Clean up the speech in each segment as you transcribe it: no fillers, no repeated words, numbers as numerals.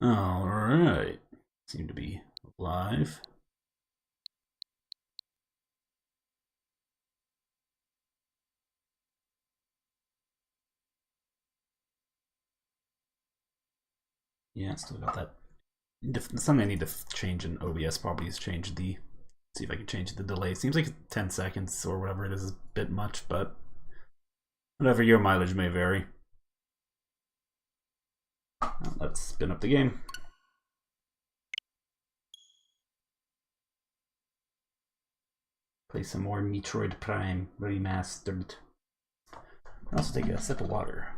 Alright. Seem to be live. Yeah, still got that. Something I need to change in OBS probably is change the. See if I can change the delay. Seems like 10 seconds or whatever it is a bit much, but whatever, your mileage may vary. Let's spin up the game. Play some more Metroid Prime Remastered. I'll also take a sip of water.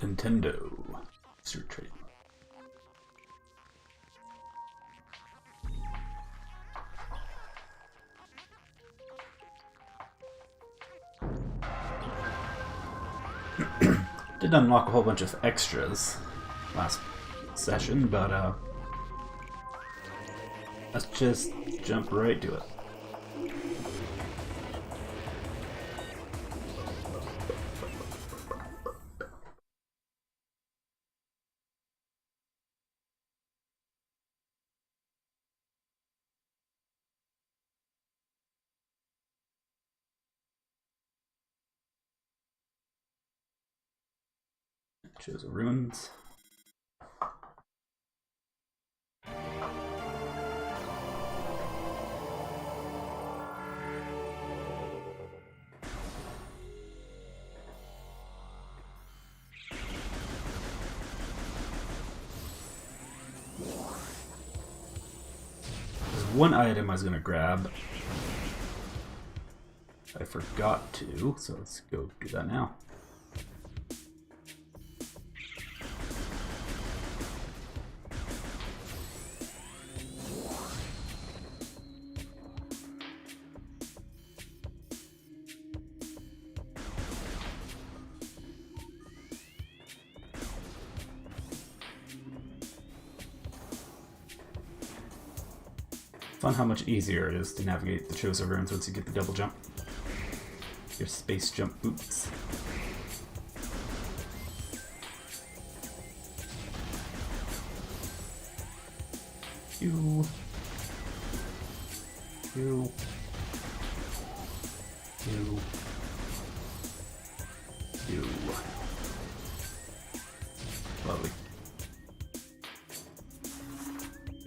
Nintendo. Search trade. Did unlock a whole bunch of extras last session, but let's just jump right to it. Choose ruins. There's one item I was gonna grab. I forgot to, so let's go do that now. Fun how much easier it is to navigate the chosen ruins once you get the double jump. Your space jump boots. Pew. Pew. Pew. Pew. Lovely.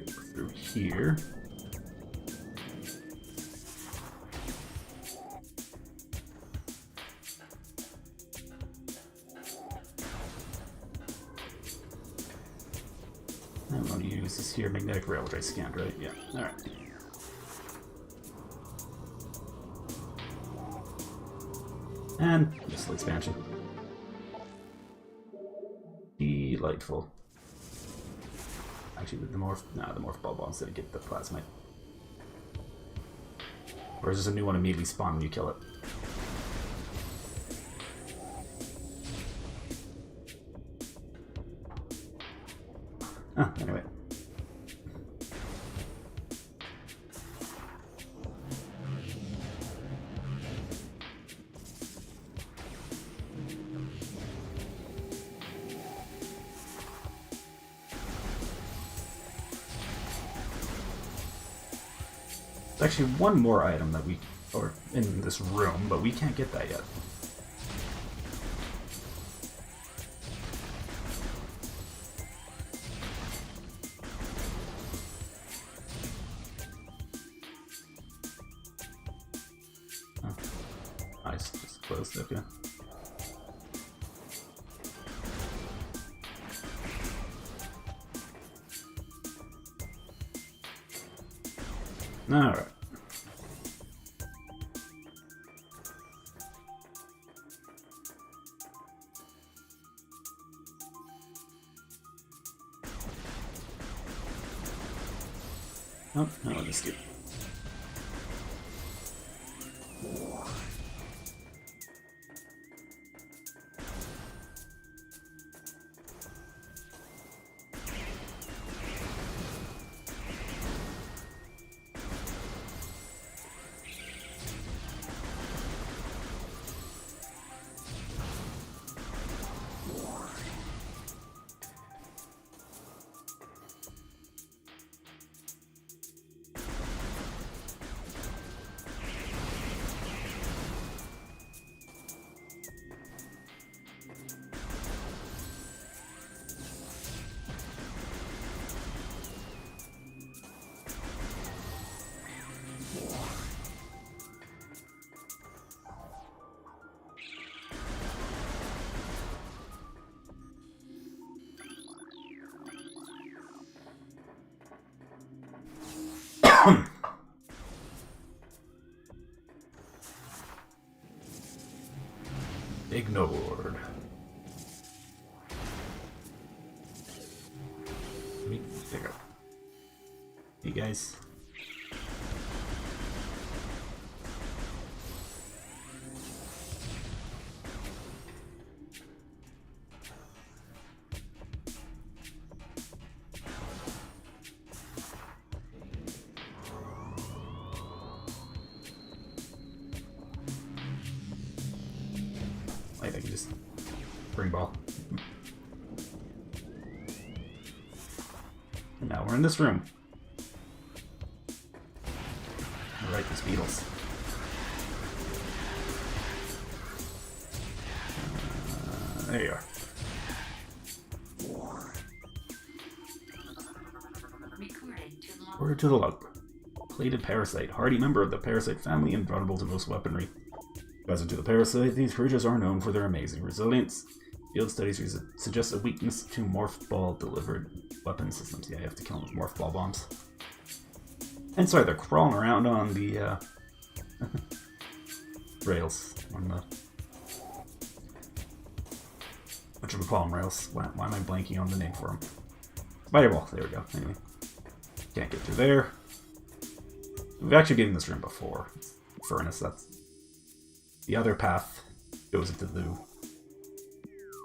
Go through here. I'm going to use this here magnetic rail, which I scanned, right? Yeah. Alright. And missile expansion. Delightful. Actually, the morph. No, the morph ball instead of get the plasmite. Or is this a new one immediately spawn when you kill it? Ah, anyway. There's actually one more item that we, or in this room, but we can't get that yet. Nice, just closed, okay. Alright. Oh, no, I'll just skip. Ignored. Let me figure out. Hey guys. Wait, I can just bring ball. And now we're in this room. Alright, these beetles. There you are. Word to the logbook. Plated parasite, hardy member of the parasite family, invulnerable to most weaponry. Present to the parasite, these creatures are known for their amazing resilience. Field studies suggest a weakness to morph ball delivered weapon systems. Yeah, you have to kill them with morph ball bombs. And sorry, they're crawling around on the rails. On the what should we call them? Rails. Why am I blanking on the name for them? Spider ball. There we go. Anyway, can't get through there. We've actually been in this room before. Furnace. That's the other path. Goes into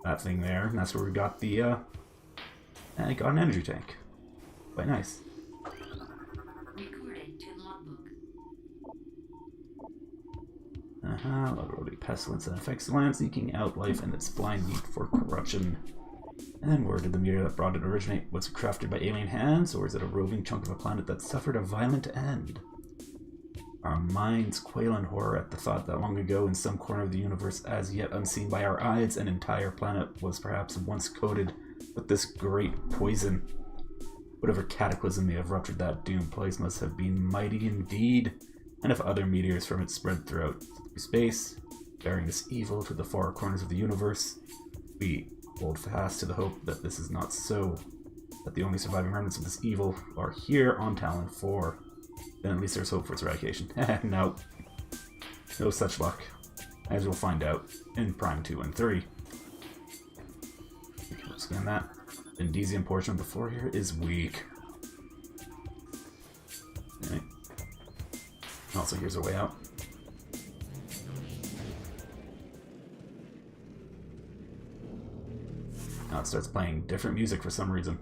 that thing there, and that's where we got the I got an energy tank. Quite nice. Recorded to logbook. Literally pestilence that affects land, seeking out life and its blind need for corruption. And where did the meteor that brought it originate? Was it crafted by alien hands, or is it a roving chunk of a planet that suffered a violent end? Our minds quail in horror at the thought that long ago, in some corner of the universe as yet unseen by our eyes, an entire planet was perhaps once coated with this great poison. Whatever cataclysm may have ruptured that doomed place must have been mighty indeed, and if other meteors from it spread throughout space, bearing this evil to the far corners of the universe, we hold fast to the hope that this is not so, that the only surviving remnants of this evil are here on Talon 4. Then at least there's hope for its eradication. No. No such luck. As we'll find out in Prime 2 and 3. We can scan that. The Indesium portion of the floor here is weak. Okay. Also, here's a way out. Now it starts playing different music for some reason.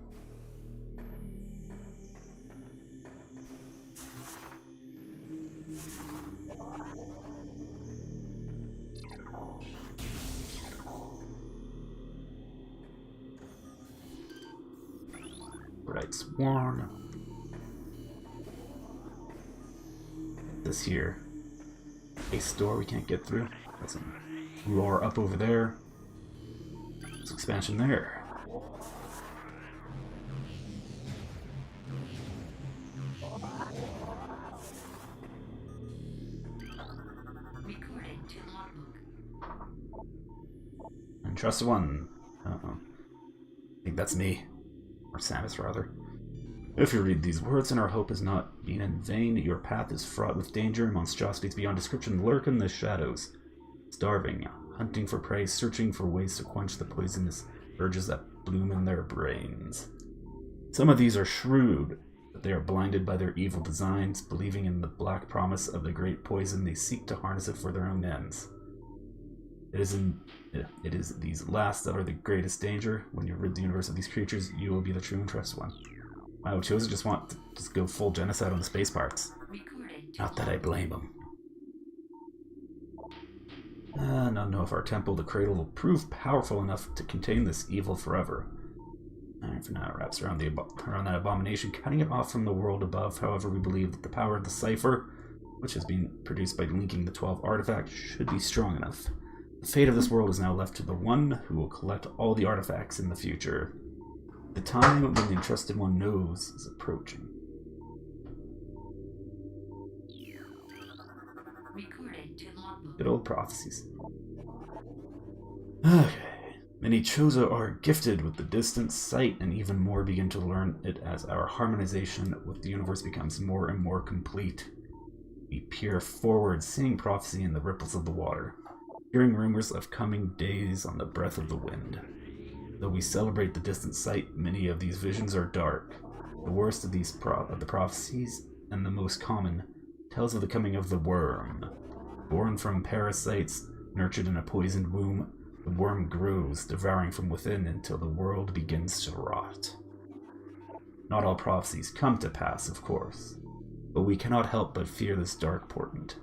Right, sworn. This here. A door we can't get through. Got some roar up over there. There's expansion there. Recorded to logbook. And trust one. I think that's me. Or Samus, rather. If you read these words, and our hope has not been in vain, your path is fraught with danger and monstrosities beyond description lurk in the shadows. Starving, hunting for prey, searching for ways to quench the poisonous urges that bloom in their brains. Some of these are shrewd, but they are blinded by their evil designs, believing in the black promise of the great poison. They seek to harness it for their own ends. It is these last that are the greatest danger. When you rid the universe of these creatures, you will be the true and trust one. Wow, Chosen just want to just go full genocide on the space parts. Not that I blame them. Not know if our temple, the cradle, will prove powerful enough to contain this evil forever. And for now, it wraps around that abomination, cutting it off from the world above. However, we believe that the power of the cipher, which has been produced by linking the 12 artifacts, should be strong enough. The fate of this world is now left to the one who will collect all the artifacts in the future. The time when the entrusted one knows is approaching. Recorded to logbook. Good old prophecies. Okay. Many Chozo are gifted with the distant sight, and even more begin to learn it as our harmonization with the universe becomes more and more complete. We peer forward, seeing prophecy in the ripples of the water, hearing rumors of coming days on the breath of the wind. Though we celebrate the distant sight, many of these visions are dark. The worst of these the prophecies, and the most common, tells of the coming of the worm. Born from parasites, nurtured in a poisoned womb, the worm grows, devouring from within until the world begins to rot. Not all prophecies come to pass, of course, but we cannot help but fear this dark portent.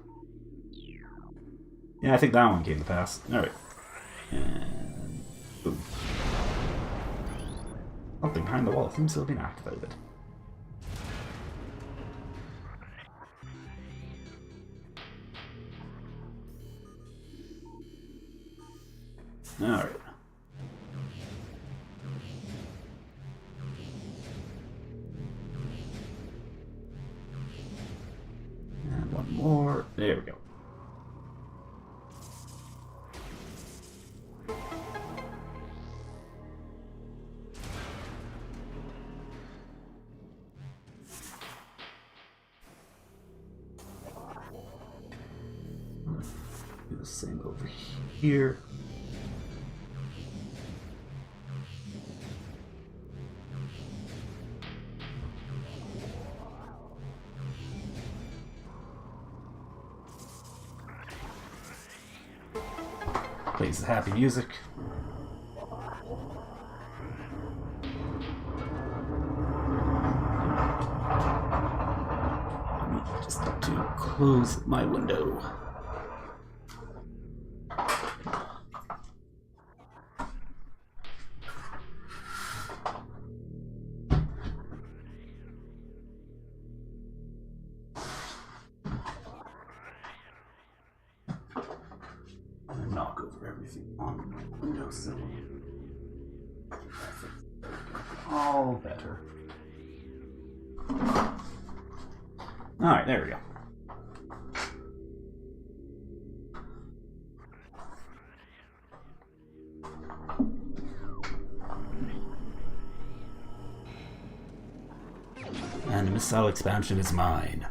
Yeah, I think that one came to pass. Alright. And... boom. Something behind the wall seems to have been activated. Alright. And one more. There we go. Do the same over here. Plays the happy music. Just have to close my window. Knock over everything on the windowsill. All better. Alright, there we go. And the missile expansion is mine.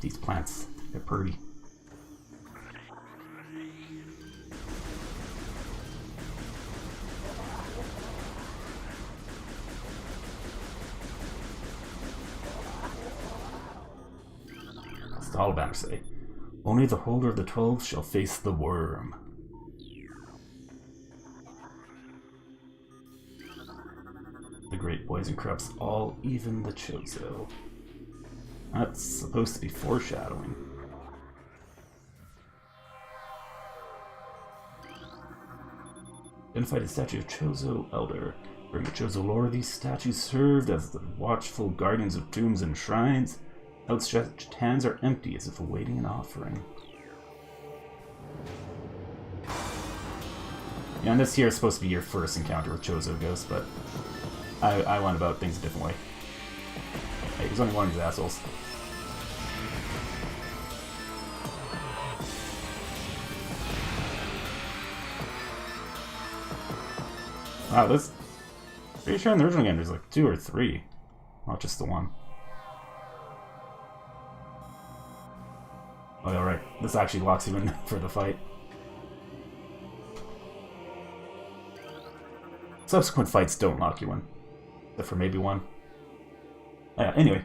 These plants, they're pretty. What's the holobanner say? Only the holder of the 12 shall face the worm. The great poison corrupts all, even the Chozo. That's supposed to be foreshadowing. Identified a statue of Chozo Elder. During the Chozo lore, these statues served as the watchful guardians of tombs and shrines. Outstretched hands are empty, as if awaiting an offering. Yeah, and this here is supposed to be your first encounter with Chozo Ghost, but I went about things a different way. Hey, there's only one of these assholes. Wow, this... pretty sure in the original game there's like 2 or 3. Not just the one. Oh, yeah, right. This actually locks you in for the fight. Subsequent fights don't lock you in. Except for maybe one. Anyway.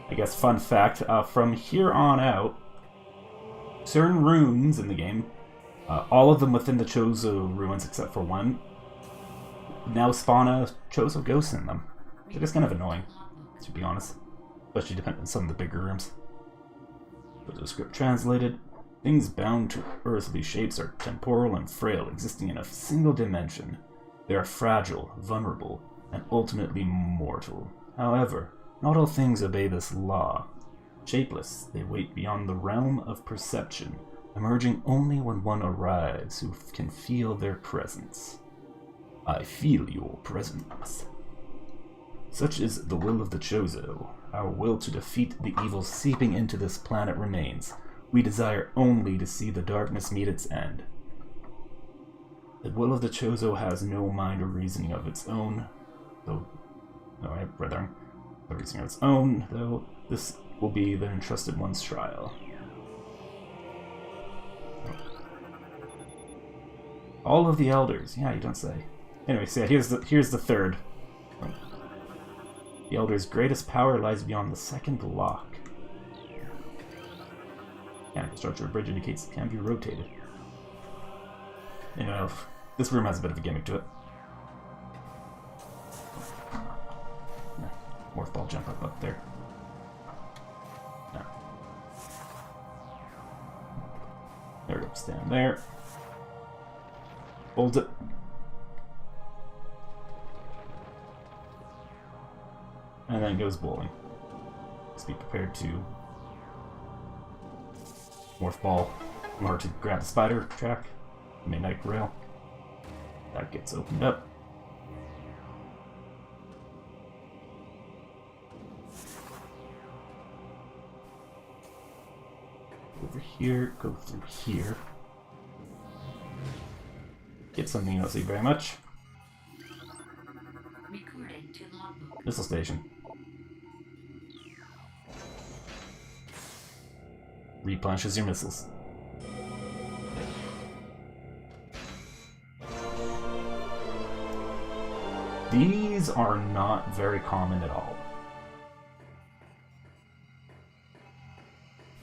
I guess fun fact, from here on out, certain runes in the game, all of them within the Chozo ruins except for one, now spawn a Chozo ghost in them. It is kind of annoying, to be honest. Especially depending on some of the bigger rooms. But the script translated, things bound to earthly shapes are temporal and frail, existing in a single dimension. They are fragile, vulnerable, and ultimately mortal. However, not all things obey this law. Shapeless, they wait beyond the realm of perception, emerging only when one arrives who can feel their presence. I feel your presence. Such is the will of the Chozo. Our will to defeat the evil seeping into this planet remains. We desire only to see the darkness meet its end. The will of the Chozo has no mind or reasoning of its own, though... Alright, brethren. No reasoning of its own, though this will be the entrusted one's trial. All of the elders. Yeah, you don't say. Anyway, so yeah, here's the third. The Elder's greatest power lies beyond the second lock. Mechanical structure of bridge indicates it can be rotated. You know, this room has a bit of a gimmick to it. Morph ball jump up there. No. There we go, stand there. Hold it. And then goes bowling. Just be prepared to morph ball in order to grab the spider track, midnight rail. That gets opened up. Over here, go through here. Get something you don't see very much. Recording to logbook. Missile station. Replenishes your missiles. These are not very common at all.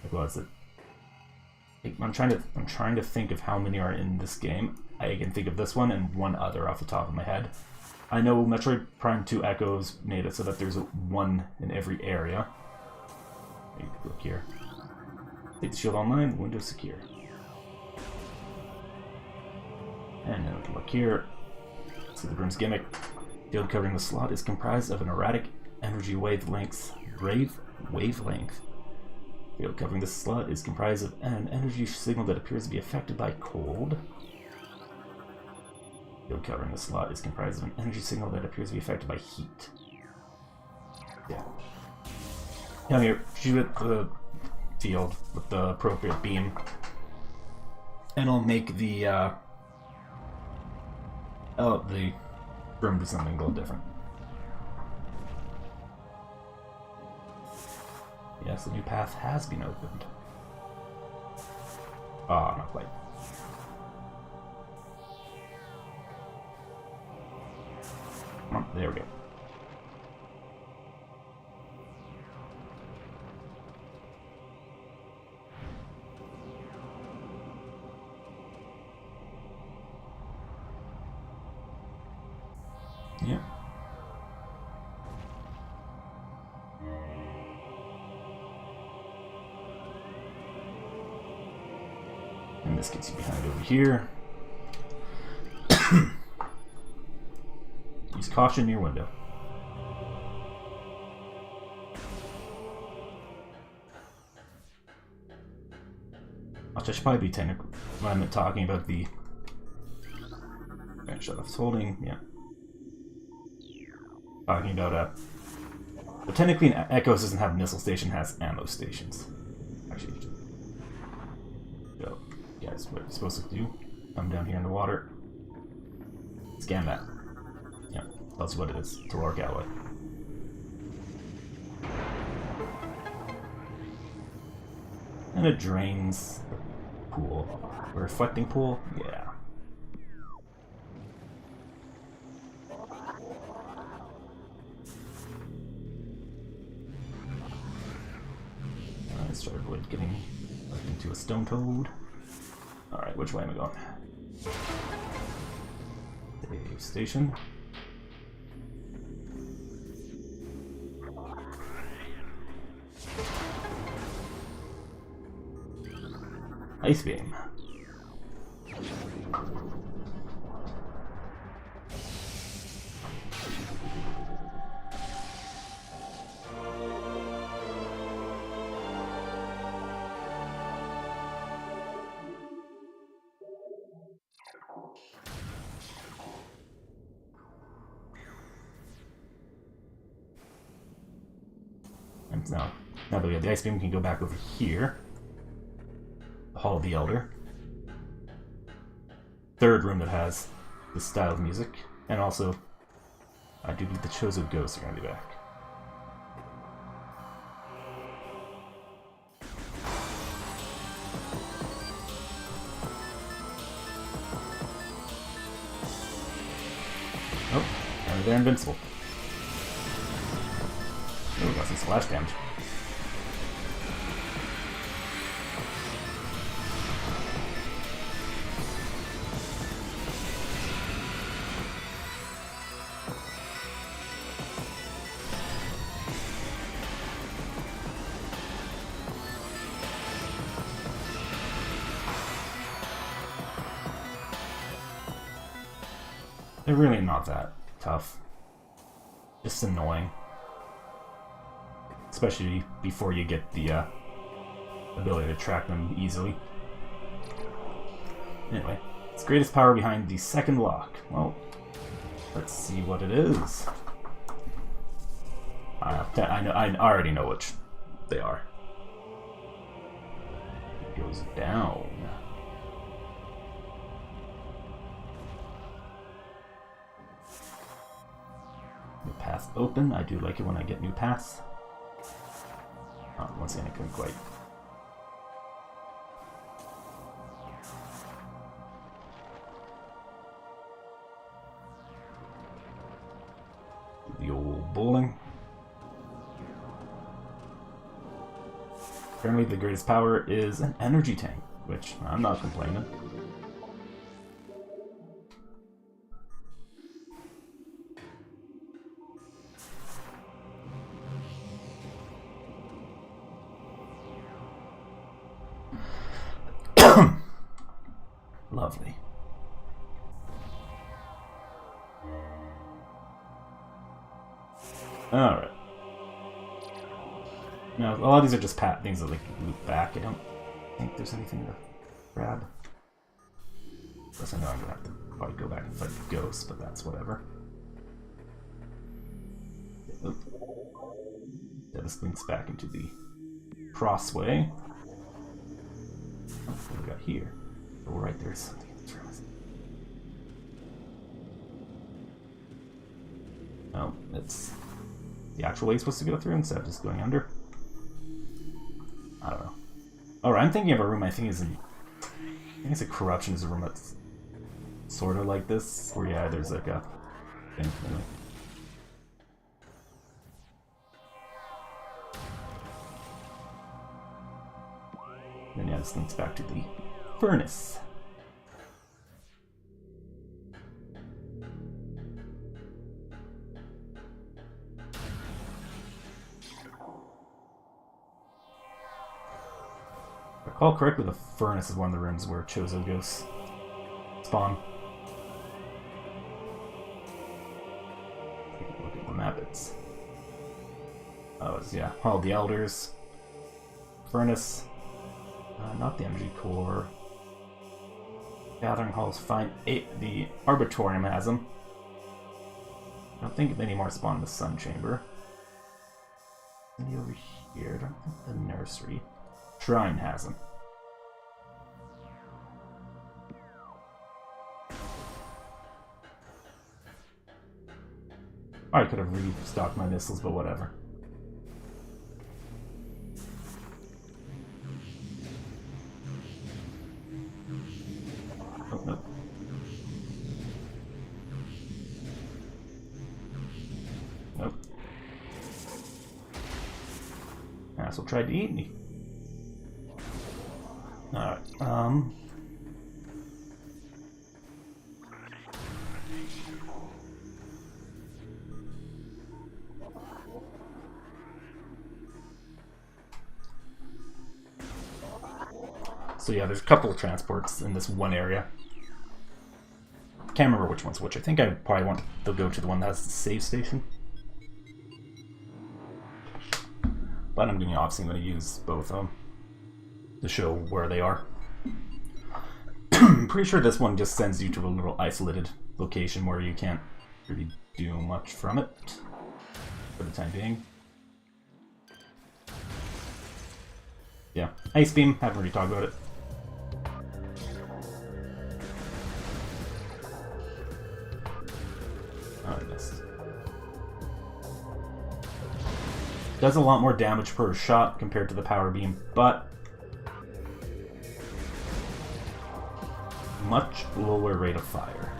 Like, what is it? I'm trying to think of how many are in this game. I can think of this one and one other off the top of my head. I know Metroid Prime 2 Echoes made it so that there's one in every area. Look here. Take the shield online, Windows secure. And then we can look here. See the room's gimmick. Field covering the slot is comprised of an erratic energy wavelength. Field covering the slot is comprised of an energy signal that appears to be affected by cold. Field covering the slot is comprised of an energy signal that appears to be affected by heat. Yeah. Come here, shoot at the field with the appropriate beam. And it'll make the room do something a little different. Yes, the new path has been opened. Ah, not quite. Come on, there we go. Yeah. And this gets you behind over here. Use caution near window. I should probably be technical when I'm talking about the... Okay, shut off holding, yeah. Talking about but technically Echoes doesn't have missile station, it has ammo stations. Actually, so guys, what you're supposed to do, come down here in the water, scan that. Yeah, that's what it is, caloric alloy. And it drains the pool. A reflecting pool? Yeah. Let's try to avoid getting into a stone toad. Alright, which way am I going? Save station. Ice beam. seconds. Now that we have the ice beam, we can go back over here. The Hall of the Elder. Third room that has this style of music. And also, I do believe the Chozo Ghosts are going to be back. Oh, and they're invincible. Oh, got some splash damage. They're really not that tough. Just annoying. Especially before you get the ability to track them easily. Anyway, its greatest power behind the second lock. Well, let's see what it is. I already know which they are. It goes down. New path open. I do like it when I get new paths. Once again, I couldn't quite. The old bowling. Apparently the greatest power is an energy tank, which I'm not complaining. Lovely. Alright. Now, a lot of these are just things that like loop back. I don't think there's anything to grab. Plus, I know I'm gonna have to probably go back and fight the ghosts, but that's whatever. Oop. Yeah, this links back into the crossway. Oh, what do we got here? Oh, right, there's something in this room. Oh, it's the actual way it's supposed to go through instead of just going under. I don't know. Alright, I'm thinking of a room I think is in... I think it's a corruption is a room that's sort of like this, where yeah, there's like a thing. Anyway. Then yeah, this links back to the furnace. If I recall correctly, the furnace is one of the rooms where Chozo Ghosts spawn. Take a look at the map. It's yeah, Hall of the Elders, furnace, not the energy core. Gathering halls, find the Arbitorium has them. I don't think any more spawn in the Sun Chamber. Any over here? I don't think the Nursery. Shrine has them. I could have restocked my missiles, but whatever. Oh, no. Nope. Asshole tried to eat me. Alright, so yeah, there's a couple of transports in this one area. Can't remember which one's which. I think I probably want to go to the one that has the save station. But I'm going to obviously going to use both of them to show where they are. I'm pretty sure this one just sends you to a little isolated location where you can't really do much from it for the time being. Yeah. Ice Beam, haven't already talked about it. Oh, I missed. Does a lot more damage per shot compared to the Power Beam, but much lower rate of fire.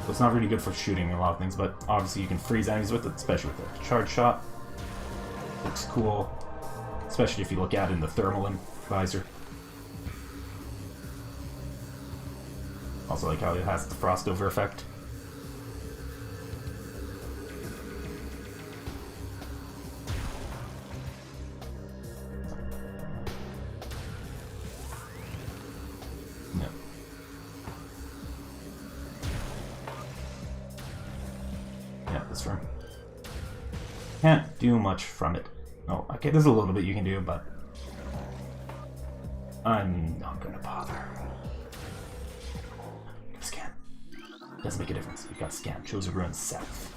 So it's not really good for shooting a lot of things, but obviously you can freeze enemies with it, especially with a charge shot. Looks cool, especially if you look at it in the thermal visor. Also like how it has the frost over effect. Can't do much from it. Oh, okay, there's a little bit you can do, but I'm not gonna bother. Scan. Doesn't make a difference. We've got scan. Chosen Ruin South.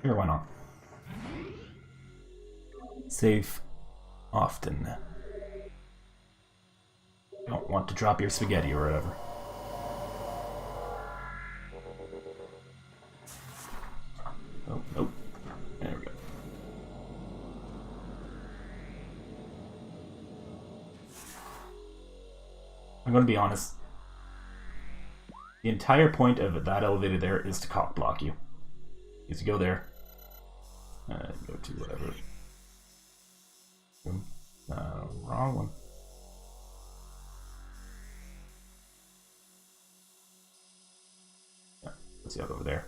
Sure, why not? Save often. Don't want to drop your spaghetti or whatever. Oh, nope. There we go. I'm going to be honest. The entire point of that elevator there is to cock block you. Is to go there. Go to whatever. Wrong one. Yeah, let's see, I'll go over there.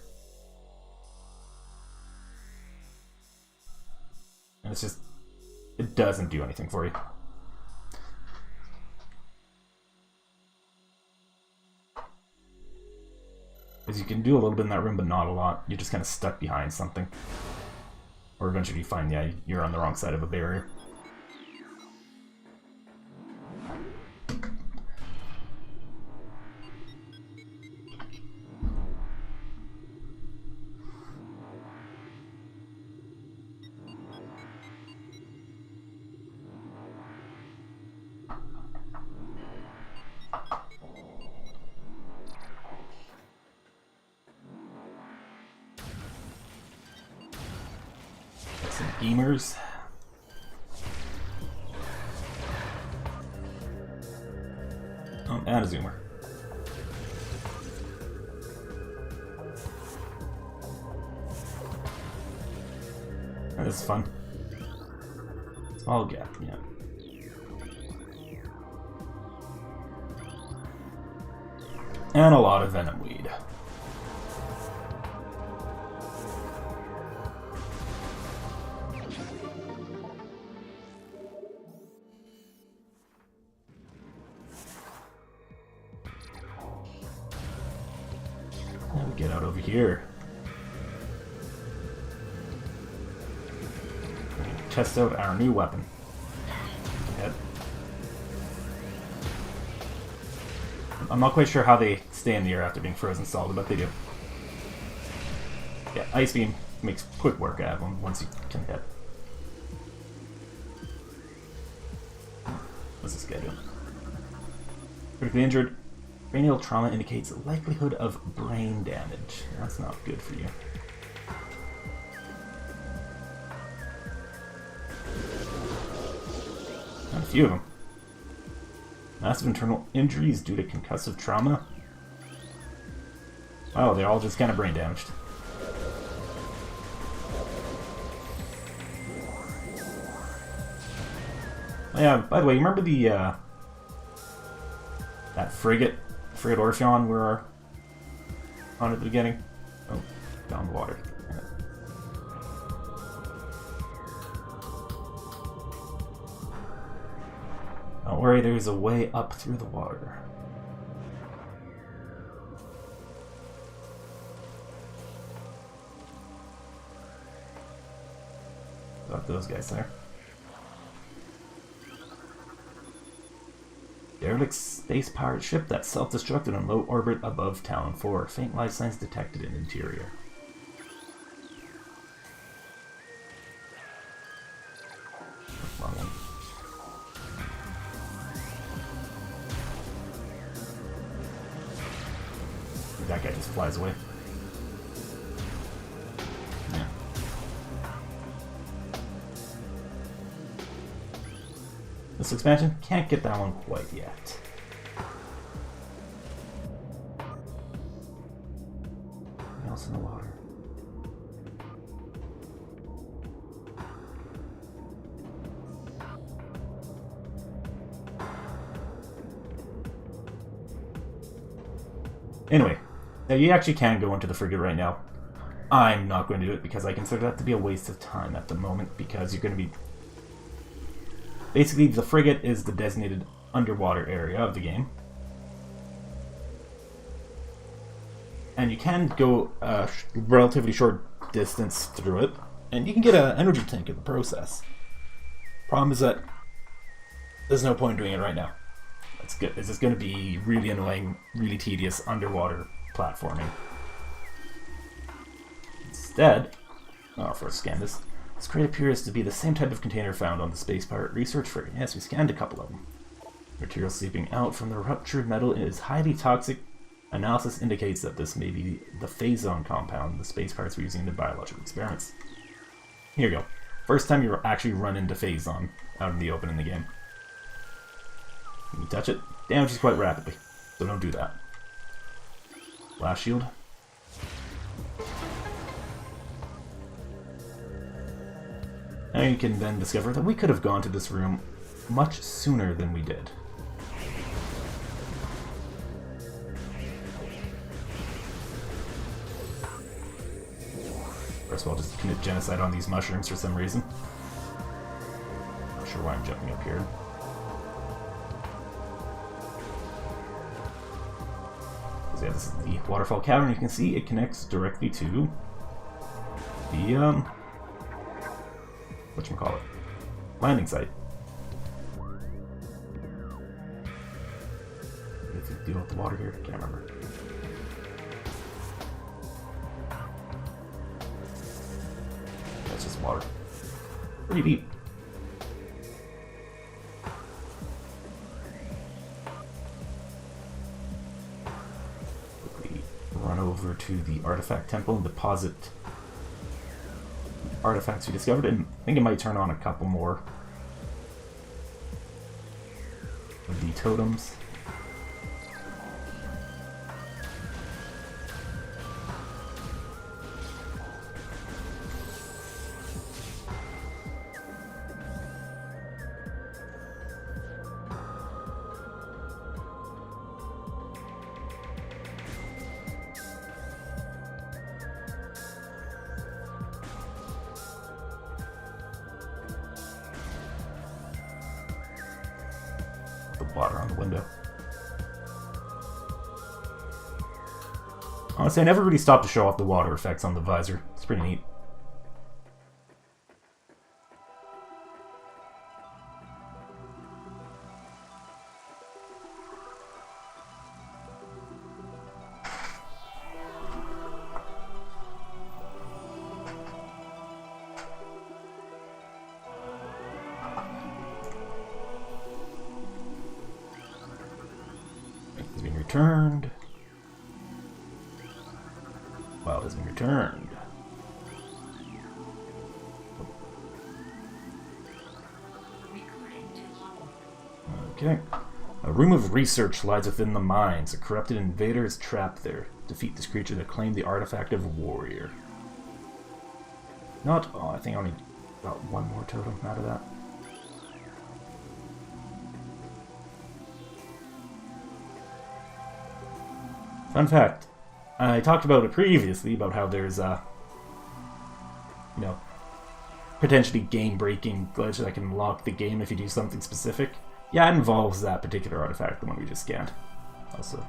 And it's just, it doesn't do anything for you. Because you can do a little bit in that room, but not a lot. You're just kind of stuck behind something. Or eventually you find, yeah, you're on the wrong side of a barrier. Some beamers. Oh, and a zoomer. This is fun. Small gap, yeah. And a lot of venom weed. Get out over here. Test out our new weapon. Yep. I'm not quite sure how they stay in the air after being frozen solid, but they do. Yeah, Ice Beam makes quick work out of them once you can hit. What's this guy doing? Critically injured. Cranial trauma indicates likelihood of brain damage. That's not good for you. Got a few of them. Massive internal injuries due to concussive trauma. Wow, they're all just kind of brain damaged. Oh yeah, by the way, you remember the that frigate Orpheon we were on at the beginning? Oh, down the water. Don't worry, there's a way up through the water. Got those guys there. Derelict space pirate ship that self-destructed in low orbit above Talon 4. Faint life signs detected in interior. Wrong one. That guy just flies away. Yeah. This expansion can't get that one quite yet. Anything else in the water? Anyway, now you actually can go into the frigate right now. I'm not going to do it because I consider that to be a waste of time at the moment, because you're going to be... Basically, the frigate is the designated underwater area of the game. And you can go a relatively short distance through it, and you can get an energy tank in the process. Problem is that there's no point doing it right now. It's just going to be really annoying, really tedious underwater platforming. Instead, first scan this. This crate appears to be the same type of container found on the Space Pirate Research Frigate. Yes, we scanned a couple of them. Material seeping out from the ruptured metal is highly toxic. Analysis indicates that this may be the phazon compound the Space Pirates were using in their biological experiments. Here you go. First time you actually run into phazon out in the open in the game. When you touch it, damages quite rapidly, so don't do that. Blast shield. Now you can then discover that we could have gone to this room much sooner than we did. First of all, just commit genocide on these mushrooms for some reason. Not sure why I'm jumping up here. So yeah, this is the waterfall cavern. You can see it connects directly to the whatchamacallit, landing site. If you deal with the water here, can't remember. That's just water. Pretty deep. Run over to the artifact temple and deposit artifacts we discovered, and I think it might turn on a couple more of the totems. Water on the window. Honestly, I never really stopped to show off the water effects on the visor. It's pretty neat. Returned. Wild has been returned. Okay. A room of research lies within the mines. A corrupted invader is trapped there. Defeat this creature to claim the artifact of warrior. Not. Oh, I think I only got one more totem out of that. Fun fact, I talked about it previously, about how there's potentially game-breaking glitch that can lock the game if you do something specific. Yeah, it involves that particular artifact, the one we just scanned. Also.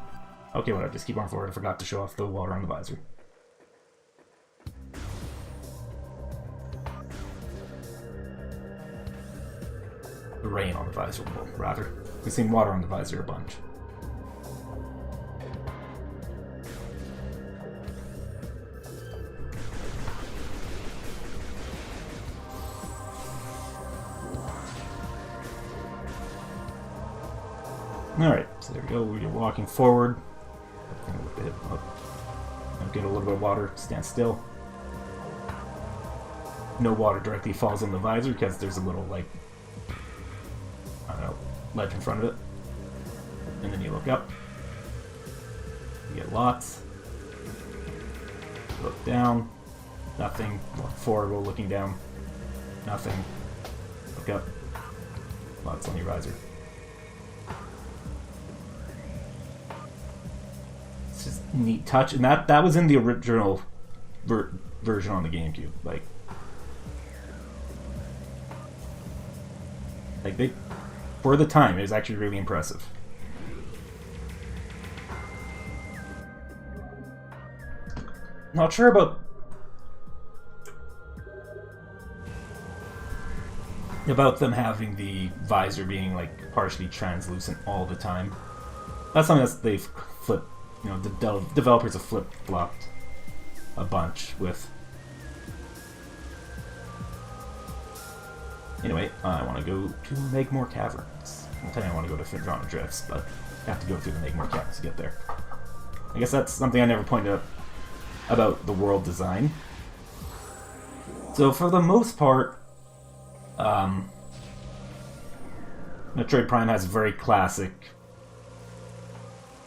Okay, whatever, just keep on forward. I forgot to show off the water on the visor. The rain on the visor, well, rather. We've seen water on the visor a bunch. Alright, so there we go. We're walking forward. Get a little bit of water, stand still. No water directly falls on the visor because there's a little, like, I don't know, ledge in front of it. And then you look up. You get lots. Look down. Nothing. Look forward while looking down. Nothing. Look up. Lots on your visor. It's just a neat touch, and that was in the original version on the GameCube. Like they, for the time, it was actually really impressive. Not sure about them having the visor being like partially translucent all the time. That's something that they've flipped. You know, the developers have flip-flopped a bunch with. Anyway, I want to go to Megmore Caverns. I'll tell you I want to go to Phendrana Drifts, but I have to go through the Megmore Caverns to get there. I guess that's something I never pointed out about the world design. So for the most part, Metroid Prime has a very classic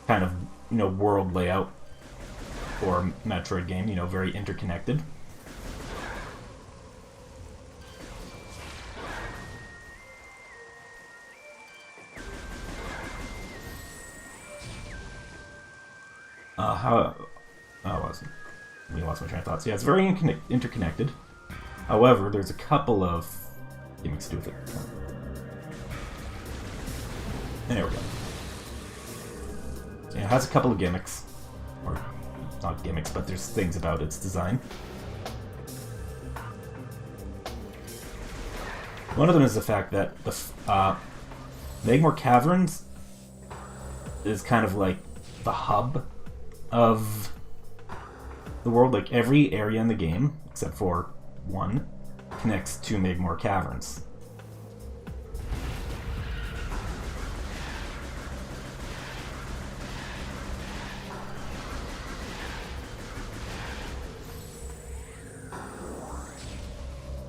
kind of, you know, world layout for a Metroid game, you know, very interconnected. We lost my train of thought. So yeah, it's very interconnected. However, there's a couple of gimmicks to do with it. And there we go. So yeah, it has a couple of gimmicks. Or, not gimmicks, but there's things about its design. One of them is the fact that the Megmore Caverns is kind of like the hub of the world. Like every area in the game, except for one, connects to Megmore Caverns.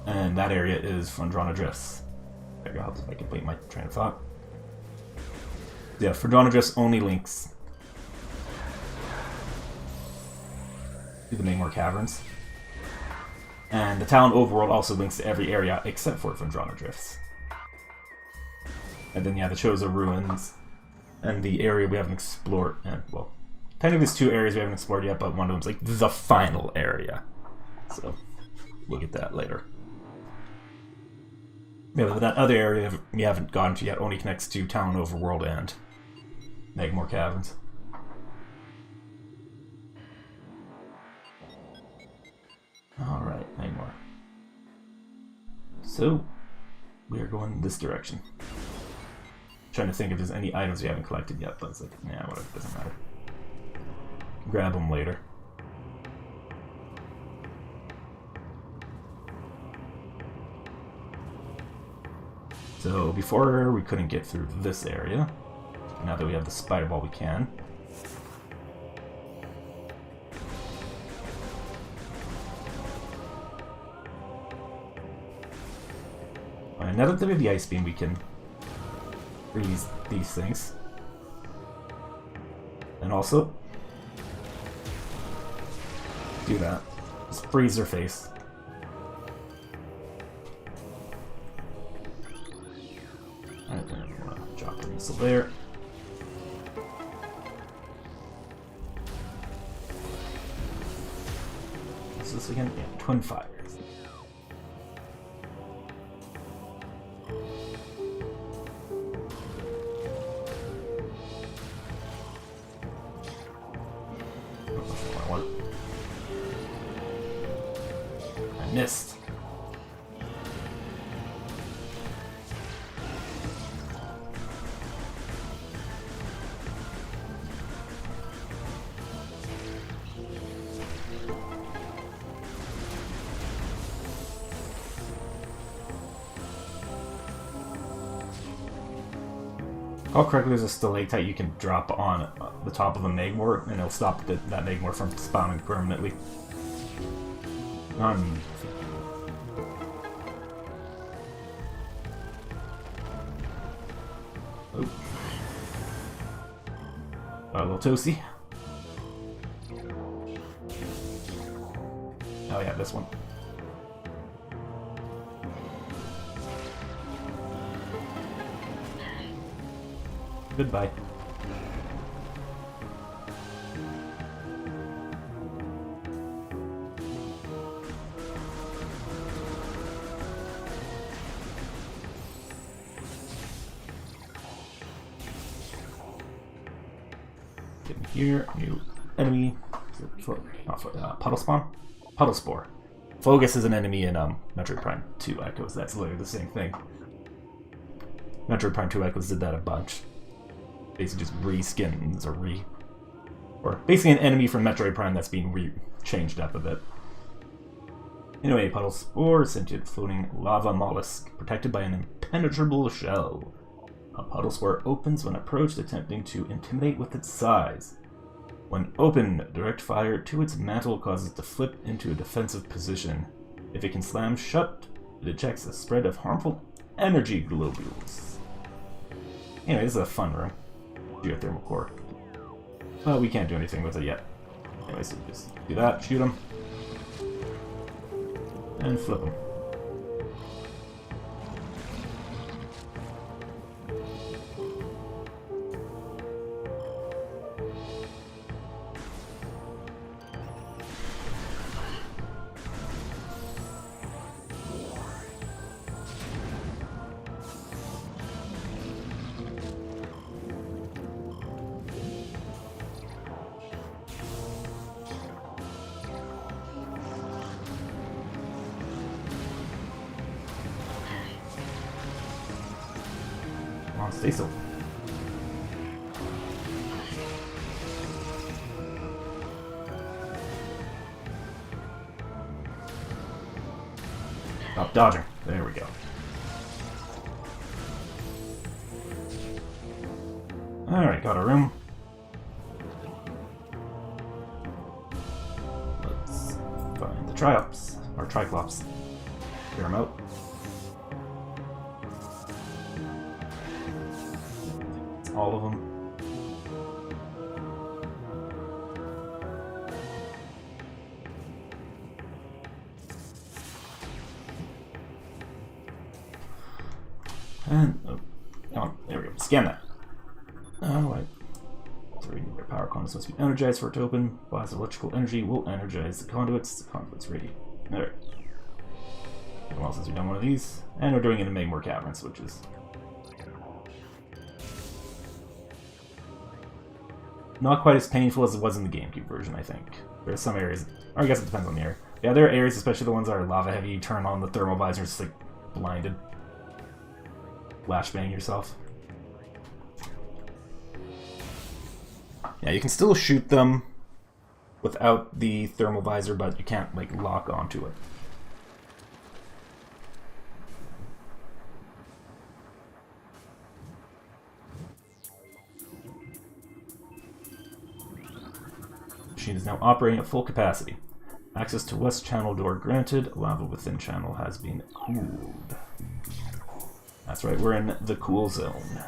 And that area is Phendrana Drifts. There we go, if I complete my train of thought. Yeah, Phendrana Drifts only links to the Megmore Caverns. And the town overworld also links to every area except for Phendrana Drifts. And then, yeah, the Chozo Ruins and the area we haven't explored. And, well, technically there's two areas we haven't explored yet, but one of them's like the final area. So, we'll get that later. Yeah, but that other area we haven't gotten to yet only connects to Town Overworld and Megmore Caverns. Alright, Megmore. So, we are going this direction. Trying to think if there's any items we haven't collected yet, but it's like, yeah, whatever, doesn't matter. Grab them later. So before we couldn't get through this area. Now that we have the spider ball, we can. Alright, now that we have the ice beam, we can freeze these things. And also do that. Just freeze their face. Alright, then I'm gonna drop the missile there. What's this again? Yeah, Twin Fires. Missed. Oh, correctly, there's a stalactite you can drop on the top of a Magmor, and it'll stop that Magmor from spawning permanently. Oh, a little toasty. Oh yeah, this one. Goodbye. Get in here, new enemy. Puddle spawn? Puddle Spore. Fogus is an enemy in Metroid Prime 2 Echoes. That's literally the same thing. Metroid Prime 2 Echoes did that a bunch. Basically just reskins or basically an enemy from Metroid Prime that's being changed up a bit. Anyway, Puddle Spore, sentient floating lava mollusk, protected by an impenetrable shell. A Puddle Spore opens when approached, attempting to intimidate with its size. When open, direct fire to its mantle causes it to flip into a defensive position. If it can slam shut, it ejects a spread of harmful energy globules. Anyway, this is a fun room. Geothermal core. Well, we can't do anything with it yet. Anyway, so just do that, shoot him, and flip him. Stay still. Stop dodging. There we go. Alright, got a room. Let's find the Triops, or Triclops. Clear them out. All of them. And oh, there we go. Scan that. Oh, right. 3 nuclear power conduits must be energized for it to open. Blast of electrical energy will energize the conduits. The conduits ready. Alright. Well, since we've done one of these, and we're doing it in Magmor Caverns, which is not quite as painful as it was in the GameCube version, I think. There's some areas, or I guess it depends on the area. Yeah, there are areas, especially the ones that are lava heavy, you turn on the thermal visor, it's like blinded. Flashbang yourself. Yeah, you can still shoot them without the thermal visor, but you can't like lock onto it. Machine is now operating at full capacity. Access to west channel door granted. Lava within channel has been cooled. That's right, we're in the cool zone.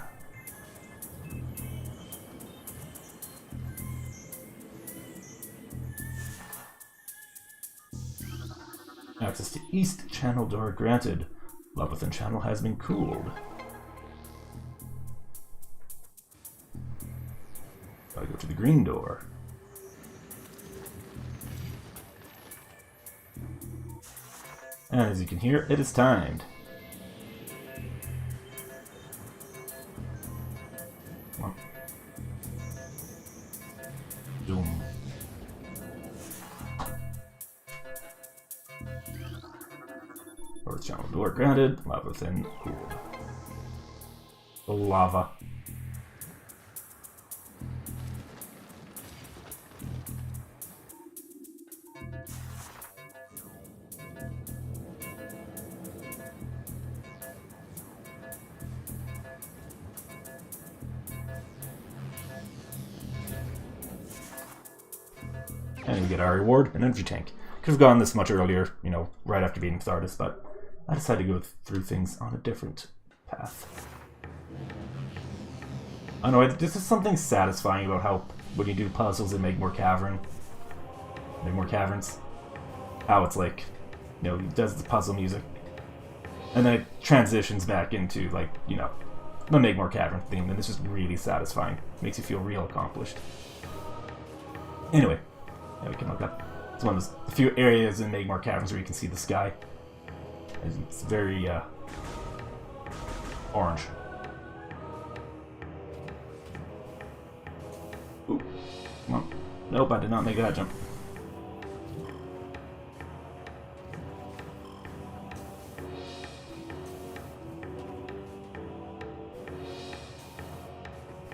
Access to east channel door granted. Lava within channel has been cooled. Gotta go to the green door. And as you can hear, it is timed. Come on. Doom. North channel door granted. Lava within cooled. The lava. And we get our reward, an energy tank. Could have gone this much earlier, you know, right after beating Thardus, but I decided to go through things on a different path. I don't know, this is something satisfying about how when you do puzzles and make more caverns, how it's like, you know, he does the puzzle music, and then it transitions back into, like, you know, the Make More Cavern theme, and it's just really satisfying. Makes you feel real accomplished. Anyway. Yeah, we can look up. It's one of the few areas in Magmar Caverns where you can see the sky. It's very orange. Ooh, come on. Nope, I did not make that jump.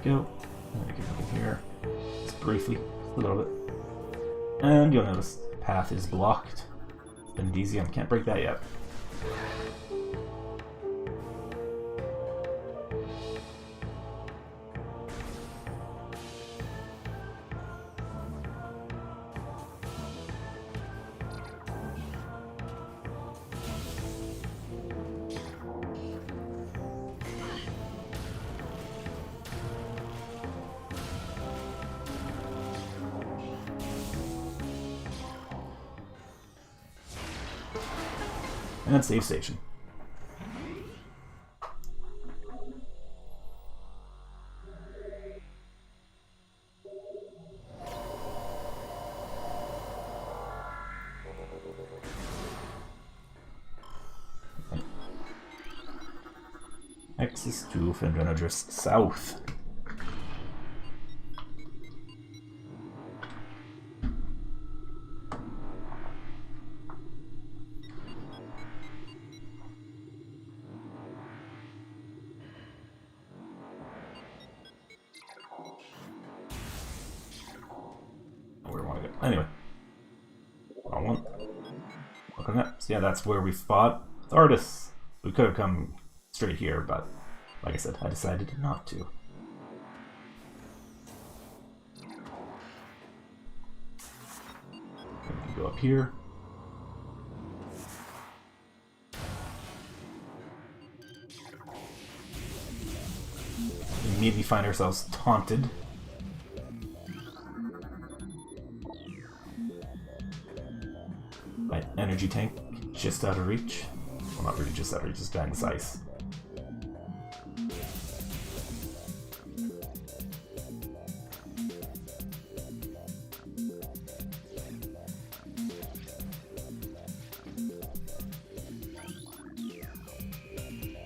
Go. And we can look in here. Just briefly, a little bit. And you'll notice the path is blocked. And DZM can't break that yet. And save station. Access to Fendren address south. Anyway, wrong one. Look on that. So yeah, that's where we fought Thardus. We could have come straight here, but like I said, I decided not to. We can go up here. We immediately find ourselves taunted. My energy tank just out of reach. Well, not really just out of reach, just behind this ice.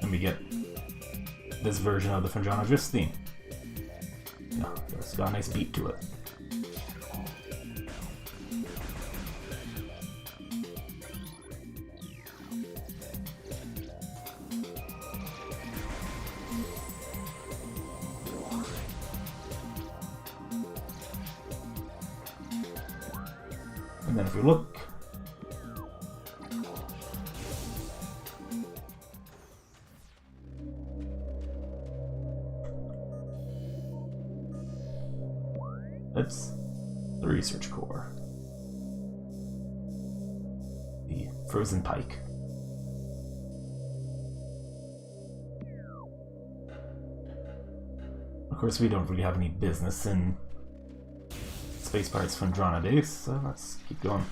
And we get this version of the Fendrana Drift theme. Yeah, it's got a nice beat to it. And then if we look, it's the research core, the frozen pike. Of course, we don't really have any business in Space Pirates Fendrana days, so let's keep going.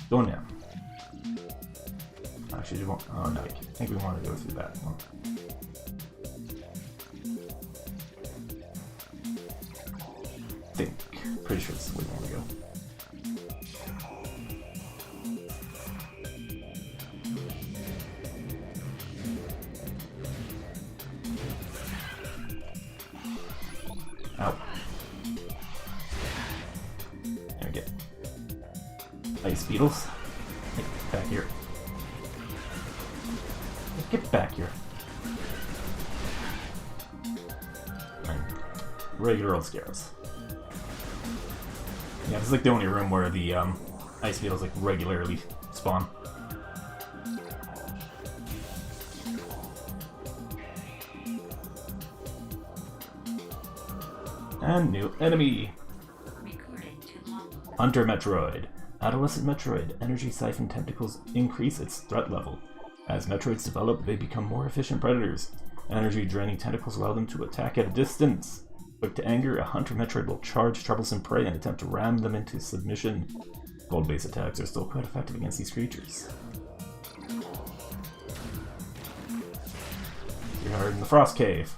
Going down. Actually, you won't. Oh no, I think we want to go through that one. Pretty sure this is where we want to go. Ow. There we go. Ice beetles. Get back here. Get back here. And regular old scarabs. Yeah, this is like the only room where the ice beetles like regularly spawn. And new enemy! Hunter Metroid. Adolescent Metroid. Energy siphon tentacles increase its threat level. As Metroids develop, they become more efficient predators. Energy draining tentacles allow them to attack at a distance. Quick to anger, a Hunter Metroid will charge troublesome prey and attempt to ram them into submission. Gold-based attacks are still quite effective against these creatures. We are in the Frost Cave.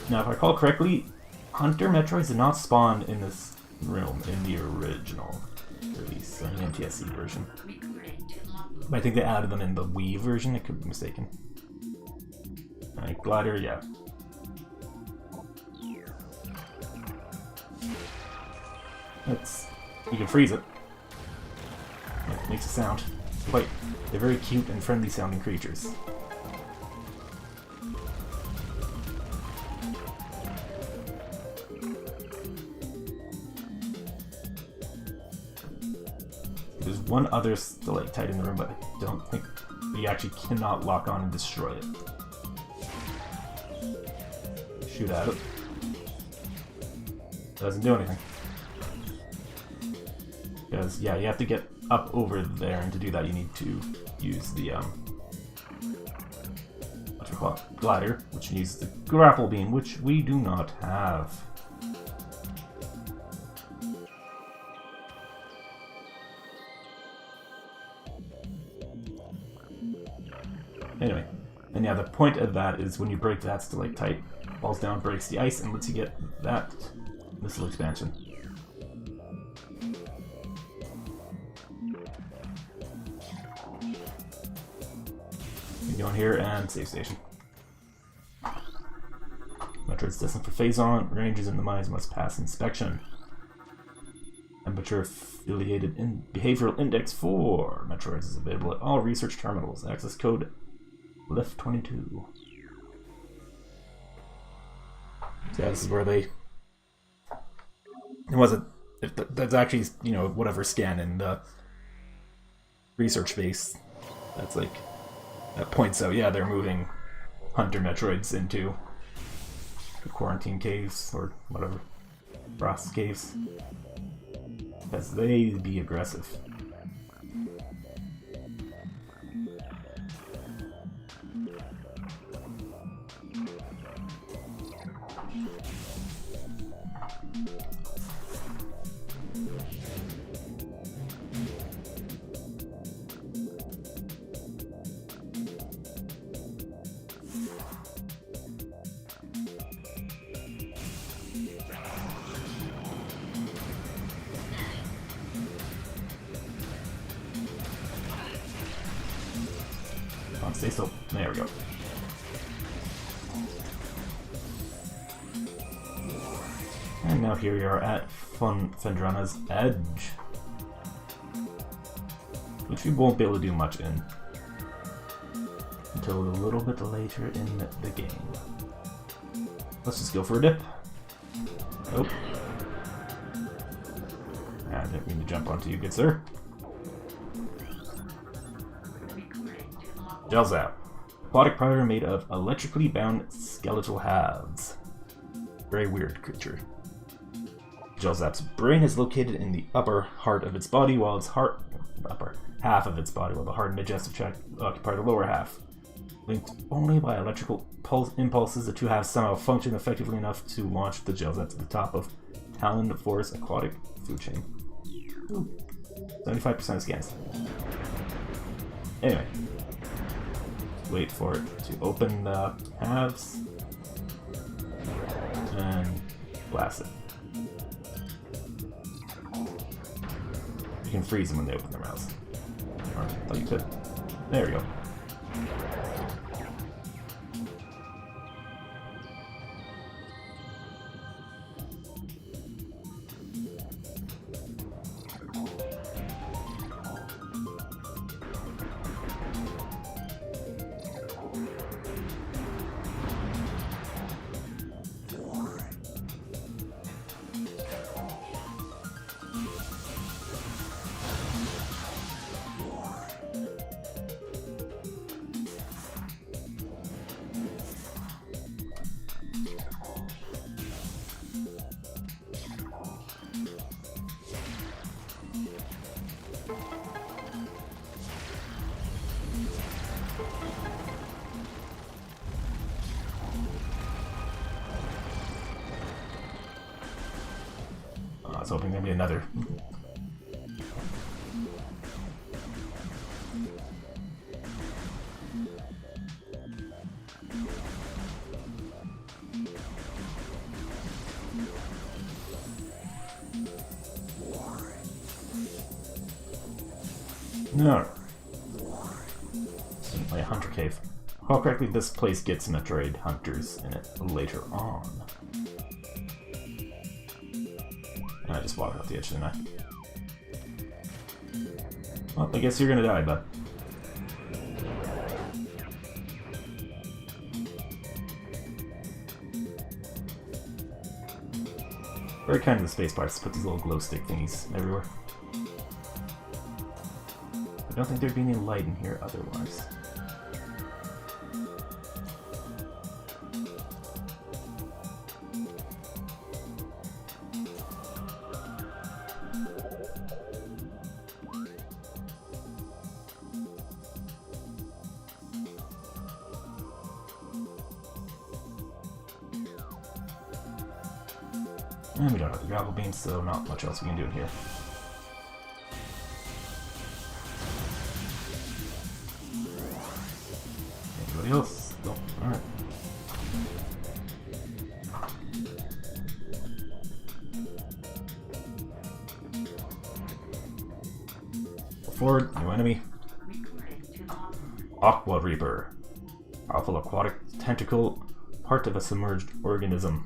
Now, if I recall correctly, Hunter Metroids did not spawn in this room in the original release, or the NTSC version. But I think they added them in the Wii version, I could be mistaken. Alright, glider, yeah. You can freeze it. It makes a sound. They're very cute and friendly sounding creatures. There's one other stalactite in the room, but I don't think you actually cannot lock on and destroy it. Shoot at it. It doesn't do anything. Because, yeah, you have to get up over there, and to do that you need to use the, glider, which uses the grapple beam, which we do not have. Anyway, and yeah, the point of that is when you break that stalactite, falls down, breaks the ice, and lets you get that missile expansion. Go in here and save station. Metroid's destined for phase on. Ranges in the mines must pass inspection. Temperature affiliated in behavioral index 4. Metroids is available at all research terminals. Access code LIF22. So yeah, this is where they. It wasn't. That's actually, you know, whatever scan in the research base. That's like. That points out, yeah, they're moving Hunter Metroids into the quarantine caves, or whatever, frost caves, because they be aggressive. Stay still. There we go. And now here we are at Fendrana's Edge, which we won't be able to do much in until a little bit later in the game. Let's just go for a dip. Nope. I didn't mean to jump onto you, good sir. Gelzap. Aquatic predator made of electrically bound skeletal halves. Very weird creature. Gelzap's brain is located in the upper heart of its body, while its upper half of its body, while the heart and digestive tract occupy the lower half. Linked only by electrical impulses, the two halves somehow function effectively enough to launch the Gelzap to the top of Talon Forest aquatic food chain. Ooh. 75% of scans. Anyway. Wait for it to open the halves and blast it. You can freeze them when they open their mouths. Or I thought you could. There we go. was hoping there'd be another. No. Like a hunter cave. Recall correctly, this place gets Metroid hunters in it later on. And I just walked off the edge, didn't I? Well, I guess you're gonna die, bud. Very kind of the space bars to put these little glow stick thingies everywhere. I don't think there'd be any light in here otherwise. And we don't have the gravel beams, so not much else we can do in here. Anybody else? No. Alright. Forward, new enemy. Aqua Reaper. Powerful aquatic tentacle, part of a submerged organism.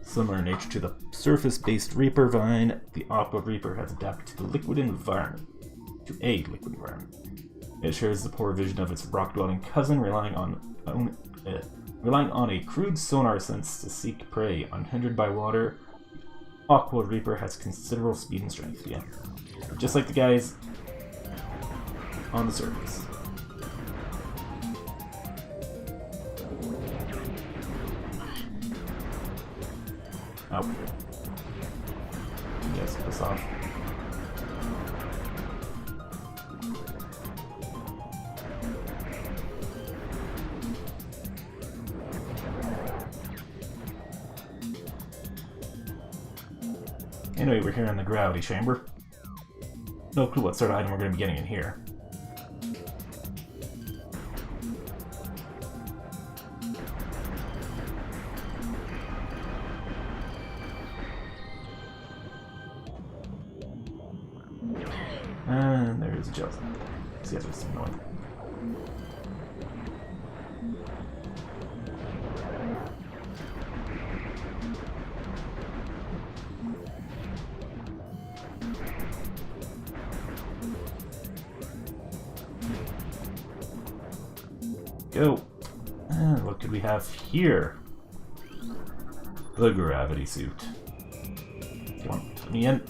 Similar in nature to the surface-based Reaper vine, the Aqua Reaper has adapted to the liquid environment. It shares the poor vision of its rock-dwelling cousin, relying on a crude sonar sense to seek prey. Unhindered by water, Aqua Reaper has considerable speed and strength. Yeah, just like the guys on the surface. Oh. Yes, piss off. Anyway, we're here in the gravity chamber. No clue what sort of item we're going to be getting in here. And there's a gel. See, that's what's annoying. Go. And what could we have here? The gravity suit. Come on, put me in.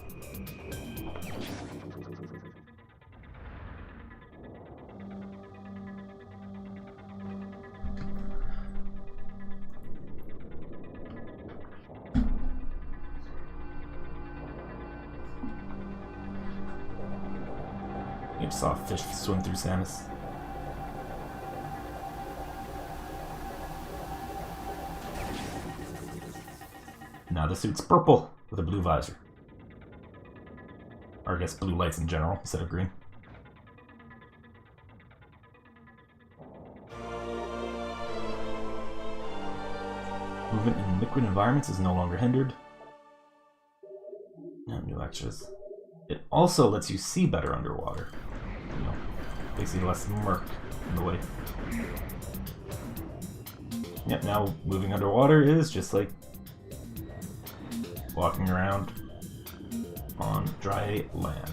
You just saw a fish swim through Samus. Now the suit's purple with a blue visor. Or I guess blue lights in general instead of green. Movement in liquid environments is no longer hindered. No new extras. It also lets you see better underwater. You know, basically less murk in the way. Yep, now moving underwater is just like walking around on dry land.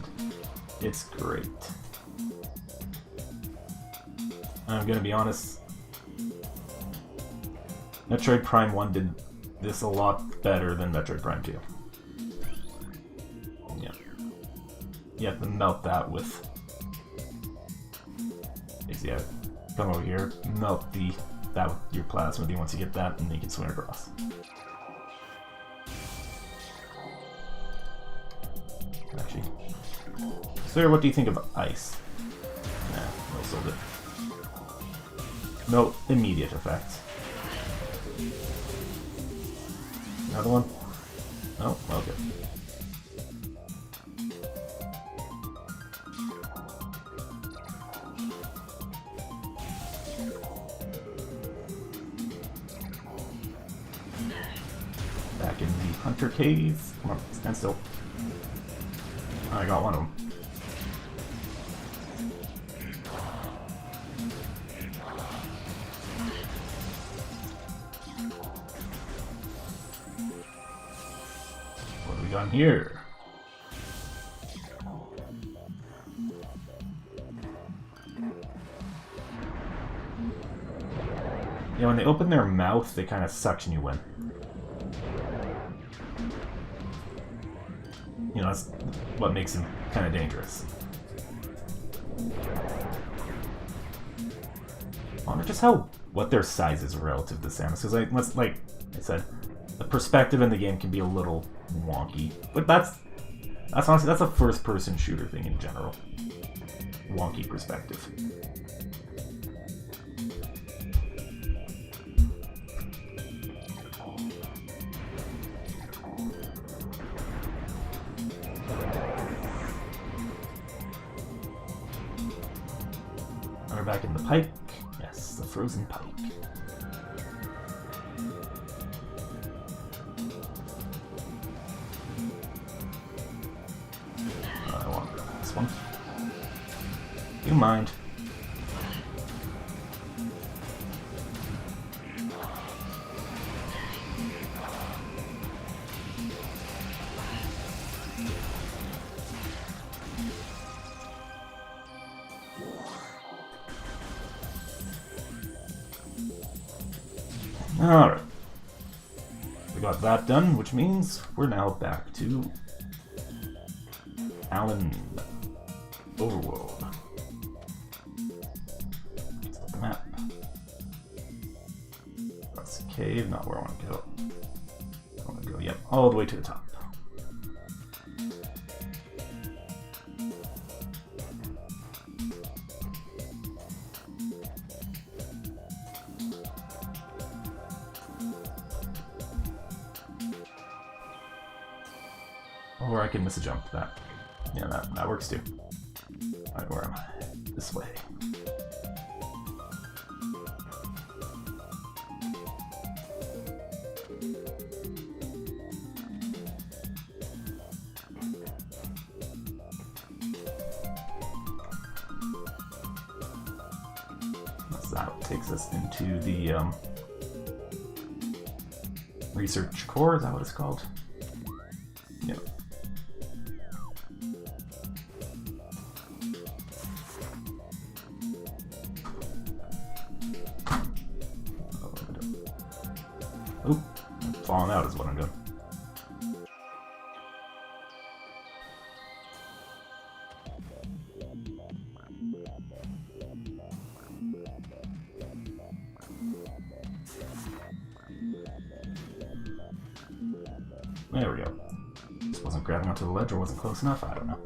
It's great. I'm gonna be honest, Metroid Prime 1 did this a lot better than Metroid Prime 2. Yeah. You have to melt that with... Yeah, come over here, melt that with your plasma beam once you get that, and then you can swim across. Actually, sir, what do you think of ice? Nah, no sold it. No immediate effect. Another one? Oh, okay. Hunter Cave. Come on, stand still. I got one of them. What do we got in here? Yeah, when they open their mouth, they kind of suction you in. You know, that's what makes them kind of dangerous. I wonder just what their size is relative to Samus, because like I said, the perspective in the game can be a little wonky. But that's honestly, that's a first-person shooter thing in general. Wonky perspective. We're back in the pike. Yes, the frozen pike. I want this one. You mind? Alright. We got that done, which means we're now back to Alan Overworld. Let's look at the map. That's the cave, not where I want to go. I want to go, yep, all the way to the top. Or I can miss a jump. Yeah, that works too. Alright, where am I? This way. That takes us into the research core. Is that what it's called? Yep. Oh, falling out is what I'm doing. There we go. Just wasn't grabbing onto the ledge or wasn't close enough, I don't know.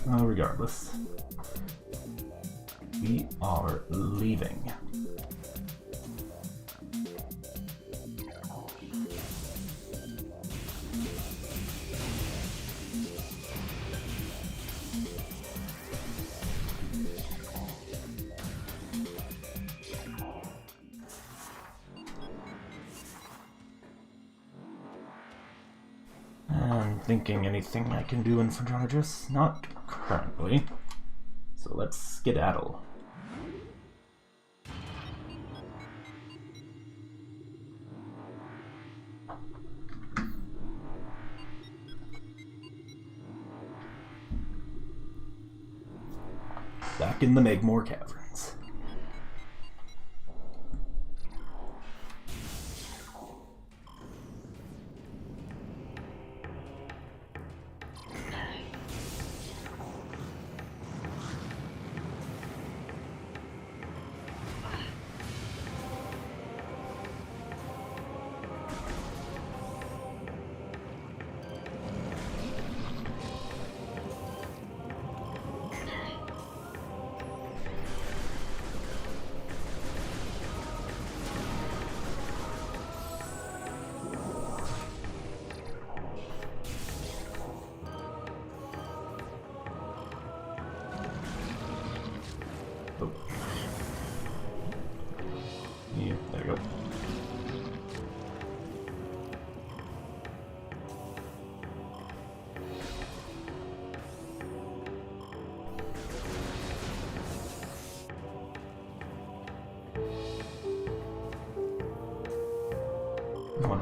Regardless, we are leaving. Thinking anything I can do in Frontalogist? Not currently. So let's skedaddle. Back in the Megmore Caverns.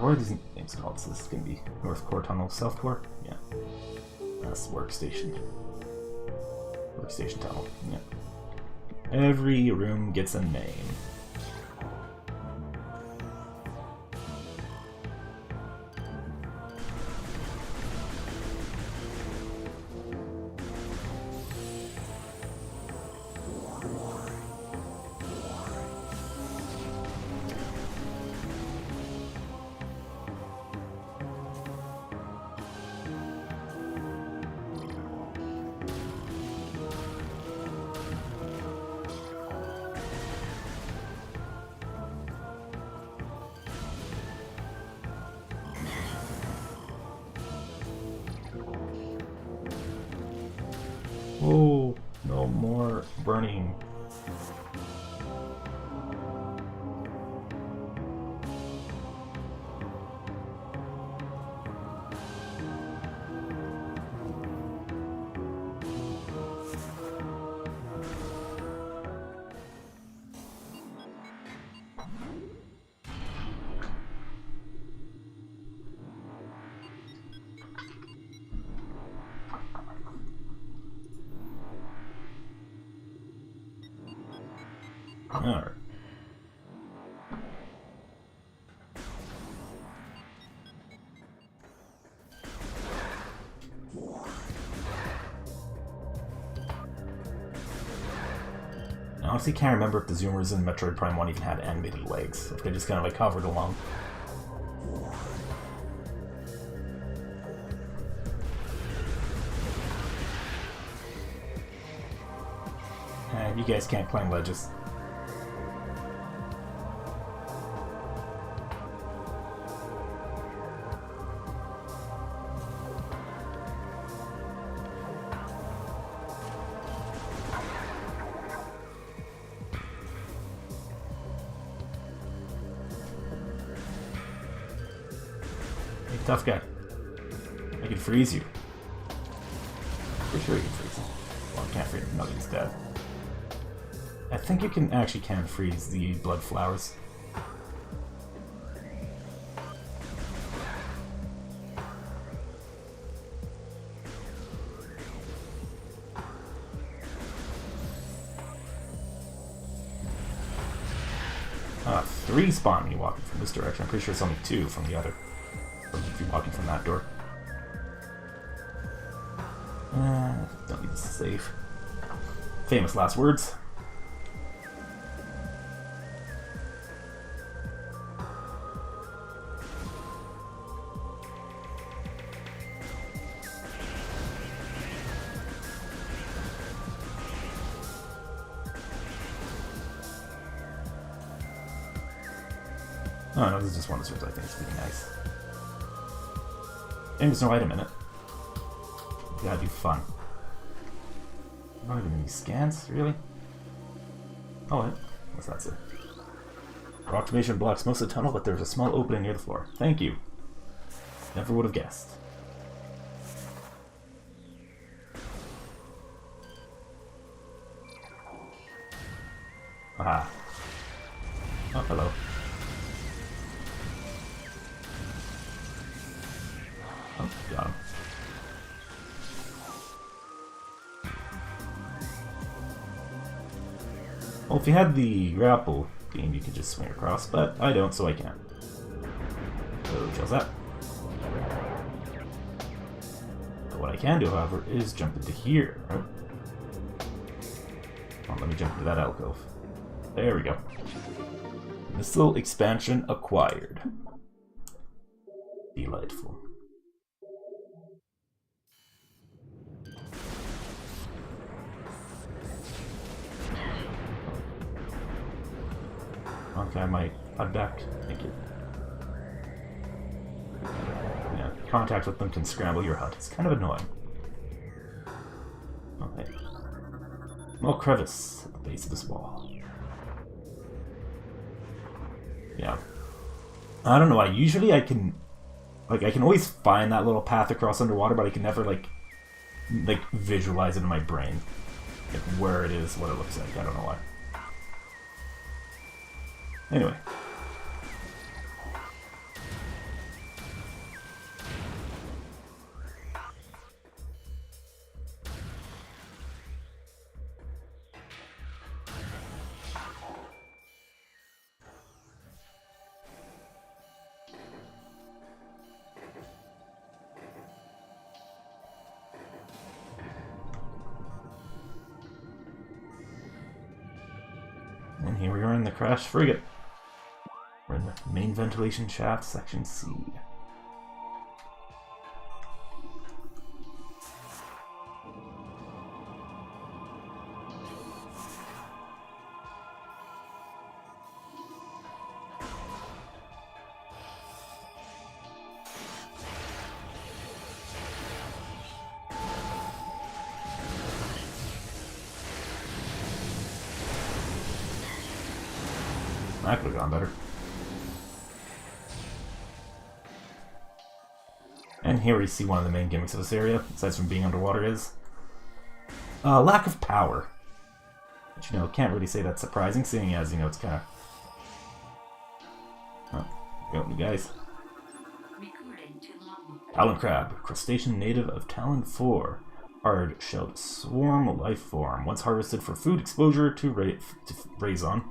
what are these names called? So this is going to be North Core Tunnel, South Core? Yeah. That's Workstation. Workstation Tunnel, yeah. Every room gets a name. Oh, no more burning. Alright. I honestly can't remember if the zoomers in Metroid Prime 1 even had animated legs, if they just kind of like hovered along. And you guys can't climb ledges. Tough guy. I can freeze you. For sure you can freeze him. Well, I can't freeze him. No, he's dead. I think you can actually freeze the blood flowers. Three spawn when you walking from this direction. I'm pretty sure it's only two from the other. If you're walking from that door. Don't need to save. Famous last words. Oh no, this is just one of the rooms I think it's pretty nice. And there's no item in it. You gotta do fun. Not even any scans, really? Oh, wait. What's that say? Approximation blocks most of the tunnel, but there's a small opening near the floor. Thank you. Never would have guessed. Aha. Oh, hello. Oh, got him. Well, if you had the grapple game, you could just swing across, but I don't, so I can't. So, kills that. But what I can do, however, is jump into here. Oh, let me jump into that alcove. There we go. Missile expansion acquired. Delightful. Okay, my HUD back. Thank you. Yeah, contact with them can scramble your HUD. It's kind of annoying. Okay. Small crevice at the base of this wall. Yeah. I don't know why. Usually I can always find that little path across underwater, but I can never like visualize it in my brain. Like where it is, what it looks like. I don't know why. Anyway. And here we are in the crashed frigate. We're in the main ventilation shaft, section C. That could have gone better. And here we see one of the main gimmicks of this area, aside from being underwater, is lack of power. But you know, can't really say that's surprising, seeing as, you know, it's kind of... Oh, go, you guys. Recording to logbook. Talon Crab, crustacean native of Talon 4. Hard-shelled swarm life form. Once harvested for food exposure to Phazon,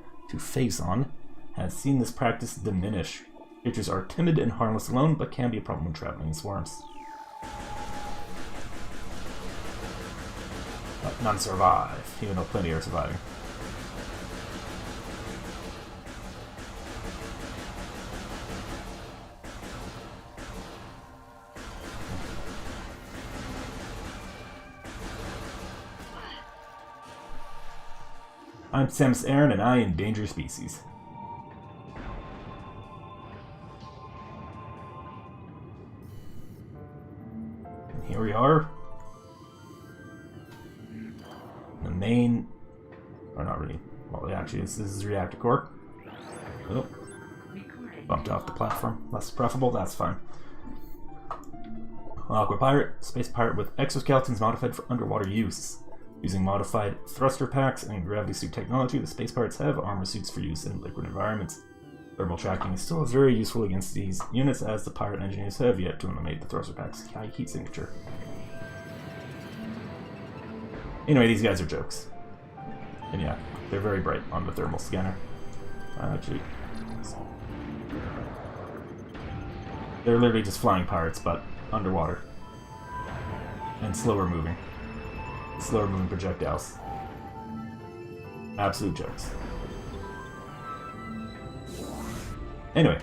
has seen this practice diminish. Creatures are timid and harmless alone, but can be a problem when traveling in swarms. But none survive, even though plenty are surviving. I'm Samus Aran, and I endanger species. And here we are. The main... Or not really. Well, actually, this is reactor core. Oh. Bumped off the platform. Less preferable, that's fine. Aqua Pirate. Space pirate with exoskeletons modified for underwater use. Using modified thruster packs and gravity suit technology, the space pirates have armor suits for use in liquid environments. Thermal tracking is still very useful against these units, as the pirate engineers have yet to eliminate the thruster pack's high heat signature. Anyway, these guys are jokes. And yeah, they're very bright on the thermal scanner. Actually, they're literally just flying pirates, but underwater. And slower moving. Slower moving projectiles. Absolute jokes. Anyway.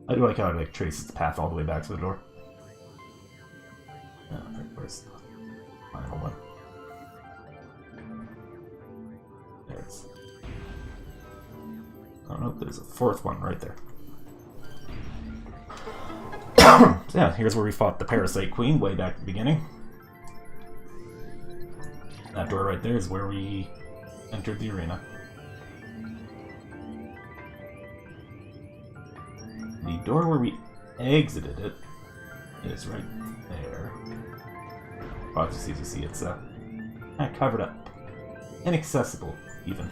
I do like how it traces the path all the way back to the door. Oh, where's the final one? Oh no, there's a fourth one right there. So yeah, here's where we fought the Parasite Queen way back at the beginning. That door right there is where we entered the arena. The door where we exited it is right there. Obviously, as you see, it's kind of covered up. Inaccessible, even.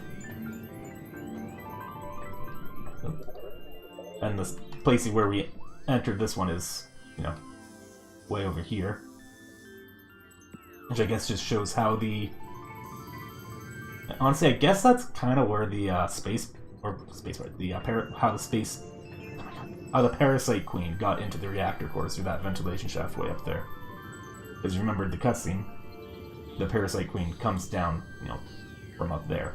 And the place where we entered this one is, you know, way over here. Which I guess just shows how the... Honestly, I guess that's kind of where the how the Parasite Queen got into the reactor cores through that ventilation shaft way up there. Because remember the cutscene, the Parasite Queen comes down, you know, from up there.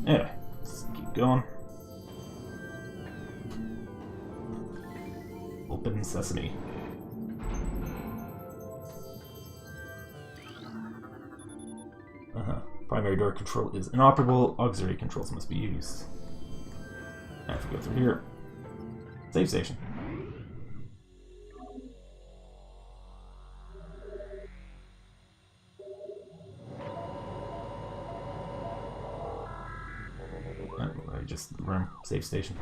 Anyway, let's keep going. Open sesame. Primary door control is inoperable. Auxiliary controls must be used. I have to go through here. Save station. Just room, save station.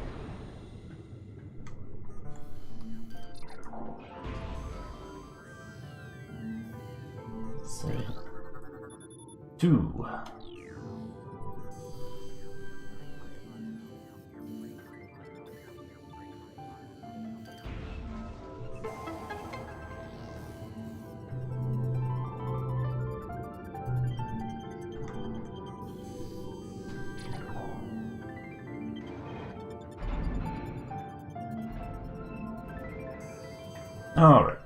Save. 2. Alright.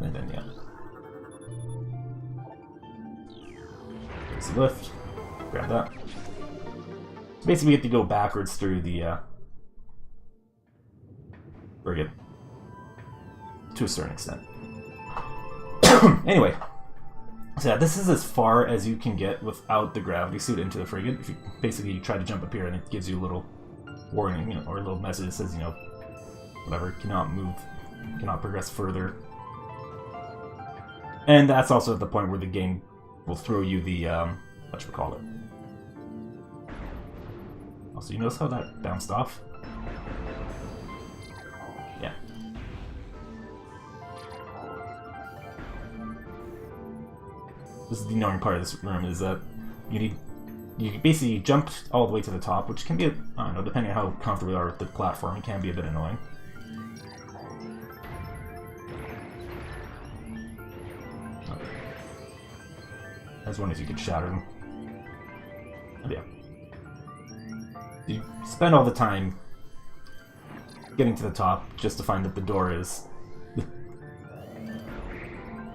And then, yeah. There's the lift. Grab that. So basically, we get to go backwards through the, frigate. To a certain extent. Anyway. So yeah, this is as far as you can get without the gravity suit into the frigate. If you basically you try to jump up here and it gives you a little warning, or a little message that says, whatever, cannot move, cannot progress further. And that's also at the point where the game will throw you the, whatchamacallit. Also, you notice how that bounced off? Yeah. This is the annoying part of this room, is that you basically jump all the way to the top, which can be, I don't know, depending on how comfortable you are with the platform, it can be a bit annoying. I was wondering if you could shatter them. But yeah. You spend all the time getting to the top just to find that the door is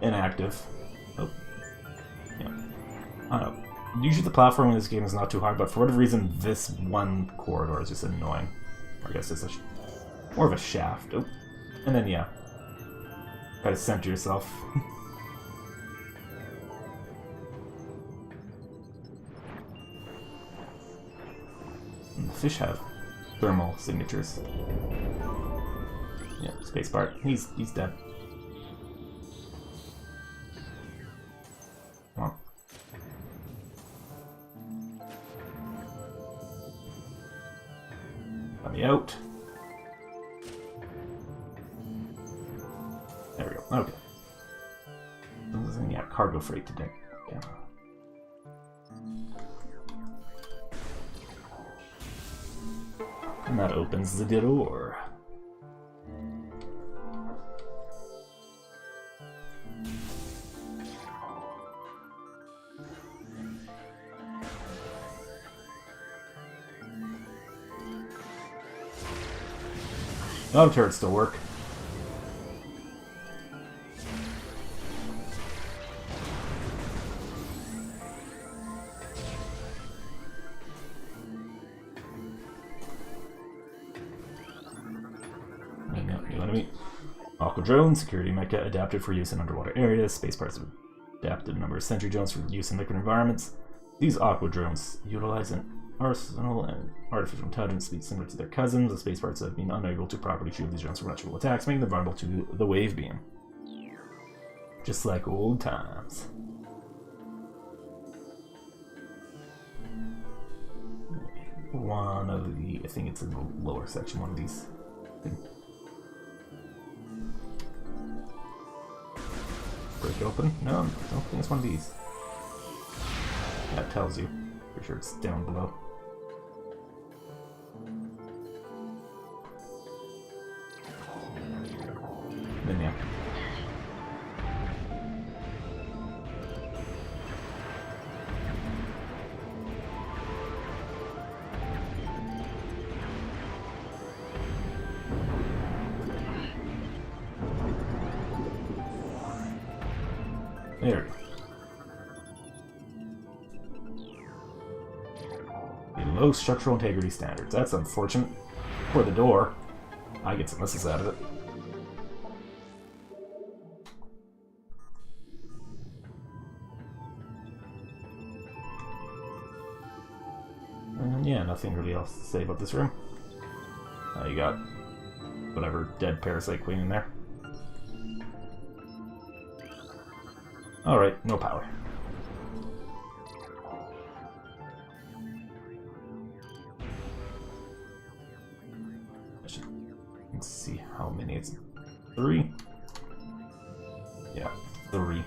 inactive. Oh. Yeah. I don't know. Usually the platform in this game is not too hard, but for whatever reason, this one corridor is just annoying. Or I guess it's more of a shaft. Oh. And then, yeah. Try to center yourself. And the fish have thermal signatures. Yeah, spacebar. He's dead. Come on. Let me out. There we go. Okay. Yeah, cargo freight today. Yeah. And that opens the door. Oh, turrets still work. Drone, security mecha adapted for use in underwater areas. Space parts have adapted a number of sentry drones for use in liquid environments. These aqua drones utilize an arsenal and artificial intelligence speed similar to their cousins. The space parts have been unable to properly shield these drones from electrical attacks, making them vulnerable to the wave beam. Just like old times. One of the, I think it's in the lower section, one of these. Break open? No, I don't think it's one of these. Yeah, it tells you. Pretty sure it's down below. Then yeah. There we go. Low structural integrity standards. That's unfortunate. For the door, I get some misses out of it. And yeah, nothing really else to say about this room. You got whatever dead parasite queen in there. Alright, no power. Let's see how many it's 3. Yeah, 3.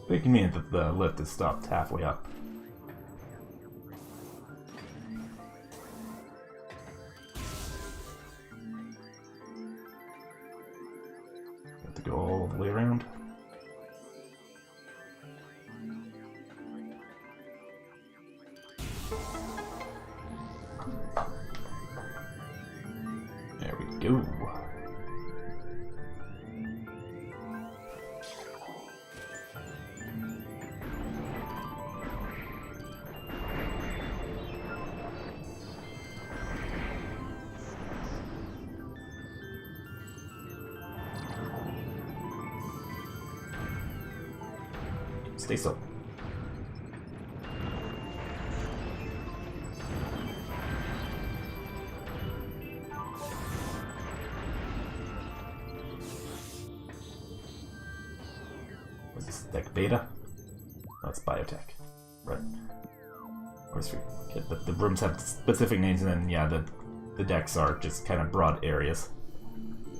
It can mean that the lift is stopped halfway up. Go all the way around. Stay still. What's this? Tech beta? Oh, it's biotech. Right. Of course, the rooms have specific names, and then, yeah, the decks are just kind of broad areas.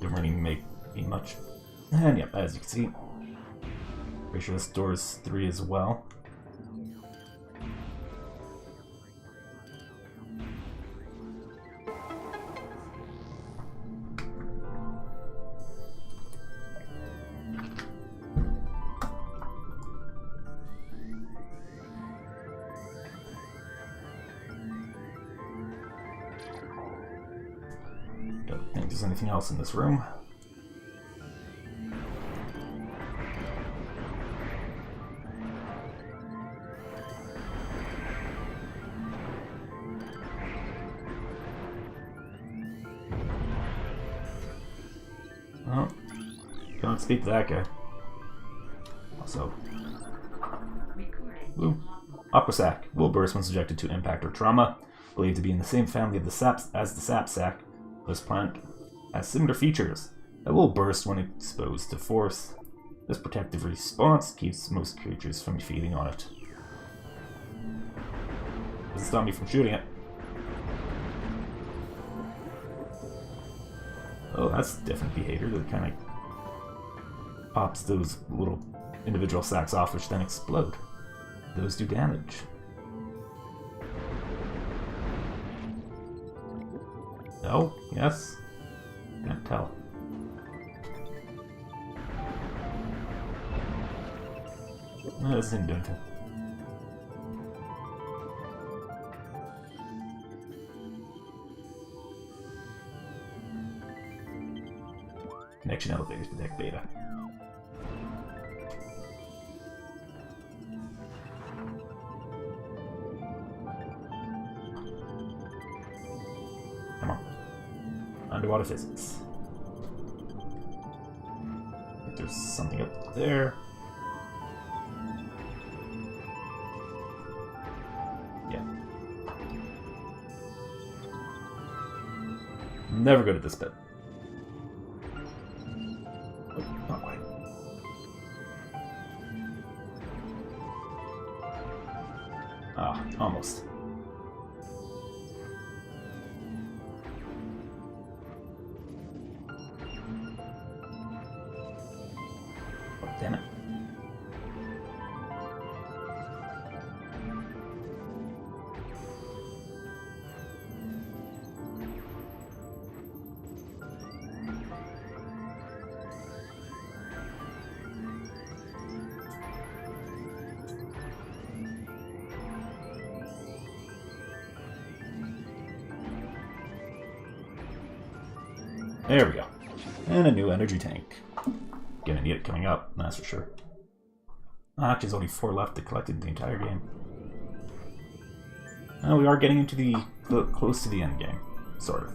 Don't really mean much. And, yep, as you can see, pretty sure this door is 3 as well. Don't think there's anything else in this room. Oh, don't speak to that guy. Also, Woo. Aquasac will burst when subjected to impact or trauma. Believed to be in the same family of the saps as the sapsac. This plant has similar features that will burst when exposed to force. This protective response keeps most creatures from feeding on it. Doesn't stop me from shooting it. Oh, that's different behavior that kind of pops those little individual sacs off, which then explode. Those do damage. No? Yes? Can't tell. No, this isn't doing anything. Connection elevators to deck beta. Come on. Underwater physics. I think there's something up there. Yeah. Never good at this bit. Not quite. Ah, almost. Oh, damn it. There we go. And a new energy tank. Gonna need it coming up, that's for sure. Actually, there's only 4 left to collect in the entire game. We are getting into the close to the end game, sort of.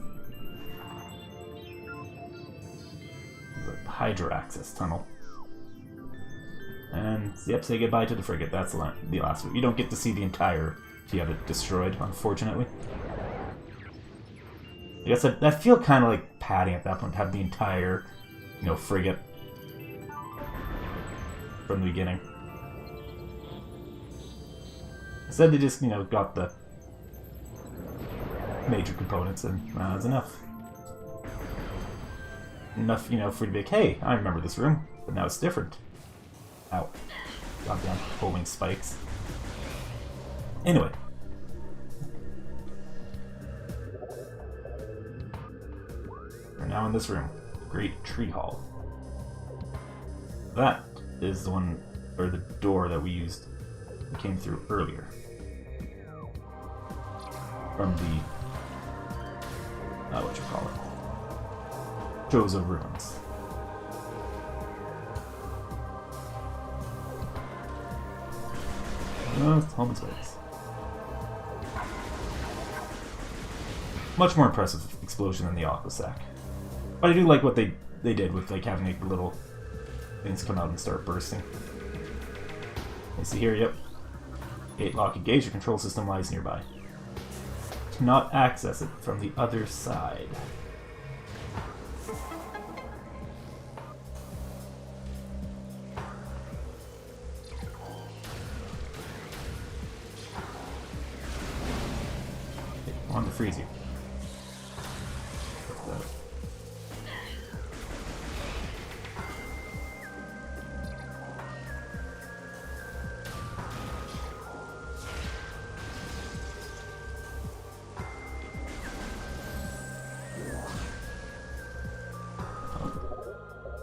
The Hydra access tunnel. And yep, say goodbye to the frigate. That's the last one. You don't get to see the entire if you have it destroyed, unfortunately. I guess I feel kind of like padding at that point to have the entire, frigate from the beginning. Instead, they just, got the major components, and that's enough. Enough, for you to be like, hey, I remember this room, but now it's different. Ow. Goddamn homing spikes. Anyway. We're now in this room. Great Tree Hall. That is the one, or the door that we came through earlier. From the, what you call it? Jozo Ruins. It's home space. Much more impressive explosion than the Aquasac. But I do like what they did with like having like little things come out and start bursting. I see here, yep. Gate lock engaged, your control system lies nearby. Cannot access it from the other side. Okay, I want to freeze you.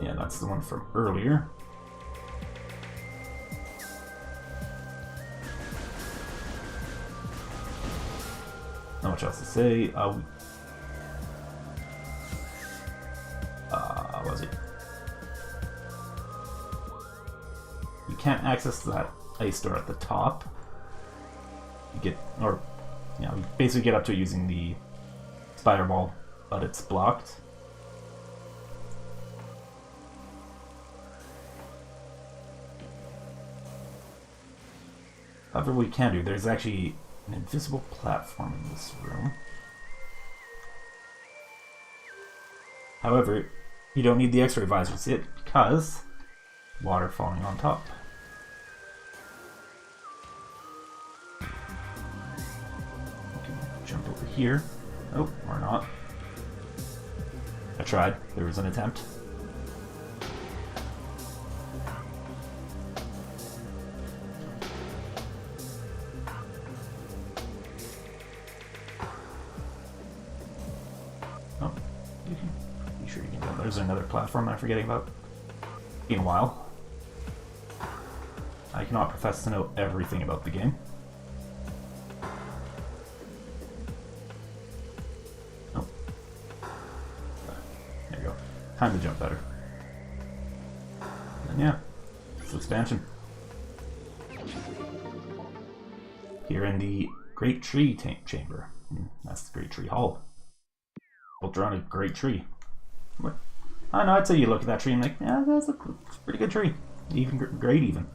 Yeah, that's the one from earlier. Not much else to say. Was it? You can't access that ice door at the top. You get, or, you know, you basically get up to it using the spider ball, but it's blocked. However, we can do, there's actually an invisible platform in this room. However, you don't need the X-ray visor to see it because water falling on top. Okay, jump over here. Oh, or not. I tried. There was an attempt. Oh, you can. You sure you can go? There's another platform I'm forgetting about. In a while. I cannot profess to know everything about the game. Oh. There you go. Time to jump better. And yeah, it's expansion. Here in the Great Tree Chamber. That's the Great Tree Hall. Built around a great tree. What? I don't know, I'd say you look at that tree and like, yeah, that's a pretty good tree. Even great even.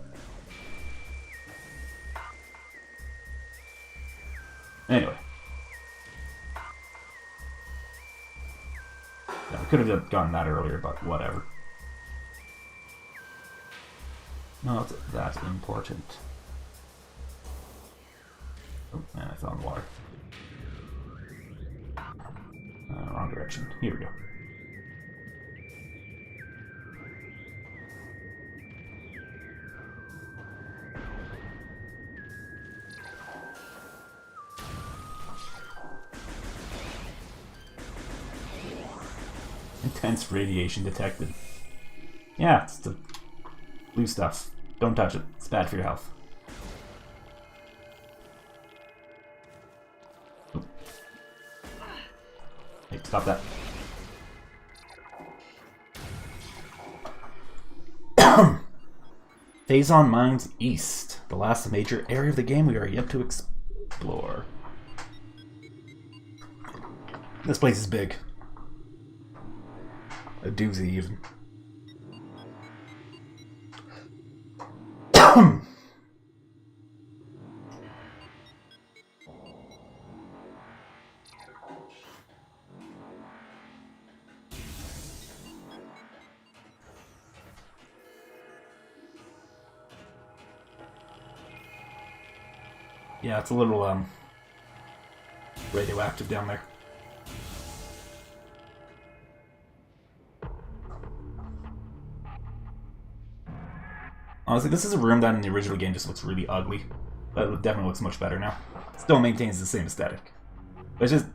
Anyway. Yeah, we could have gotten that earlier, but whatever. Not that important. Oh, man, I fell in the water. Wrong direction. Here we go. Intense radiation detected. Yeah, it's the blue stuff. Don't touch it. It's bad for your health. Oop. Hey, stop that. Phazon Mines East. The last major area of the game we are yet to explore. This place is big. A doozy, even. Yeah, it's a little radioactive down there. Honestly, this is a room that in the original game just looks really ugly. But it definitely looks much better now. Still maintains the same aesthetic. But it's just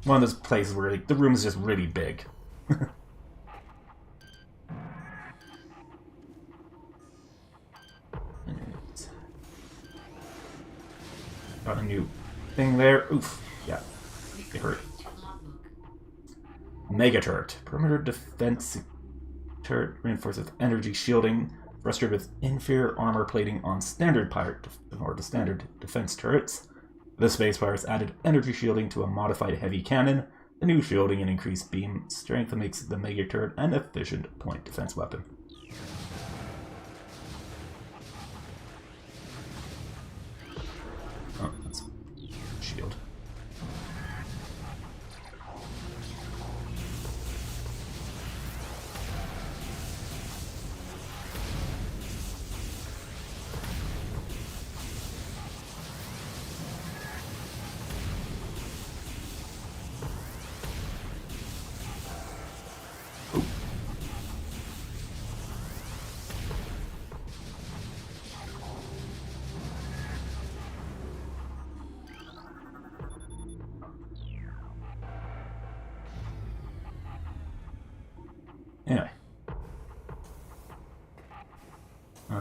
one of those places where like, the room is just really big. Got a new thing there. Oof. Yeah. It hurt. Mega turret. Perimeter defense turret reinforced with energy shielding. Frustrated with inferior armor plating on standard pirate or the standard defense turrets. The space pirates added energy shielding to a modified heavy cannon. The new shielding and increased beam strength makes the mega turret an efficient point defense weapon.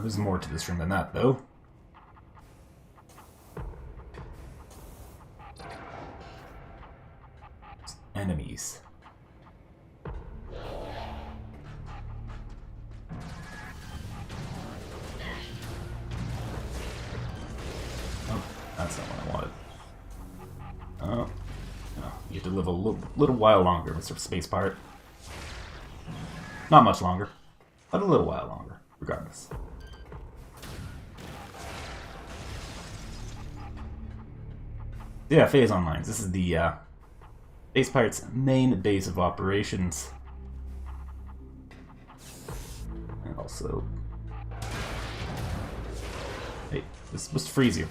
There's more to this room than that, though. Enemies. Oh, that's not what I wanted. Oh, no, you have to live a little while longer, Mr. Space Pirate. Not much longer, but a little while longer, regardless. Yeah, Phazon Mines. This is the Space Pirate's main base of operations. And also... Hey, this is supposed to freeze you.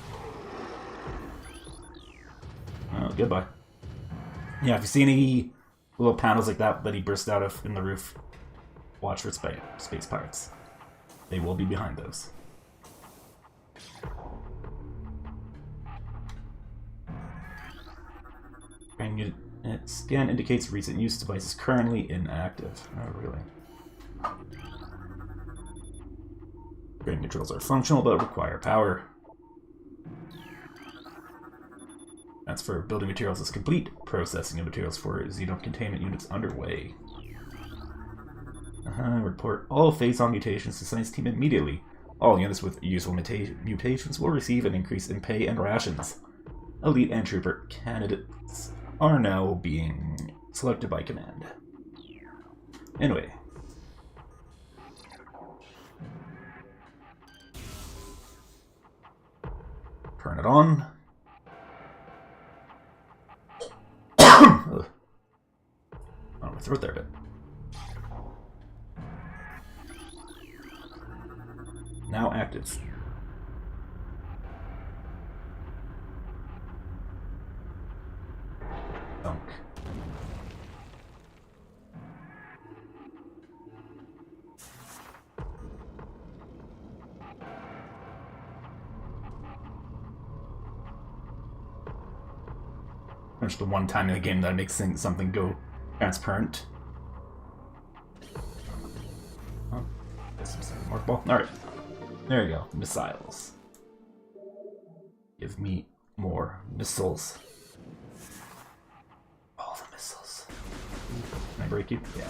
Oh, goodbye. Yeah, if you see any little panels like that he burst out of in the roof, watch for Space Pirates. They will be behind those. Scan indicates recent use device is currently inactive. Oh, really? Grain controls are functional but require power. That's for building materials is complete. Processing of materials for Xeno containment units underway. Report all Phazon mutations to science team immediately. All units with useful mutations will receive an increase in pay and rations. Elite and Trooper candidates are now being selected by command. Anyway. Turn it on. Oh, my throat there a bit. Now active. Dunk. There's the one time in the game that makes something go transparent. Oh, there's some mark ball. Alright. There you go. Missiles. Give me more missiles. All the missiles. Can I break you? Yeah.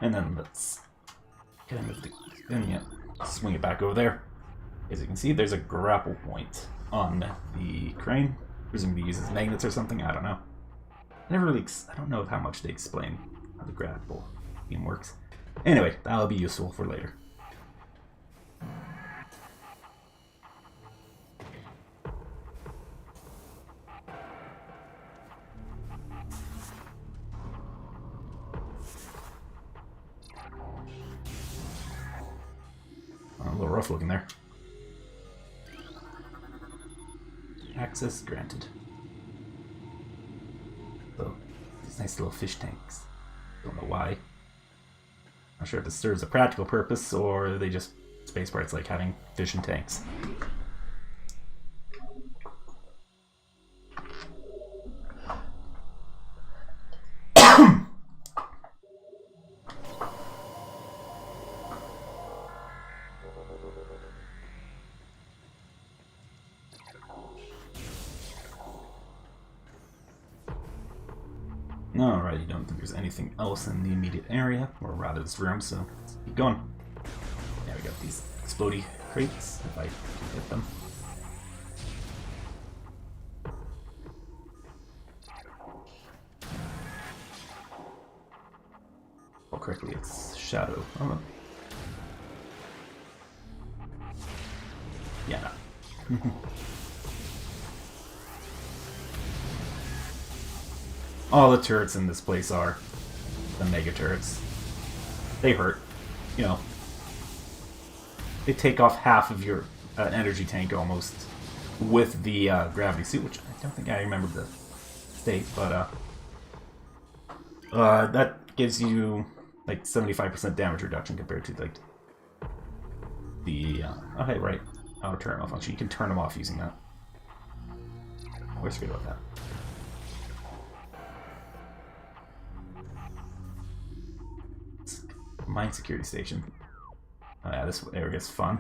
And then let's get him with the swing it back over there. As you can see, there's a grapple point on the crane. Presumably uses magnets or something. I don't know. I don't know how much they explain how the grapple beam works. Anyway, that'll be useful for later. A little rough looking there. Access granted. So, these nice little fish tanks. Don't know why. Not sure if this serves a practical purpose or they just space pirates like having fish in tanks. Alright, you don't think there's anything else in the immediate area, or rather this room, so let's keep going. Yeah, we got these explodey crates, if I can hit them. Oh, correctly, it's Shadow. Oh, no. Yeah. All the turrets in this place are the mega turrets. They hurt. You know, they take off half of your energy tank almost with the gravity suit, which I don't think I remember the state, but that gives you like 75% damage reduction compared to like the oh hey, right, auto turn off function. You can turn them off using that. I always forget about that. Mine security station. Oh yeah, this area's fun.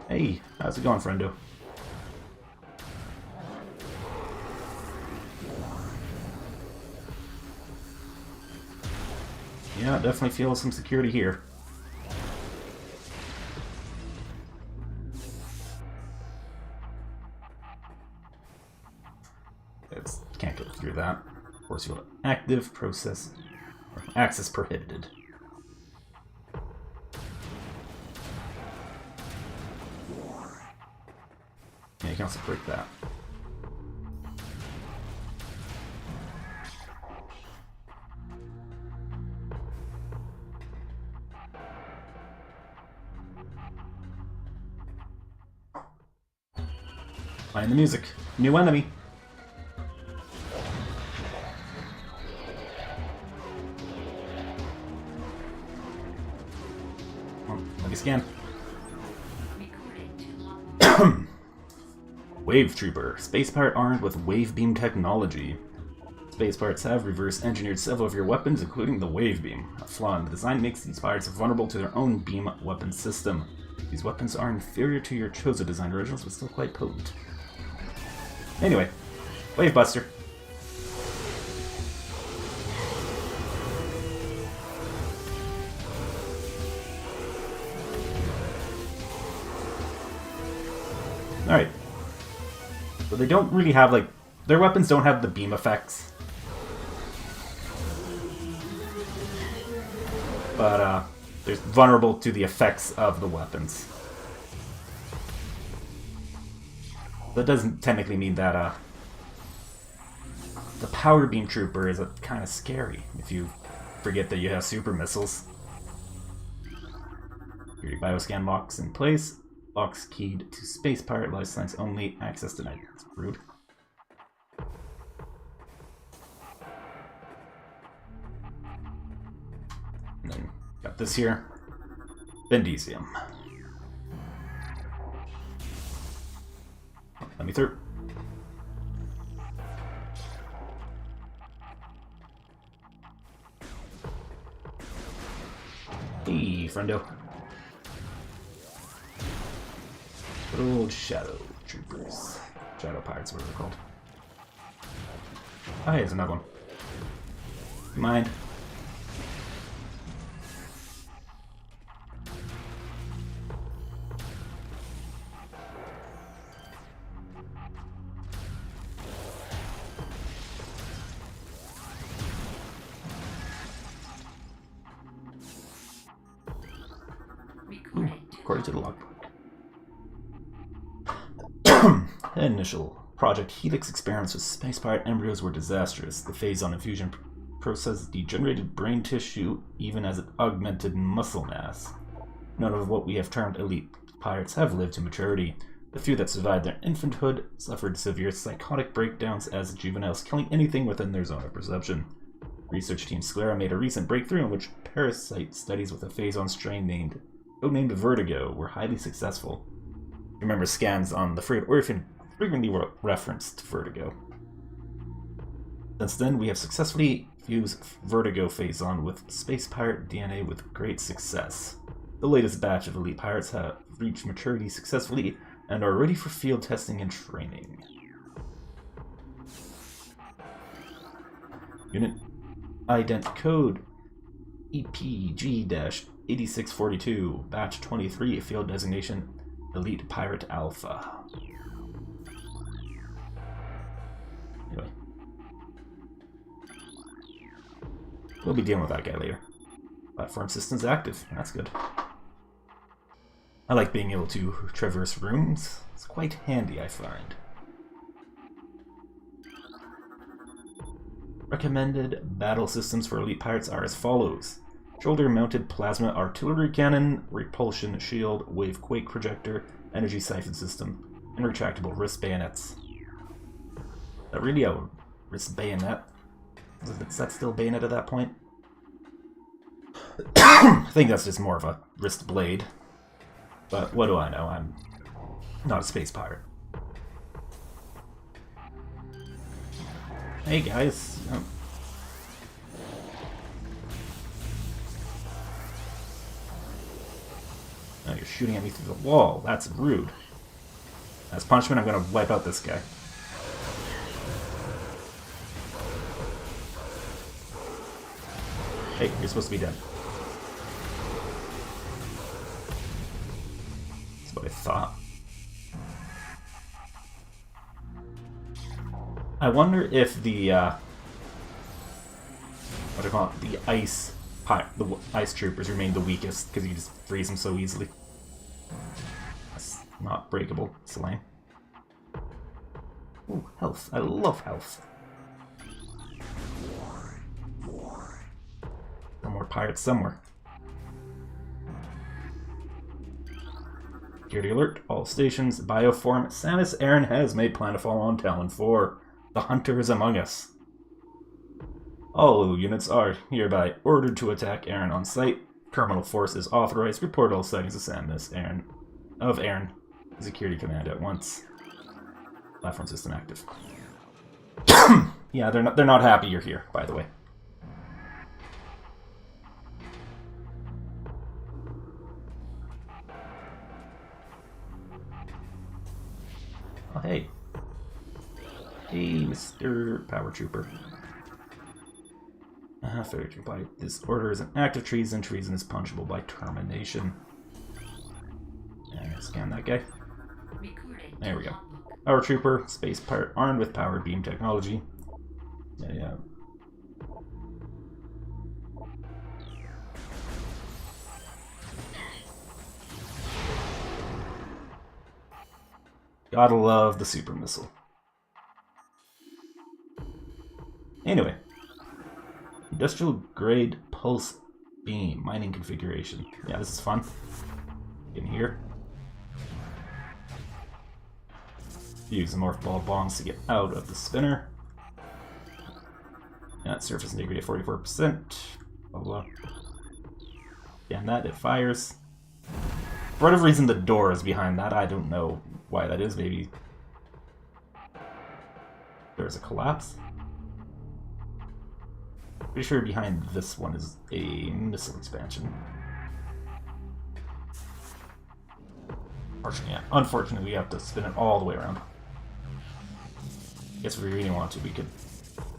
Hey, how's it going, friendo? Yeah, definitely feel some security here. Can't go through that. Of course, you'll active process or access prohibited. Yeah, you can also break that. Playing the music. New enemy. Let me scan. Wave Trooper. Space pirate armed with wave beam technology. Space pirates have reverse engineered several of your weapons, including the wave beam. A flaw in the design makes these pirates vulnerable to their own beam weapon system. These weapons are inferior to your chosen design originals, but still quite potent. Anyway, Wave Buster. Alright. But they don't really have, like, their weapons don't have the beam effects. But, they're vulnerable to the effects of the weapons. That doesn't technically mean that, the Power Beam Trooper is kind of scary if you forget that you have super missiles. Your bioscan box in place. Box keyed to Space Pirate life science only. Access denied. That's rude. And then got this here. Bendesium. Let me through. Hey, friendo. Good old Shadow Troopers. Shadow Pirates, what are they called? Oh, hey, there's another one. You mind? Ooh, according to the logbook. The initial Project Helix experiments with space pirate embryos were disastrous. The phase-on infusion process degenerated brain tissue even as it augmented muscle mass. None of what we have termed elite pirates have lived to maturity. The few that survived their infanthood suffered severe psychotic breakdowns as juveniles, killing anything within their zone of perception. Research team Sclera made a recent breakthrough in which parasite studies with a phase-on strain codenamed Vertigo were highly successful. Remember, scans on the Frigate Orphan frequently referenced Vertigo. Since then, we have successfully fused Vertigo phase-on with space pirate DNA with great success. The latest batch of elite pirates have reached maturity successfully and are ready for field testing and training. Unit ident code EPG-8642, batch 23, field designation Elite Pirate Alpha. Anyway. We'll be dealing with that guy later. Platform systems active. That's good. I like being able to traverse rooms. It's quite handy, I find. Recommended battle systems for elite pirates are as follows. Shoulder-mounted plasma artillery cannon, repulsion shield, wave quake projector, energy siphon system, and retractable wrist bayonets. Is that really a wrist bayonet? Is that still bayonet at that point? I think that's just more of a wrist blade. But what do I know? I'm not a space pirate. Hey guys. shooting at me through the wall. That's rude. As punishment, I'm gonna wipe out this guy. Hey, you're supposed to be dead. That's what I thought. I wonder if the what do I call it? The ice troopers remain the weakest because you just freeze them so easily. That's not breakable. It's lame. Ooh, health. I love health. No more pirates somewhere. Security alert. All stations. Bioform. Samus Aran has made planetfall on Talon 4. The hunter is among us. All units are hereby ordered to attack Aran on site. Terminal forces authorized. Report all sightings of Samus Aran. Security command at once. Platform system active. Yeah, they're not happy you're here, by the way. Oh, hey. Hey, Mr. Power Trooper. Failure to comply. This order is an act of treason. Treason is punishable by termination. And scan that guy. There we go. Power Trooper, space pirate armed with powered beam technology. Yeah. Gotta love the super missile. Anyway. Industrial grade pulse beam mining configuration. Yeah, this is fun. In here. Use the morph ball bombs to get out of the spinner. Yeah, surface integrity at 44%. Blah blah. Yeah, and that it fires. For whatever reason, the door is behind that. I don't know why that is. Maybe there's a collapse. Pretty sure behind this one is a missile expansion. Unfortunately, we have to spin it all the way around. Guess if we really want to, we could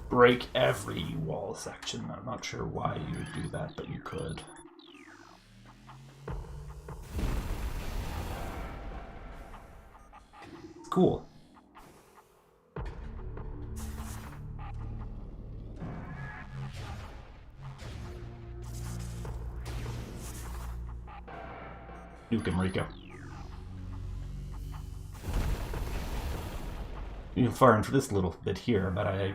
break every wall section. I'm not sure why you would do that, but you could. It's cool. Nuke him, Rico. You can fire in for this little bit here, but I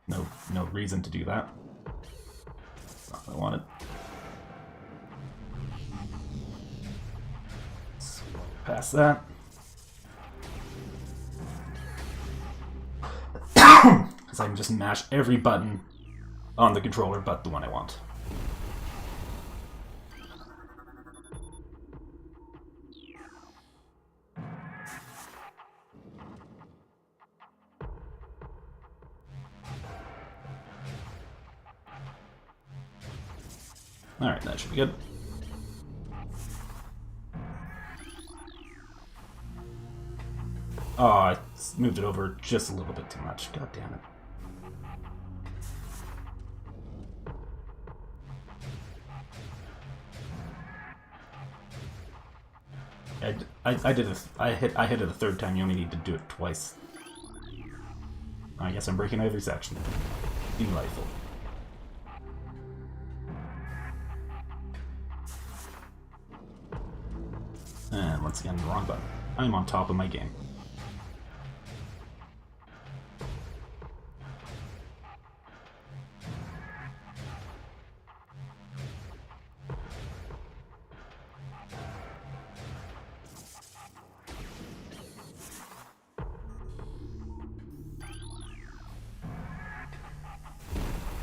no reason to do that. Not what I wanted. Let's pass that. Because I can just mash every button on the controller but the one I want. Alright, that should be good. Oh, I moved it over just a little bit too much. God damn it. I hit it a third time. You only need to do it twice. I guess I'm breaking every section. Delightful. And once again, the wrong button. I'm on top of my game.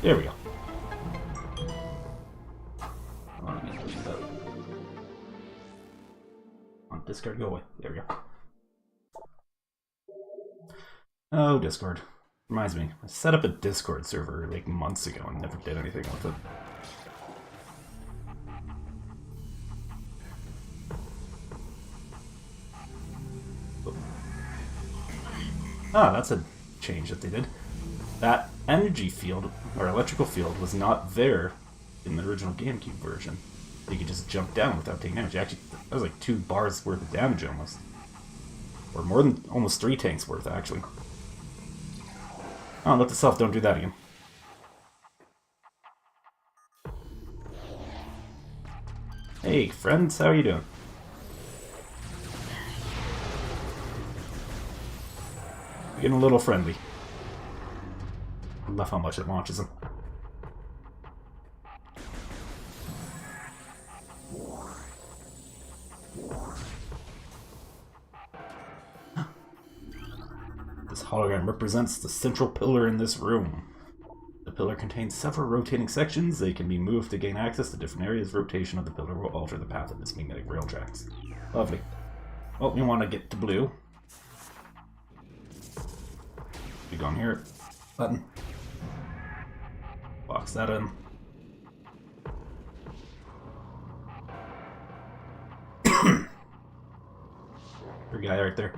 There we go. Discord, go away. There we go. Oh, Discord. Reminds me, I set up a Discord server like months ago and never did anything with it. Ah, that's a change that they did. That energy field, or electrical field, was not there in the original GameCube version. You could just jump down without taking damage. Actually, that was like 2 bars worth of damage almost. Or more than almost 3 tanks worth, actually. Oh, note to self, don't do that again. Hey, friends, how are you doing? Getting a little friendly. I love how much it launches them. This hologram represents the central pillar in this room. The pillar contains several rotating sections. They can be moved to gain access to different areas. Rotation of the pillar will alter the path of its magnetic rail tracks. Lovely. Well, we want to get to blue. We go on here. Button. Box that in. Your guy right there.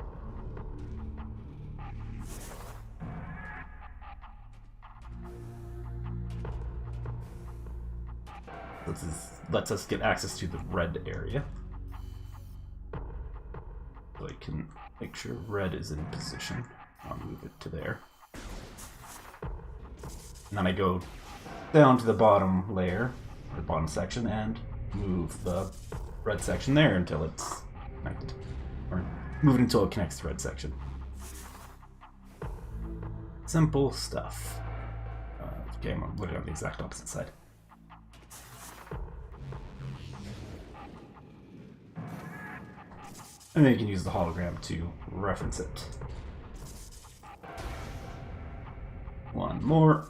This lets us get access to the red area. So I can make sure red is in position. I'll move it to there. And then I go down to the bottom layer, or bottom section, and move the red section there until it's connected. Or move it until it connects to the red section. Simple stuff. Okay, I'm going to put it on the exact opposite side. And then you can use the hologram to reference it. One more.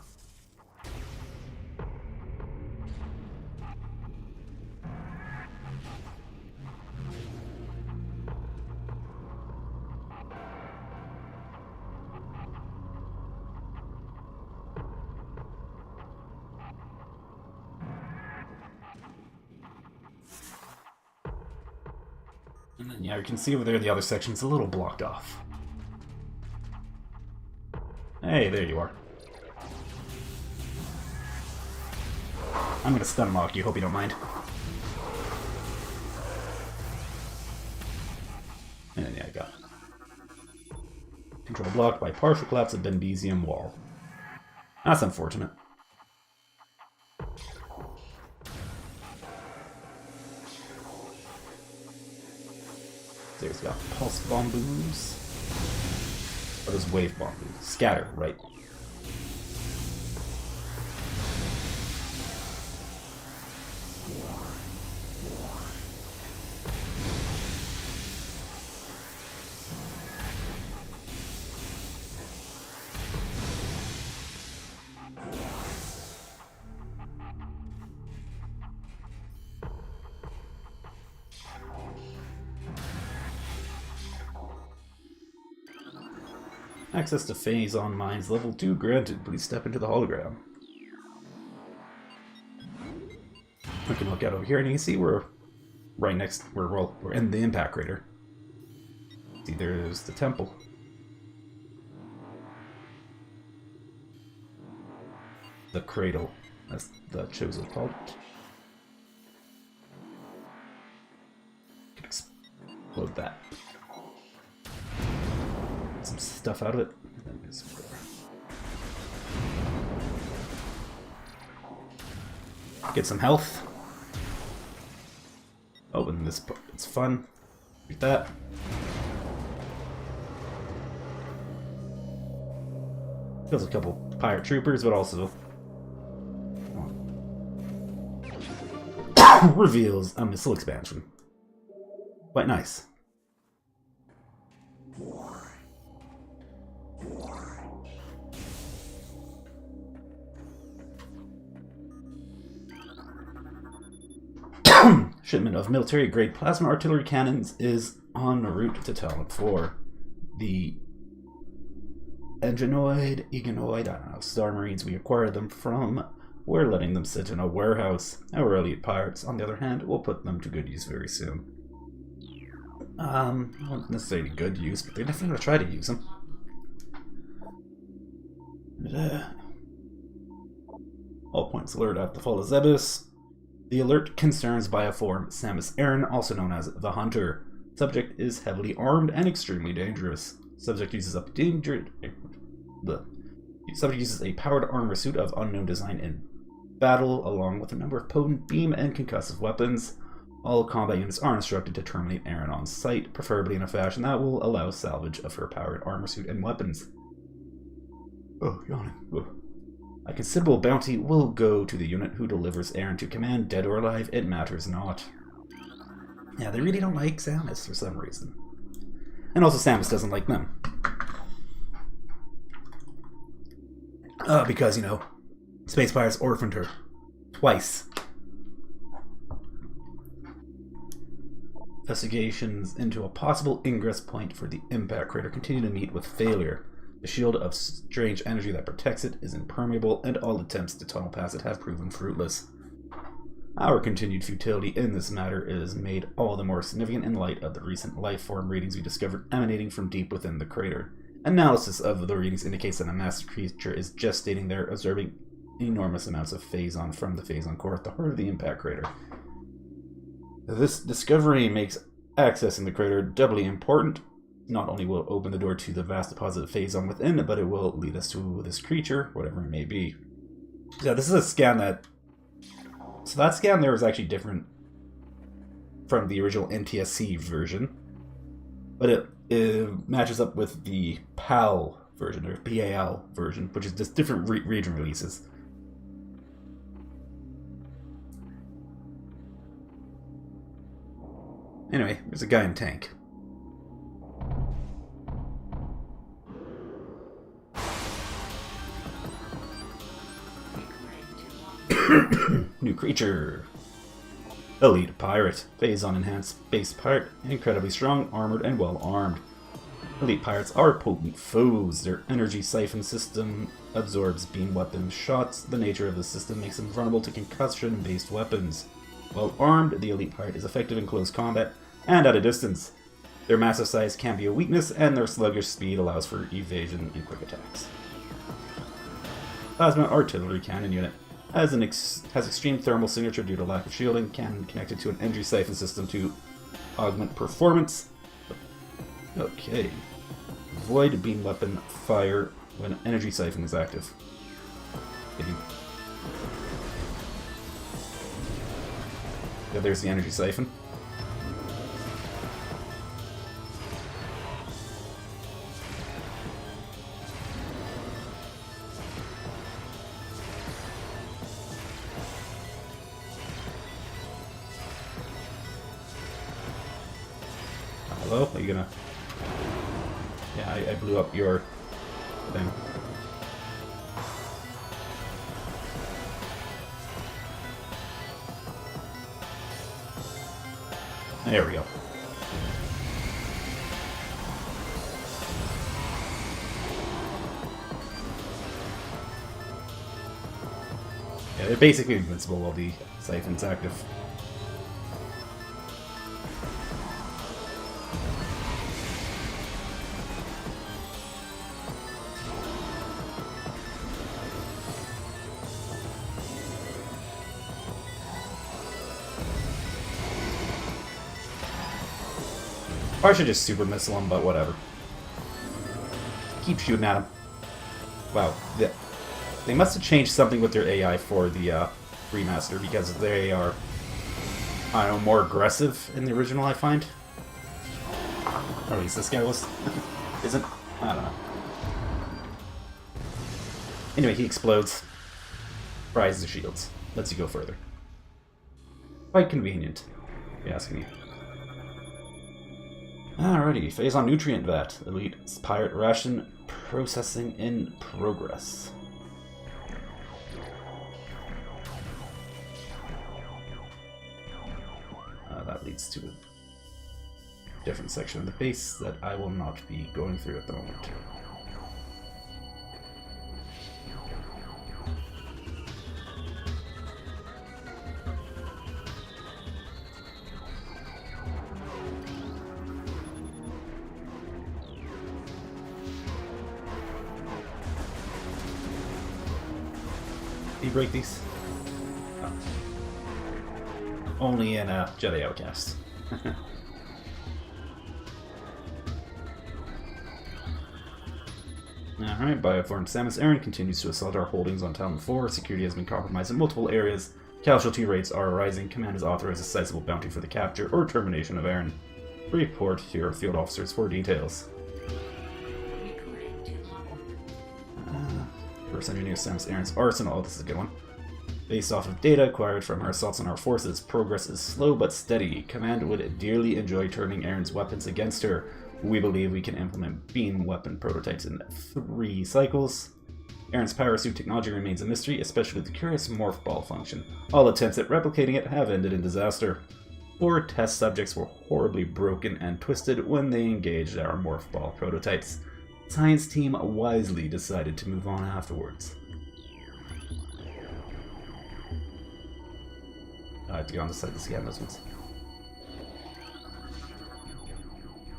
And then, yeah, you can see over there the other section's a little blocked off. Hey, there you are. I'm gonna stun lock you, hope you don't mind. And then, yeah, I got it. Control blocked by partial collapse of Benbezium wall. That's unfortunate. There's got pulse bomb booms. What is wave bomb booms? Scatter, right. Access to Phazon Mines level 2 granted. Please step into the hologram. We can look out over here and you can see we're right next, we're in the impact crater. See, there's the temple. The cradle, that's the chosen called. Can explode that. Some stuff out of it. Get some health. Oh, and this part, it's fun. Like that. Kills a couple pirate troopers, but also reveals a missile expansion. Quite nice. Shipment of military-grade plasma artillery cannons is en route to Talent 4. The Enginoid, Egonoid, I don't know, Star Marines we acquired them from, we're letting them sit in a warehouse. Our elite pirates, on the other hand, will put them to good use very soon. Not necessarily good use, but they're definitely going to try to use them. All points alert at the fall of Zebus. The alert concerns bioform Samus Aran, also known as the Hunter. Subject is heavily armed and extremely dangerous. Subject uses a powered armor suit of unknown design in battle, along with a number of potent beam and concussive weapons. All combat units are instructed to terminate Aran on sight, preferably in a fashion that will allow salvage of her powered armor suit and weapons. Oh, yawning. Oh. A considerable bounty will go to the unit who delivers Aran to command, dead or alive, it matters not. Yeah, they really don't like Samus for some reason. And also Samus doesn't like them. Because, you know, Space Pirates orphaned her. Twice. Investigations into a possible ingress point for the impact crater continue to meet with failure. The shield of strange energy that protects it is impermeable, and all attempts to tunnel past it have proven fruitless. Our continued futility in this matter is made all the more significant in light of the recent life form readings we discovered emanating from deep within the crater. Analysis of the readings indicates that a massive creature is gestating there, absorbing enormous amounts of phazon from the phazon core at the heart of the impact crater. This discovery makes accessing the crater doubly important. Not only will it open the door to the vast deposit of phazon within, but it will lead us to this creature, whatever it may be. Yeah, this is a scan that... So that scan there was actually different from the original NTSC version. But it matches up with the PAL version, or PAL version, which is just different region releases. Anyway, there's a guy in a tank. New creature. Elite pirate. Phazon enhanced base pirate. Incredibly strong, armored, and well armed. Elite pirates are potent foes. Their energy siphon system absorbs beam weapon shots. The nature of the system makes them vulnerable to concussion-based weapons. Well armed, the elite pirate is effective in close combat and at a distance. Their massive size can be a weakness, and their sluggish speed allows for evasion and quick attacks. Plasma artillery cannon unit. Has extreme thermal signature due to lack of shielding. Cannon connected to an energy siphon system to augment performance. Okay. Void beam weapon fire when energy siphon is active. Yeah, there's the energy siphon. Hello? Are you gonna... Yeah, I blew up your thing. There we go. Yeah, they're basically invincible while the siphon's active. Or I should just super missile him, but whatever. Keep shooting at him. Wow. They must have changed something with their AI for the remaster, because they are, I don't know, more aggressive in the original, I find. Or at least this guy was. Isn't? I don't know. Anyway, he explodes. Fries the shields. Lets you go further. Quite convenient, if you ask me. Alrighty, Phazon Nutrient Vat. Elite Pirate Ration processing in progress. That leads to a different section of the base that I will not be going through at the moment. break these? Oh. Only in Jedi Outcast. Alright, Bioform Samus Aran continues to assault our holdings on Talon 4. Security has been compromised in multiple areas. Casualty rates are rising. Command has authorized a sizable bounty for the capture or termination of Aran. Report to your field officers for details. First engineer Samus Aran's arsenal. Oh, this is a good one. Based off of data acquired from her assaults on our forces, progress is slow but steady. Command would dearly enjoy turning Aran's weapons against her. We believe we can implement beam weapon prototypes in 3 cycles. Aran's power suit technology remains a mystery, especially the curious morph ball function. All attempts at replicating it have ended in disaster. 4 test subjects were horribly broken and twisted when they engaged our morph ball prototypes. Science team wisely decided to move on afterwards. I have to go on the side to scan those ones.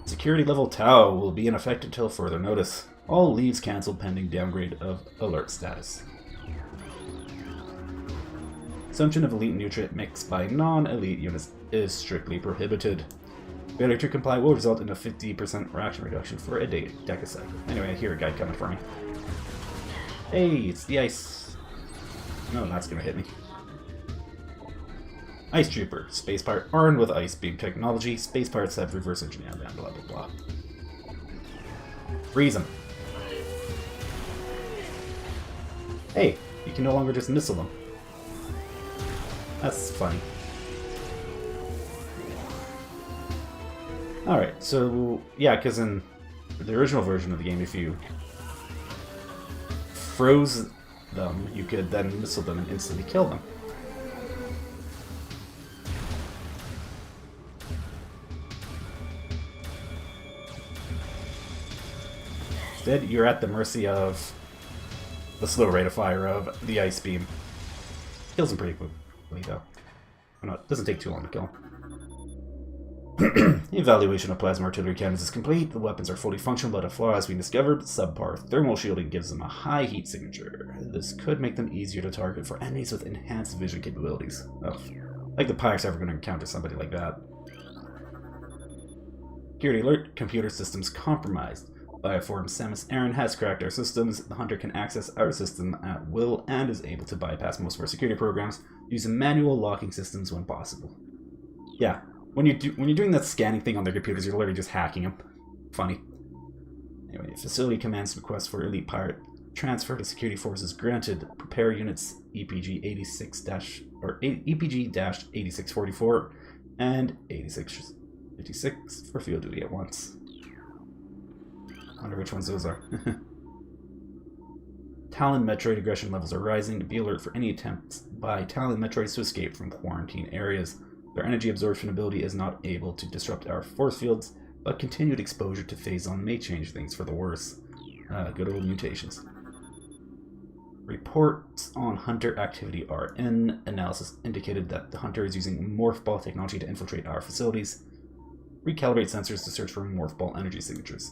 Security level Tau will be in effect until further notice. All leaves cancelled pending downgrade of alert status. Assumption of elite nutrient mix by non-elite units is strictly prohibited. Failure to comply will result in a 50% reaction reduction for a decacycle. Anyway, I hear a guy coming for me. Hey, it's the ice. No, that's gonna hit me. Ice Trooper, space pirate armed with ice beam technology. Space pirates have reverse engineering, blah blah blah. Freeze them. Hey, you can no longer just missile them. That's funny. Alright, so yeah, because in the original version of the game, if you froze them, you could then missile them and instantly kill them. Instead, you're at the mercy of the slow rate of fire of the ice beam. Kills him pretty quickly, though. It doesn't take too long to kill. The evaluation of plasma artillery cannons is complete. The weapons are fully functional, but a flaw has been discovered. Subpar thermal shielding gives them a high heat signature. This could make them easier to target for enemies with enhanced vision capabilities. Ugh. Like the pirate's ever going to encounter somebody like that. Security alert. Computer systems compromised. Bioform Samus Aran has cracked our systems. The hunter can access our system at will and is able to bypass most of our security programs, using manual locking systems when possible. Yeah, when you're doing that scanning thing on their computers, you're literally just hacking them. Funny. Anyway, facility commands request for elite pirate transfer to security forces granted. Prepare units EPG 86- or EPG-8644 and 8656 for field duty at once. Wonder which ones those are. Talon Metroid aggression levels are rising. Be alert for any attempts by Talon Metroids to escape from quarantine areas. Their energy absorption ability is not able to disrupt our force fields, but continued exposure to Phazon may change things for the worse. Good old mutations. Reports on Hunter activity are in. Analysis indicated that the Hunter is using morph ball technology to infiltrate our facilities. Recalibrate sensors to search for morph ball energy signatures.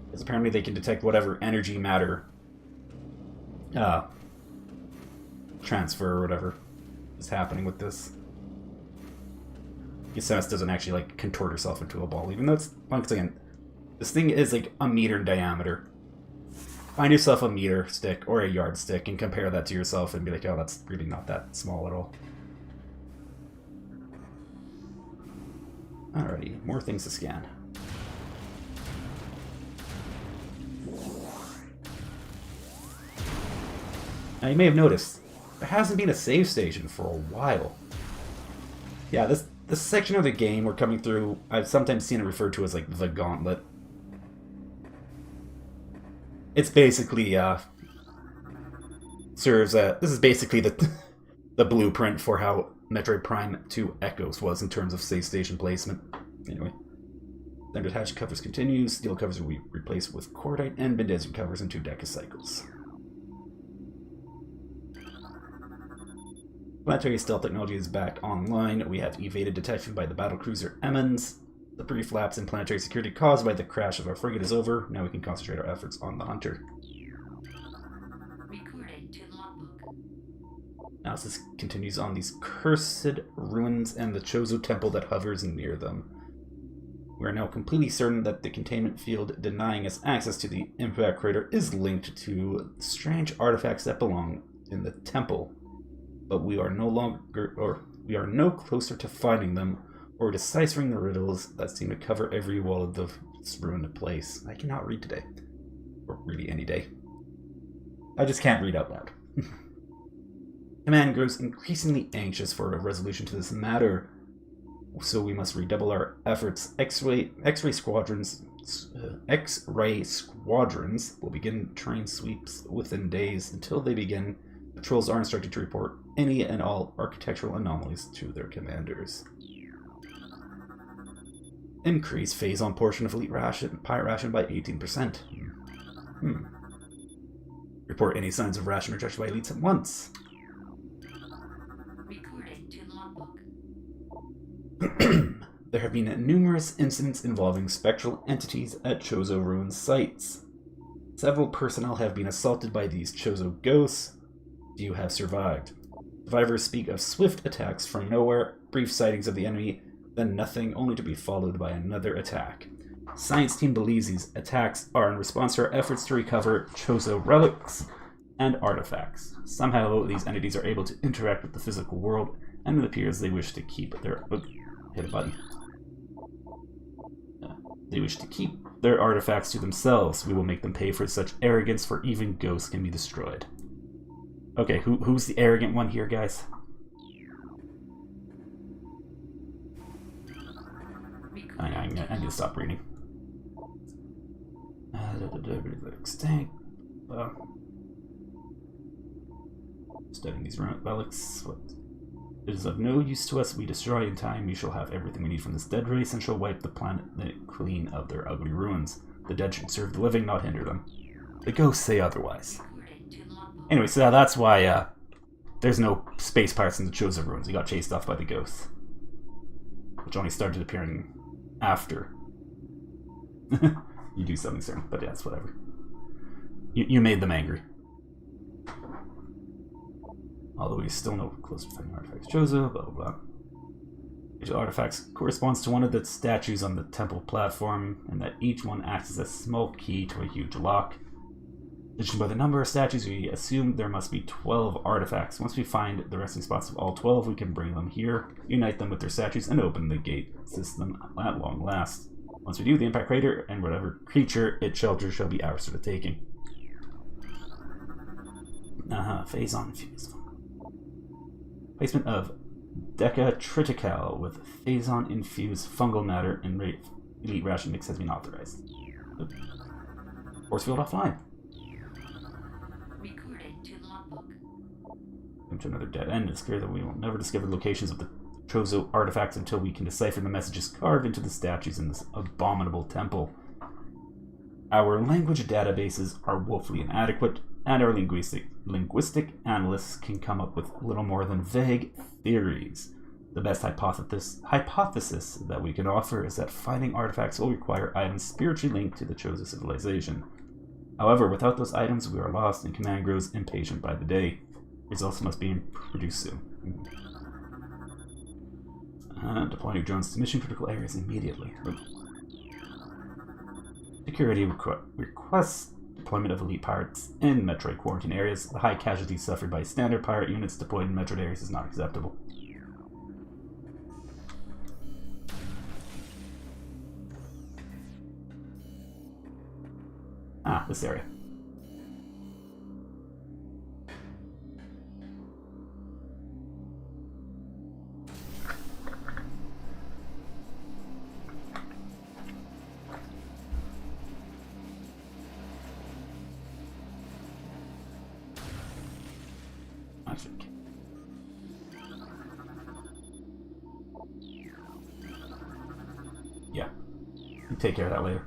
Because apparently they can detect whatever energy matter transfer or whatever is happening with this. Samus doesn't actually like contort herself into a ball, even though it's once again, this thing is like a meter in diameter. Find yourself a meter stick or a yardstick and compare that to yourself and be like, oh, that's really not that small at all. Alrighty, more things to scan. Now you may have noticed, there hasn't been a save station for a while. Yeah, this section of the game we're coming through, I've sometimes seen it referred to as like the Gauntlet. It's basically serves this is basically the blueprint for how Metroid Prime 2 Echoes was in terms of save station placement. Anyway, standard hatch covers continue. Steel covers will be replaced with cordite and bendazine covers in 2 decacycles. Planetary stealth technology is back online. We have evaded detection by the battlecruiser Emmons. The brief lapse in planetary security caused by the crash of our frigate is over. Now we can concentrate our efforts on the Hunter. Analysis continues on these cursed ruins and the Chozo temple that hovers near them. We are now completely certain that the containment field denying us access to the impact crater is linked to strange artifacts that belong in the temple. But we are no closer to finding them or deciphering the riddles that seem to cover every wall of this ruined place. I cannot read today. Or really any day. I just can't read out loud. Command grows increasingly anxious for a resolution to this matter, so we must redouble our efforts. X-ray squadrons will begin train sweeps within days. Until they begin, patrols are instructed to report any and all architectural anomalies to their commanders. Increase phase-on portion of elite pirate ration by 18%. Report any signs of ration rejection by elites at once. Recording to logbook. There have been numerous incidents involving spectral entities at Chozo ruin sites. Several personnel have been assaulted by these Chozo ghosts. Few have survived. Survivors speak of swift attacks from nowhere, brief sightings of the enemy, then nothing, only to be followed by another attack. Science team believes these attacks are in response to our efforts to recover Chozo relics and artifacts. Somehow, these entities are able to interact with the physical world, and it appears they wish to keep their... hit a button. They wish to keep their artifacts to themselves. We will make them pay for such arrogance, for even ghosts can be destroyed. Okay, who's the arrogant one here, guys? I need to stop reading. Extinct. Studying these relics. It is of no use to us. We destroy in time. We shall have everything we need from this dead race and shall wipe the planet clean of their ugly ruins. The dead should serve the living, not hinder them. The ghosts say otherwise. Anyway, so that's why there's no space pirates in the Chozo ruins. He got chased off by the ghosts, which only started appearing after you do something certain. But yeah, it's whatever. You made them angry. Although we still know close to finding artifacts. Chozo, blah blah blah. Each artifacts corresponds to one of the statues on the temple platform, and that each one acts as a small key to a huge lock. Judging by the number of statues, we assume there must be 12 artifacts. Once we find the resting spots of all 12, we can bring them here, unite them with their statues, and open the gate system at long last. Once we do, the impact crater and whatever creature it shelters shall be ours for the taking. Phase-on infused. Placement of Deca Tritical with Phase-on infused fungal matter and elite ration mix has been authorized. Force field offline. Come to another dead end. It's clear that we will never discover the locations of the Chozo artifacts until we can decipher the messages carved into the statues in this abominable temple. Our language databases are woefully inadequate, and our linguistic analysts can come up with little more than vague theories. The best hypothesis that we can offer is that finding artifacts will require items spiritually linked to the Chozo civilization. However, without those items, we are lost, and Command grows impatient by the day. Results must be produced soon. Deploy new drones to mission-critical areas immediately. Security requests deployment of elite pirates in Metroid quarantine areas. The high casualties suffered by standard pirate units deployed in Metroid areas is not acceptable. This area. Yeah. You take care of that later.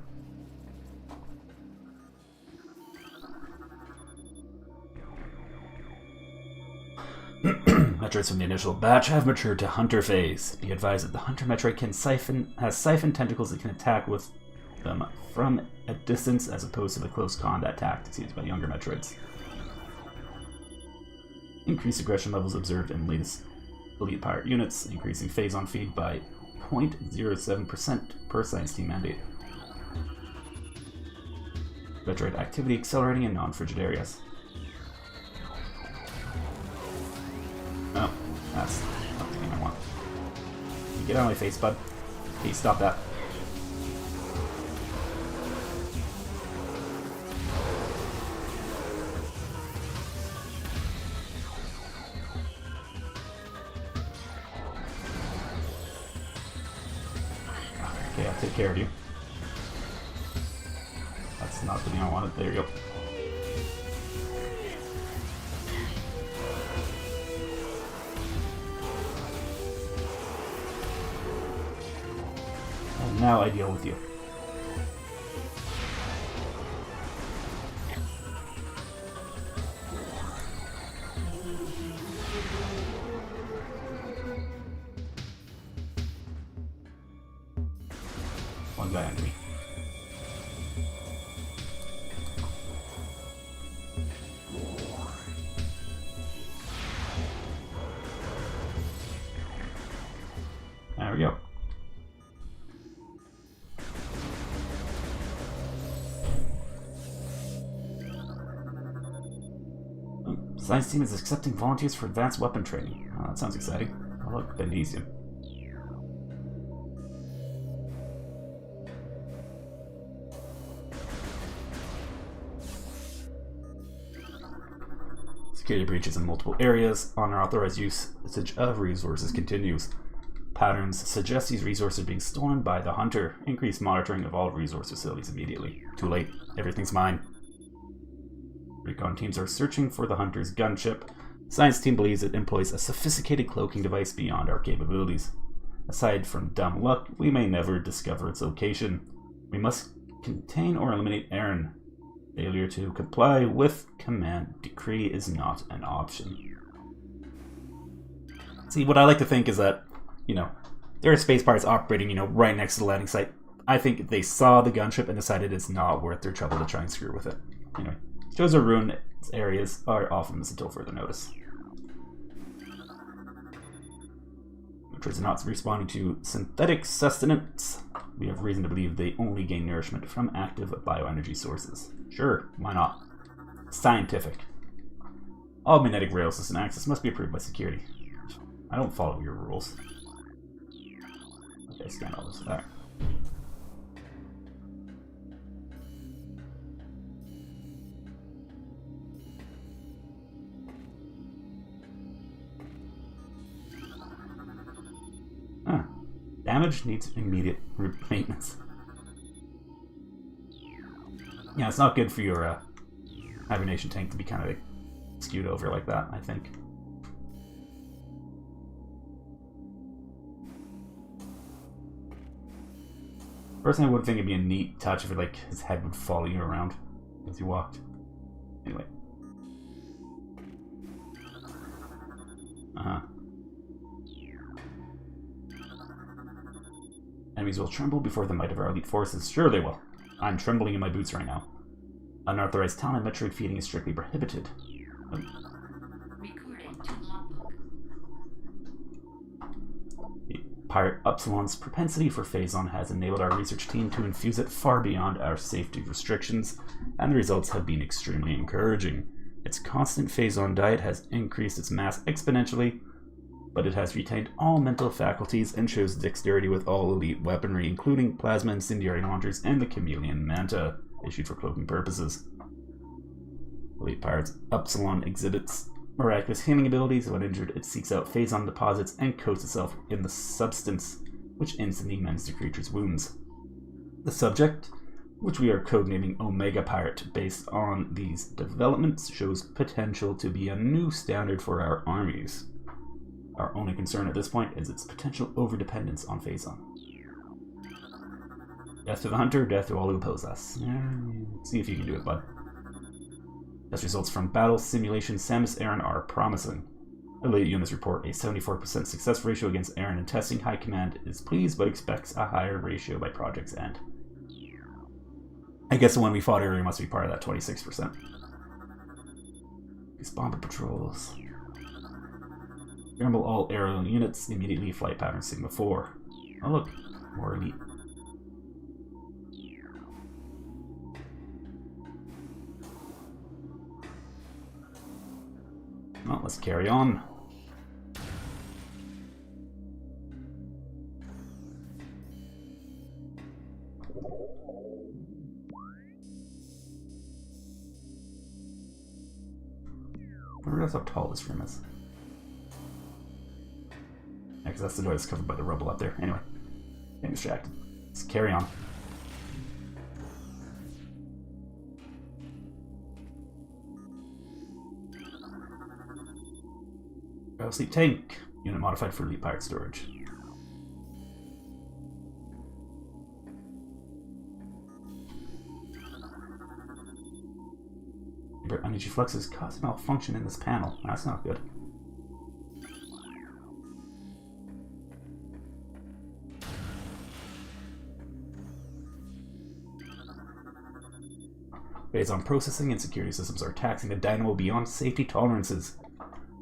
Metroids from the initial batch have matured to Hunter phase. Be advised that the Hunter Metroid has siphon tentacles that can attack with them from a distance as opposed to the close combat tactics used by younger Metroids. Increased aggression levels observed in latest elite pirate units, increasing phase-on feed by 0.07% per science team mandate. Metroid activity accelerating in non-frigid areas. Oh, that's not the thing I want. You get out of my face, bud. Hey, stop that. Okay, I'll take care of you. That's not the thing I wanted. There you go. And now I deal with you. One guy under me. There we go. Science team is accepting volunteers for advanced weapon training. Oh, that sounds exciting. Oh, look, Bendesium. Security breaches in multiple areas. Unauthorized usage of resources continues. Patterns suggest these resources are being stolen by the hunter. Increase monitoring of all resource facilities immediately. Too late. Everything's mine. Recon teams are searching for the hunter's gunship. Science team believes it employs a sophisticated cloaking device beyond our capabilities. Aside from dumb luck, we may never discover its location. We must contain or eliminate Aaron. Failure to comply with command decree is not an option. See, what I like to think is that, there are space pirates operating, right next to the landing site. I think they saw the gunship and decided it's not worth their trouble to try and screw with it. Anyway, shows or ruined areas are off limits until further notice. Metroids are not responding to synthetic sustenance. We have reason to believe they only gain nourishment from active bioenergy sources. Sure, why not? Scientific. All magnetic rail system access must be approved by security. I don't follow your rules. Okay, scan all this there. Huh. Damage needs immediate maintenance. Yeah, it's not good for your hibernation tank to be kind of skewed over like that, I think. Personally, I would think it'd be a neat touch if his head would follow you around as he walked. Anyway. Enemies will tremble before the might of our elite forces. Sure they will. I'm trembling in my boots right now. Unauthorized talent Metroid feeding is strictly prohibited. Recording to logbook. Pirate Upsilon's propensity for phase-on has enabled our research team to infuse it far beyond our safety restrictions, and the results have been extremely encouraging. Its constant phase-on diet has increased its mass exponentially, but it has retained all mental faculties and shows dexterity with all elite weaponry, including plasma incendiary launchers and the chameleon manta, issued for cloaking purposes. Elite Pirates Upsilon exhibits miraculous healing abilities. When injured, it seeks out phase-on deposits and coats itself in the substance, which instantly mends the creature's wounds. The subject, which we are codenaming Omega Pirate based on these developments, shows potential to be a new standard for our armies. Our only concern at this point is its potential overdependence on phase-on. Death to the hunter, death to all who oppose us. See if you can do it, bud. Test results from battle simulation Samus Aran are promising. Elite units report a 74% success ratio against Aran in testing. High Command is pleased but expects a higher ratio by project's end. I guess the one we fought earlier must be part of that 26%. These bomber patrols. Scramble all aerial units, immediately flight pattern Sigma 4. Oh look, more elite. Well, let's carry on. I wonder how tall this room is. Because that's the door that's covered by the rubble up there. Anyway, getting distracted. Let's carry on. Sleep tank. Unit modified for elite pirate storage. Energy fluxes cause malfunction in this panel. That's not good. Based on processing and security systems are taxing the dynamo beyond safety tolerances.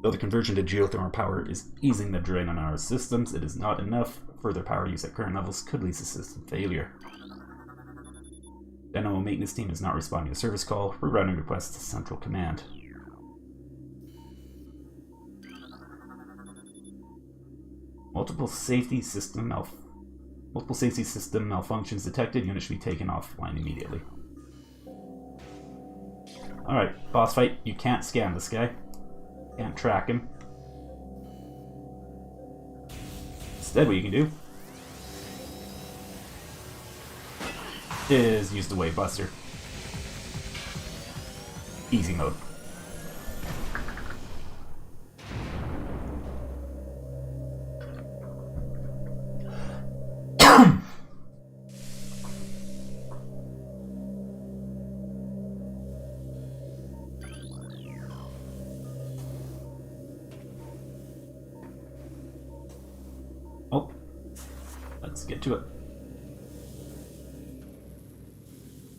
Though the conversion to geothermal power is easing the drain on our systems, it is not enough. Further power use at current levels could lead to system failure. Dynamo maintenance team is not responding to service call. Rerouting requests to central command. Multiple safety system malfunctions detected. Unit should be taken offline immediately. Alright, boss fight. You can't scan this guy. Can't track him. Instead, what you can do is use the Wave Buster. Easy mode. Oh, let's get to it.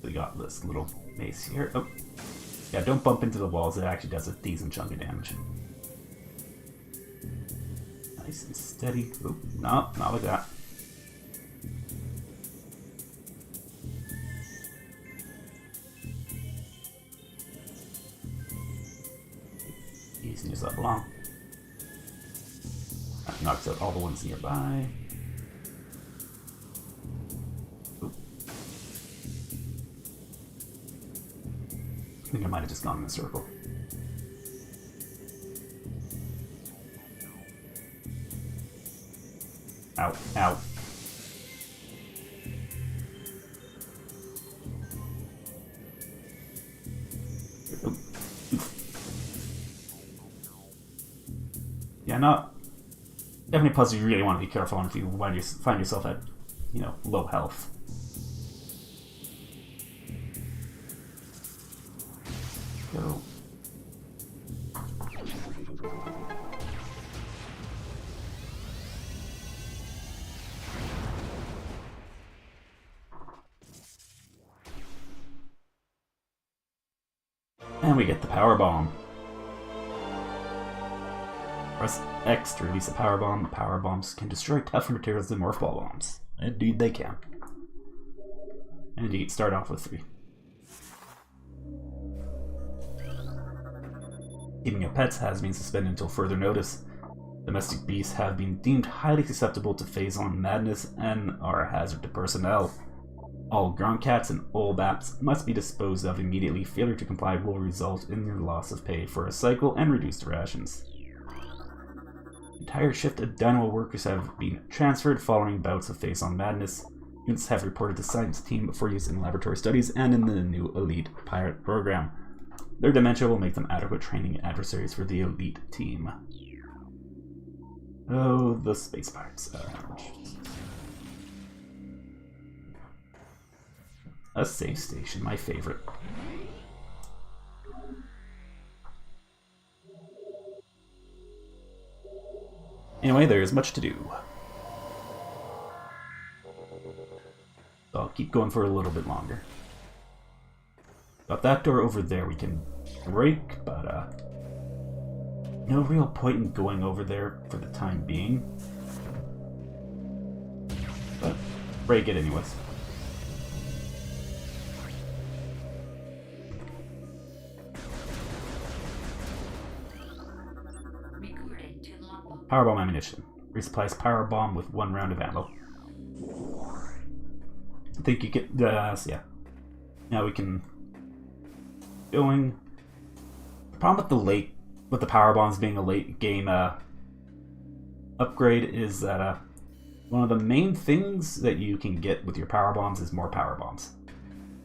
We got this little mace here. Oh, yeah, don't bump into the walls. It actually does a decent chunk of damage. Nice and steady. Oh, no, not like that. Easy as that belong. That knocks out all the ones nearby. I think I might have just gone in a circle. Ow, ow. Yeah, not definitely puzzle you really want to be careful on if you find yourself at, you know, low health. Go. And we get the power bomb. Press X to release a power bomb. Power bombs can destroy tougher materials than morph ball bombs. Indeed, they can. And indeed, start off with 3. Keeping of pets has been suspended until further notice. Domestic beasts have been deemed highly susceptible to phase-on madness and are a hazard to personnel. All ground cats and old baps must be disposed of immediately. Failure to comply will result in the loss of pay for a cycle and reduced rations. Entire shift of dynamo workers have been transferred following bouts of phase-on madness. Units have reported to science team for use in laboratory studies and in the new elite pirate program. Their dementia will make them adequate training adversaries for the elite team. Oh, the space pirates. A safe station, my favorite. Anyway, there's much to do. So I'll keep going for a little bit longer. Got that door over there we can break, but no real point in going over there for the time being. But break it anyways. Recorded to logbook. Powerbomb ammunition. Resupplies powerbomb with 1 round of ammo. I think you get yeah. Now we can going. The problem with the power bombs being a late game upgrade is that one of the main things that you can get with your power bombs is more power bombs,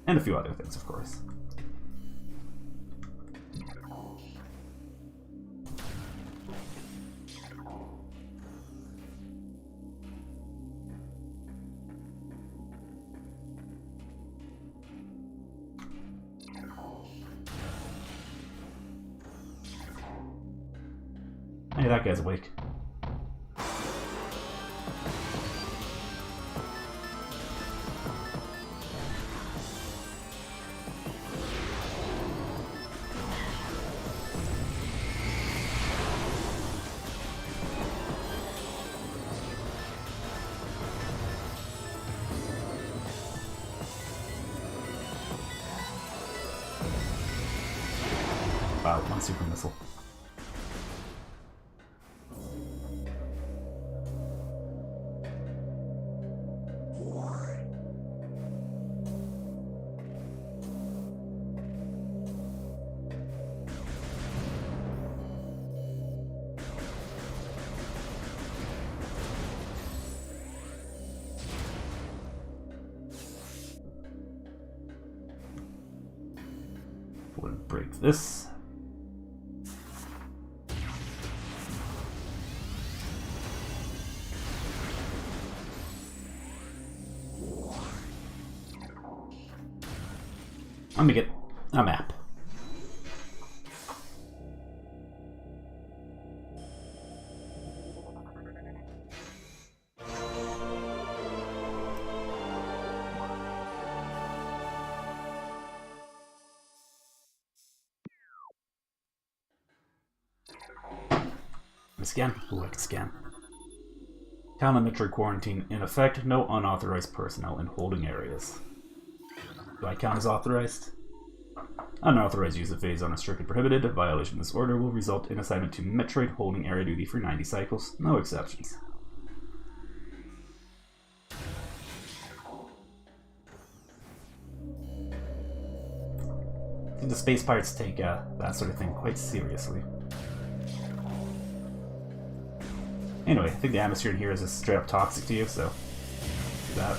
and a few other things, of course. Hey, that guy's awake. Wow, 1 super missile. Wouldn't break this. Let me get a map. Scan? Ooh, I can scan. Town and Metroid quarantine in effect. No unauthorized personnel in holding areas. Do I count as authorized? Unauthorized use of phase zone is strictly prohibited. A violation of this order will result in assignment to Metroid holding area duty for 90 cycles. No exceptions. I think the space pirates take that sort of thing quite seriously. Anyway, I think the atmosphere in here is just straight up toxic to you, so do that.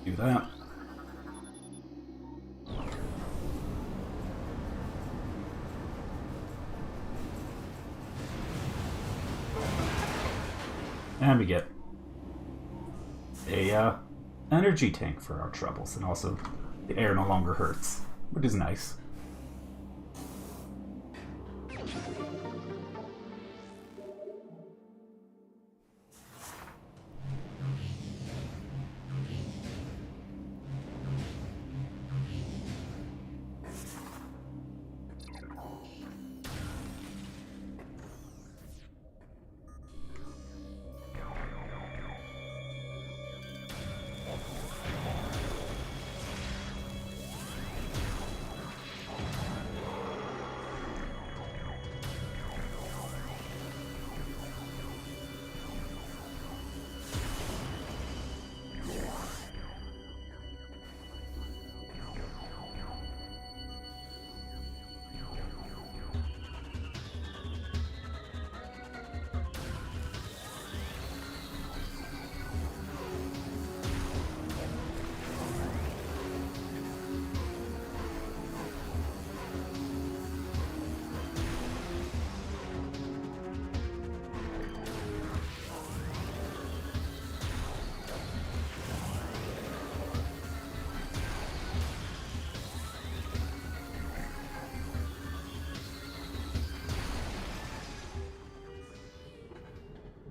Do that. And we get a energy tank for our troubles, and also the air no longer hurts, which is nice.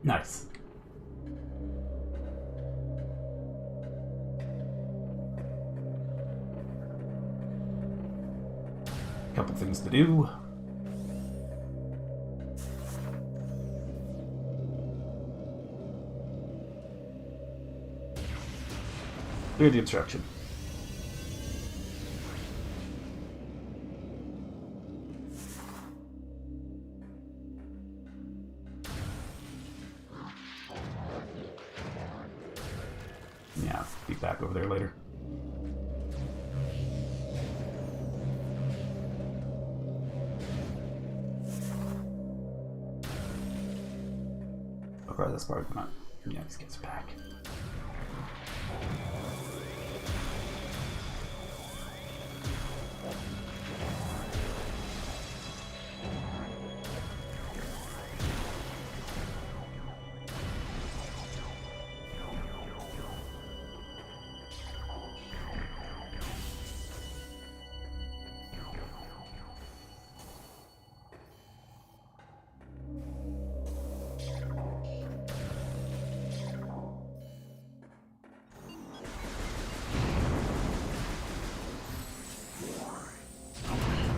Nice. couple things to do. Clear the obstruction. Yeah, be back over there later. Okay, that's probably not. Yeah, this gets back.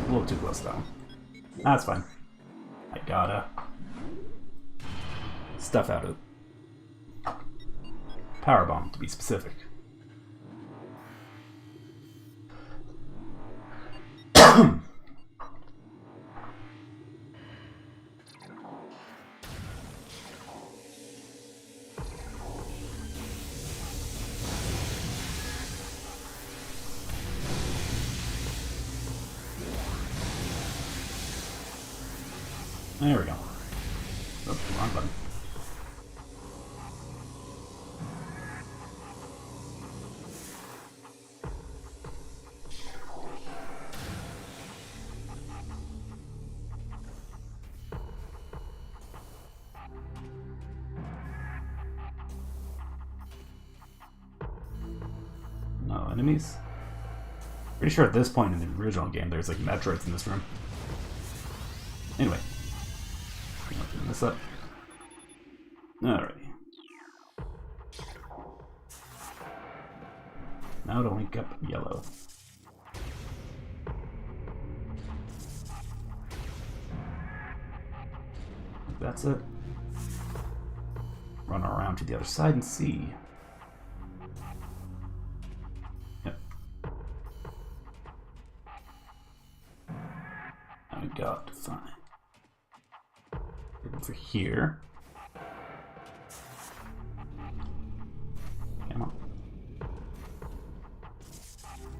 A little too close though. That's fine. I gotta stuff out of power bomb to be specific. There we go. Oh, wrong button. No enemies. Pretty sure at this point in the original game there's like Metroids in this room. Anyway. Open this up. Alrighty. Now to link up yellow. That's it. Run around to the other side and see. Yep. I got to find. Over here. Come on.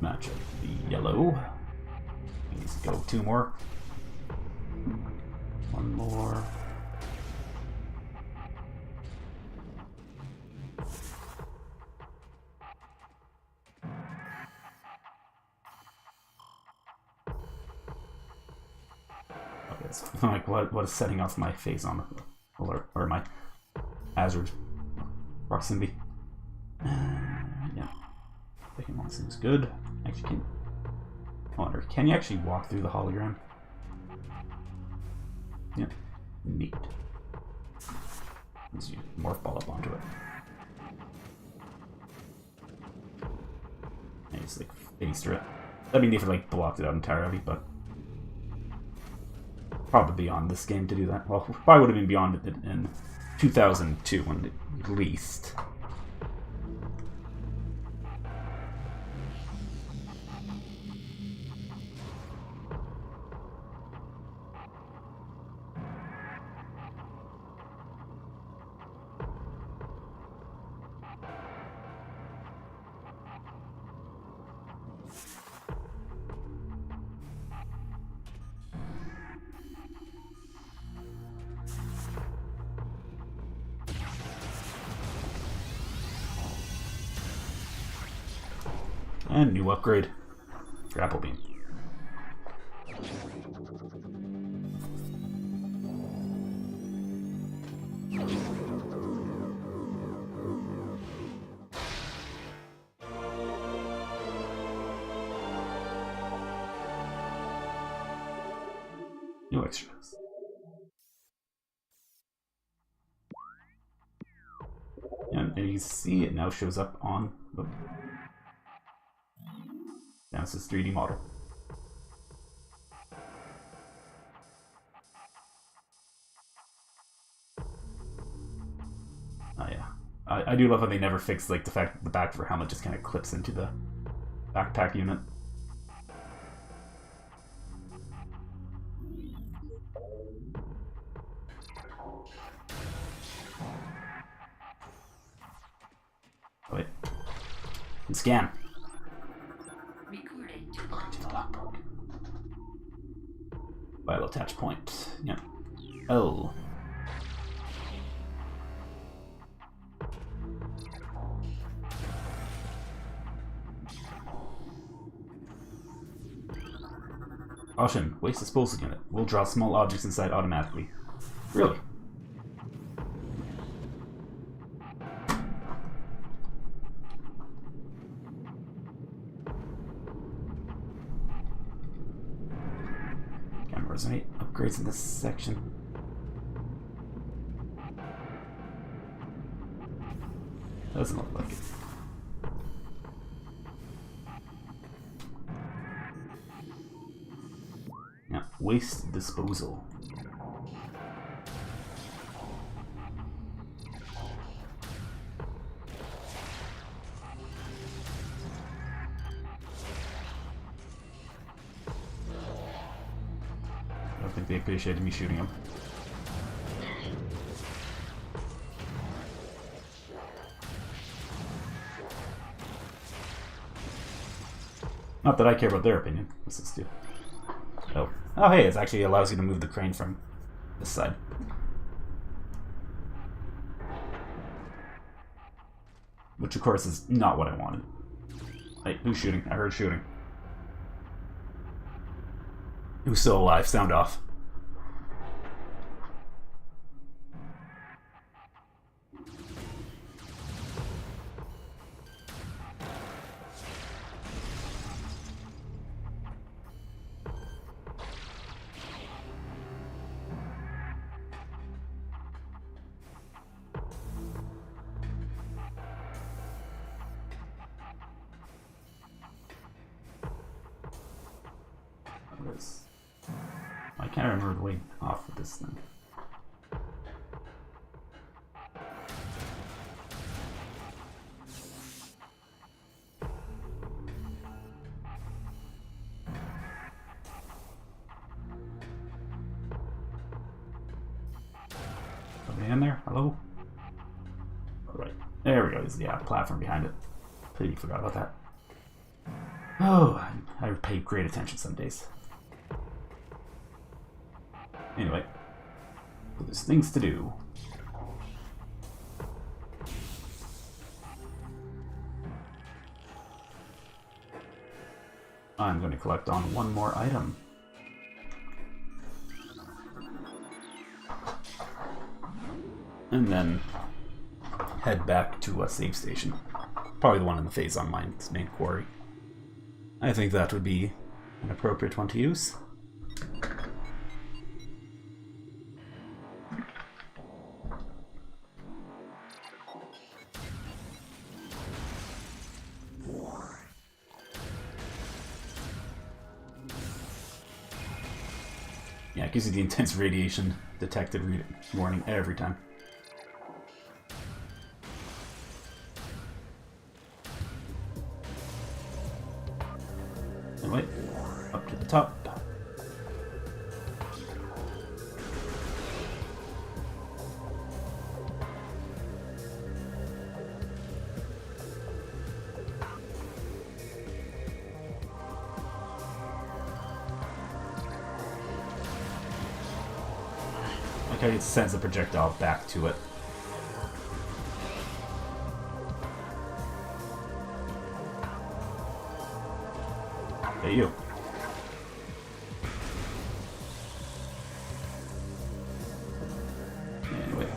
Match up the yellow. Needs to go 2 more. 1 more. Like what is setting off my face on alert or my hazard proximity? Yeah, thinking one seems good. Actually, can you actually walk through the hologram? Yeah, neat. Let's use morph ball up onto it. And just like face through it. That'd be neat if it like blocked it out entirely, but. Probably beyond this game to do that. Well, probably would have been beyond it in 2002 at least. And new upgrade. Grapple beam. New extras. And you can see it now shows up on. Now it's this 3D model. I do love how they never fix like the fact that the back of her helmet just kind of clips into the backpack unit. Wait. And scan. Recorded To the logbook. File attach point. Yep. Oh. Caution, waste disposal unit. Will draw small objects inside automatically. Really? Camera resonate. Upgrades in this section. Doesn't look like it. Yeah, waste disposal. I don't think they appreciated me shooting him. Not that I care about their opinion. What's this do? Oh. Oh, hey, it actually allows you to move the crane from this side. Which, of course, is not what I wanted. Hey, who's shooting? I heard shooting. Who's still alive? Sound off. I can't remember the way off with this thing. Somebody in there? Hello? Alright. There we go. There's the platform behind it. Completely forgot about that. Oh, I pay great attention some days. Anyway, there's things to do. I'm going to collect on one more item. And then head back to a save station. Probably the one in the phase on mine's main quarry. I think that would be an appropriate one to use. Yeah, it gives you the intense radiation detected warning every time. And wait, up to the top. Okay, it sends a projectile back to it. Hey, you. Anyway.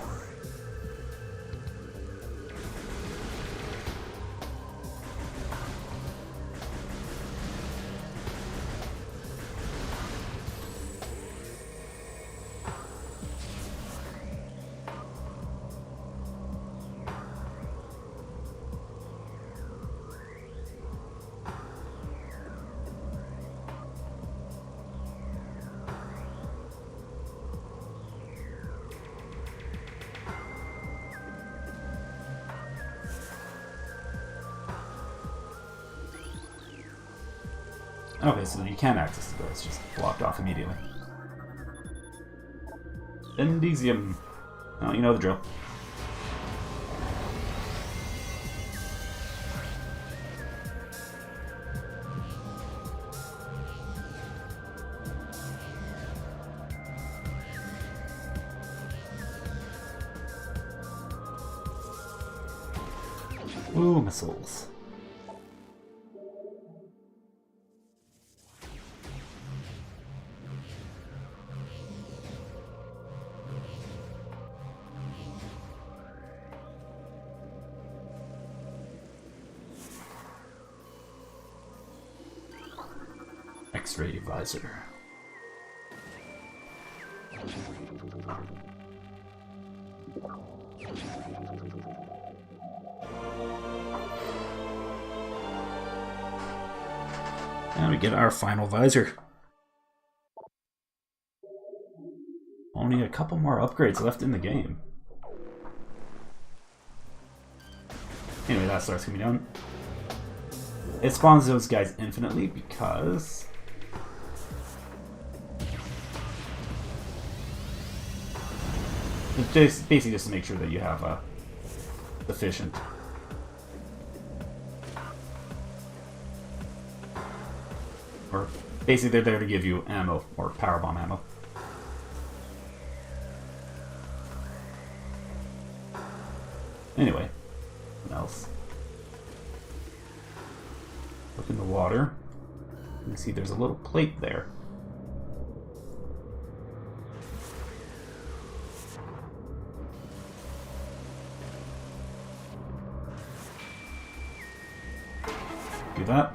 Okay, so you can access the door. It's just blocked off immediately. Indesium. Oh, you know the drill. Ooh, missiles. X-ray visor. And we get our final visor. Only a couple more upgrades left in the game. Anyway, that starts coming down. It spawns those guys infinitely because... it's just basically just to make sure that you have sufficient. Or basically they're there to give you ammo, or power bomb ammo. Anyway, what else? Look in the water. You can see there's a little plate there. Do that.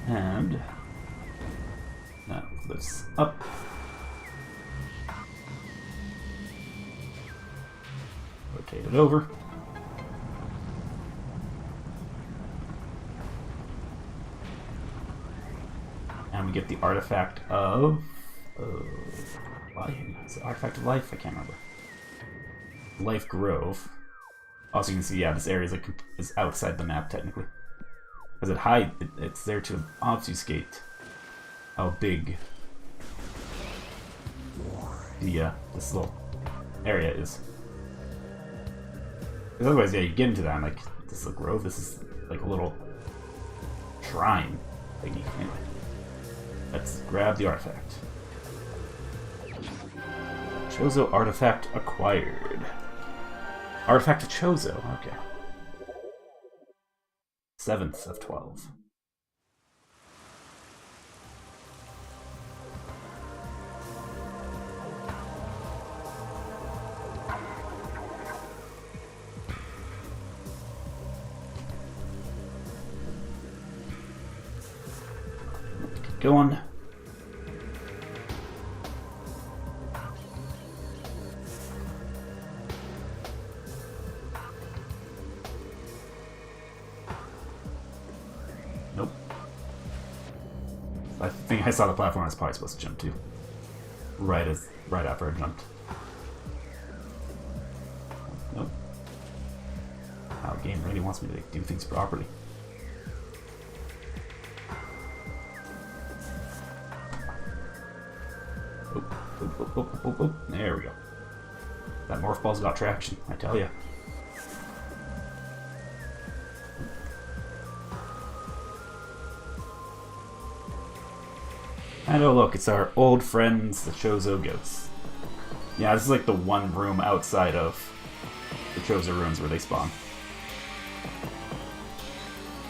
And that lifts up. Rotate it over. And we get the artifact of life. Is it artifact of life? I can't remember. Life Grove. Also, you can see, yeah, this area is outside the map technically, because it's there to obfuscate how big the this little area is. Because otherwise, yeah, you get into that and, like, this is a grove. This is like a little shrine thingy. Anyway, let's grab the artifact. Chozo artifact acquired. Artifact of Chozo, okay. 7th of 12. Go on. Nope. I think I saw the platform I was probably supposed to jump to. Right after I jumped. Nope. Wow, the game really wants me to do things properly. Oh, there we go. That morph ball's got traction, I tell ya. And oh look, it's our old friends, the Chozo Ghosts. Yeah, this is like the one room outside of the Chozo ruins where they spawn.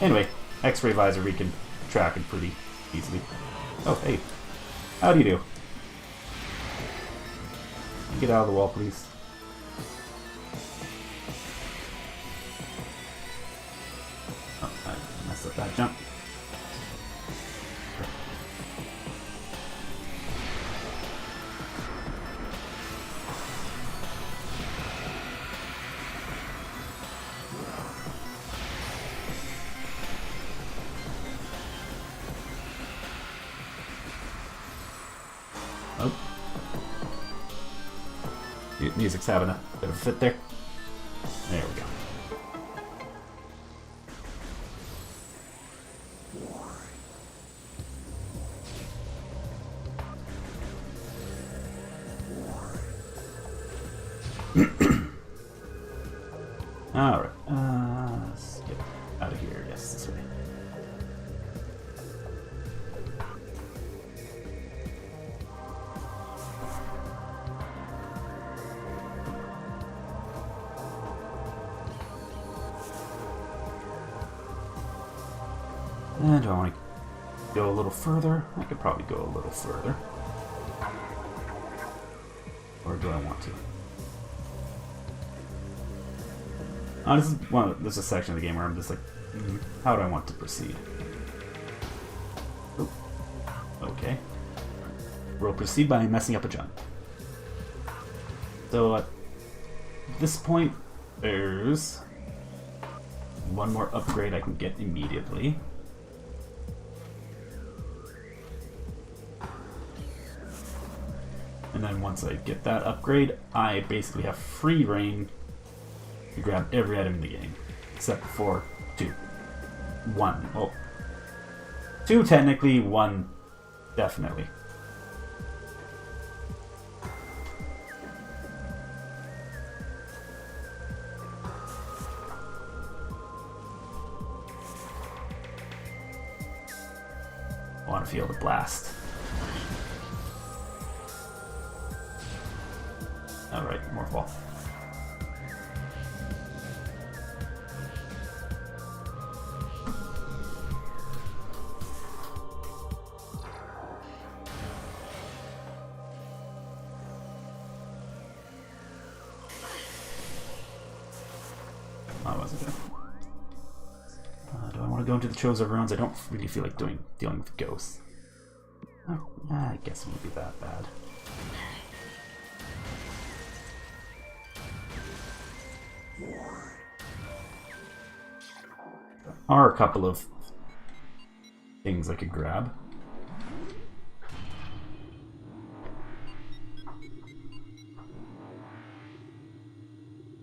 Anyway, X-ray visor we can track it pretty easily. Oh, hey. How do you do? Get out of the wall, please. Oh, I messed up that jump. Oh. Music's having a bit of a fit there. There we go. Yes, this way. And do I want to go a little further? I could probably go a little further. Or do I want to? This is a section of the game where I'm just like, how do I want to proceed? Oop. Okay. We'll proceed by messing up a jump. So at this point, there's one more upgrade I can get immediately. And then once I get that upgrade, I basically have free reign to grab every item in the game. Except for 2. 1. Well, 2 technically, 1 definitely. I want to feel the blast. Alright, more fall. I wasn't there. Do I want to go into the Chosen Ruins? I don't really feel like dealing with ghosts. I guess it won't be that bad. There are a couple of things I could grab.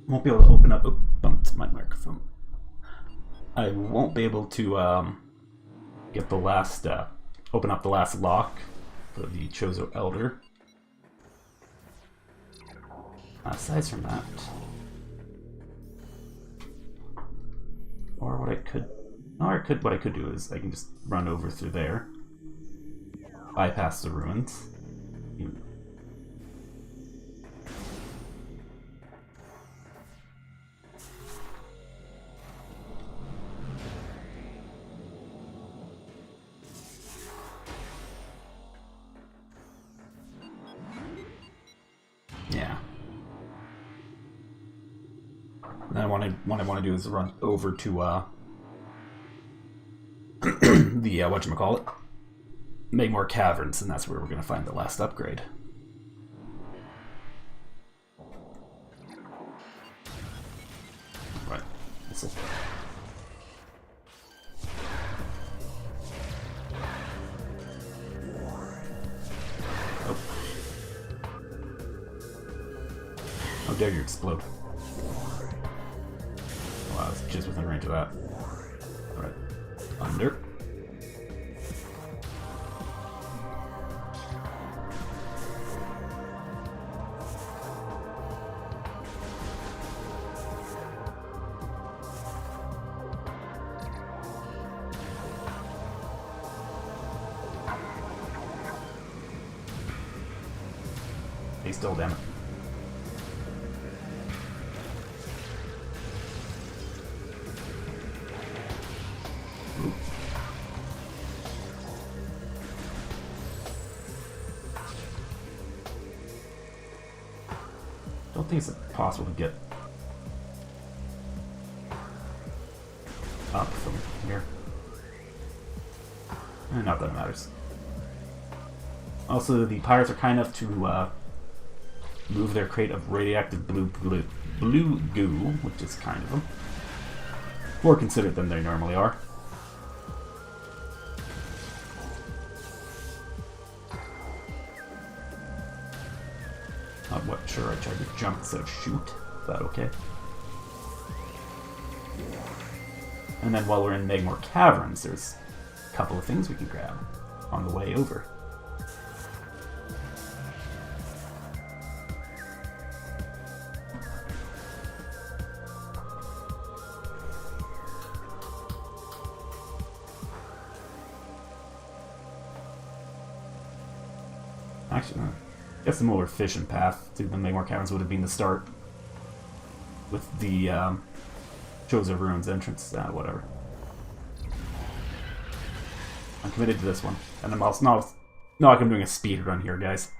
Won't be able to open up. Oh, bumped my microphone. I won't be able to get the last open up the last lock for the Chozo Elder. Aside from that, or what I could do is I can just run over through there, bypass the ruins. Yeah. And then what I want to do is run over to the whatchamacallit, make more caverns, and that's where we're gonna find the last upgrade. Right. This will... Oh. How dare you explode? Wow, it's just within range of that. Alright. Under. Stay still, damn it. I don't think it's possible to get up from here. Not that it matters. Also, the pirates are kind enough to move their crate of radioactive blue goo, which is kind of them, more considerate than they normally are. Not what? Sure, I tried to jump instead of shoot. Is that okay? And then while we're in Magmore Caverns, there's a couple of things we can grab on the way over. Actually, I guess the more efficient path to the Magmar Caverns would have been to start with the Chosen Ruins entrance. Whatever. I'm committed to this one. And I'm also not like I'm doing a speed run here, guys.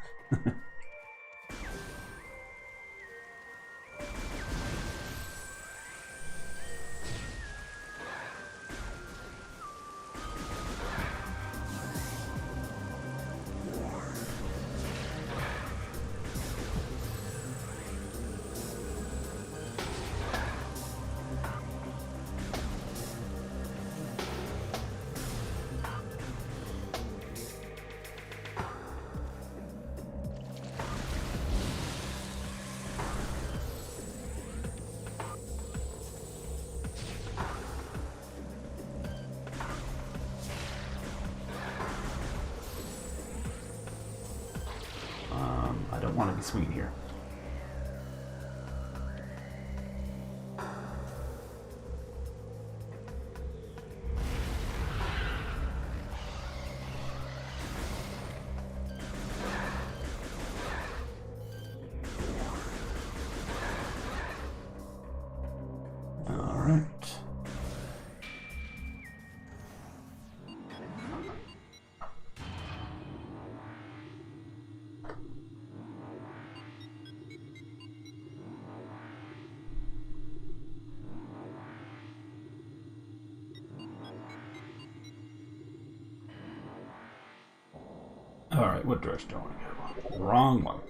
I don't want to be swinging here. Alright. Alright, what direction do I want to go? Wrong one.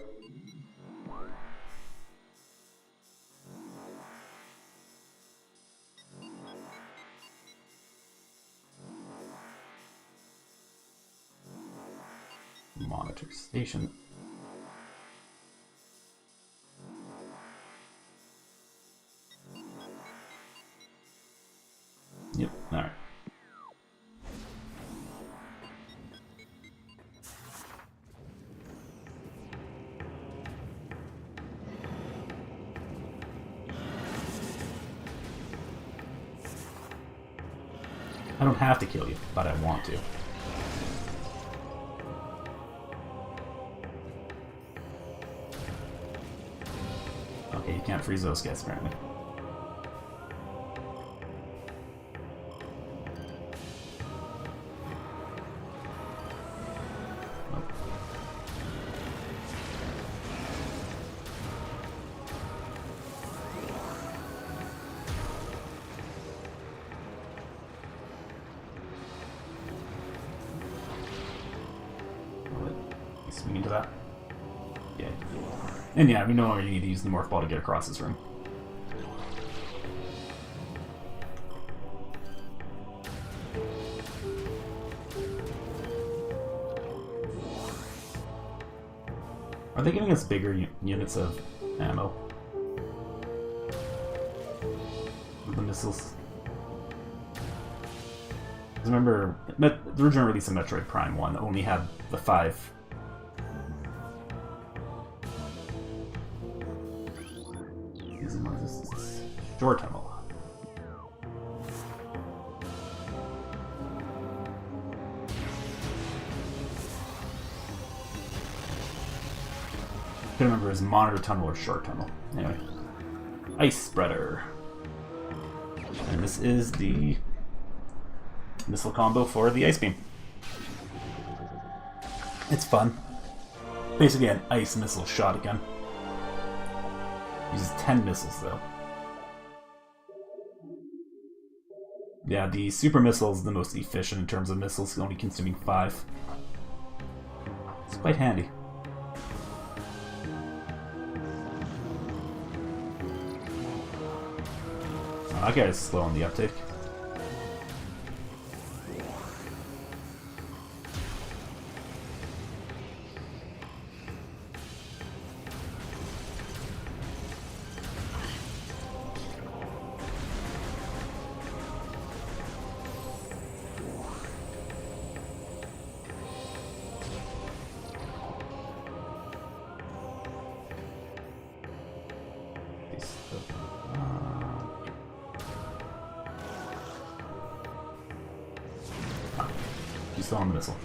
Monitor station. Yep, alright. I don't have to kill you, but I want to. Okay, you can't freeze those guys, apparently. Nope. Swing into that. Yeah. And yeah, we no longer need to use the morph ball to get across this room. Are they giving us bigger units of ammo? The missiles. Because remember, the original release of Metroid Prime 1 only had the 5. Short tunnel. I can't remember his monitor tunnel or short tunnel. Anyway, ice spreader, and this is the missile combo for the ice beam. It's fun. Basically, an ice missile shotgun. Uses 10 missiles though. Yeah, the super missile is the most efficient in terms of missiles, only consuming 5. It's quite handy. Oh, that guy is slow on the uptake. He's still on the missile.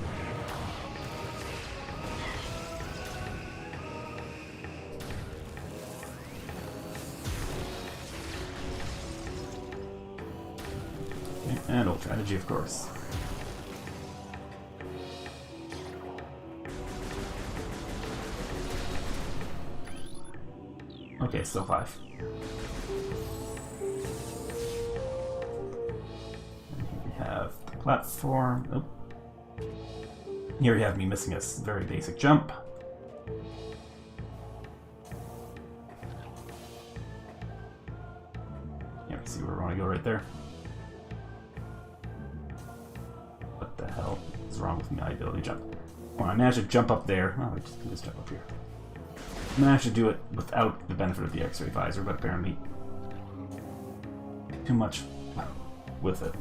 Okay, and old strategy, of course. Okay, still 5. And here we have the platform. Oh. Here we have me missing a very basic jump. Yeah, we see where we want to go right there. What the hell is wrong with my ability to jump? Well, I managed to jump up there. Oh, I can just jump up here. I managed to do it without the benefit of the X-ray visor, but apparently too much with it.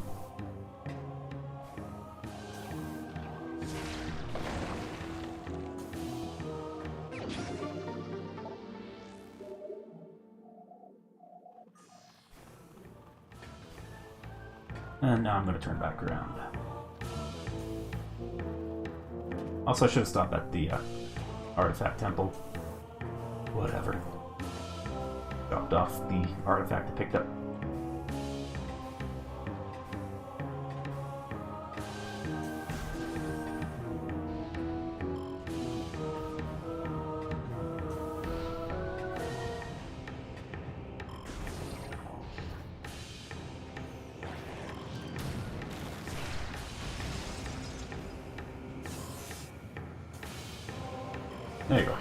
And now I'm going to turn back around. Also, I should have stopped at the artifact temple. Whatever. Dropped off the artifact I picked up. There you go.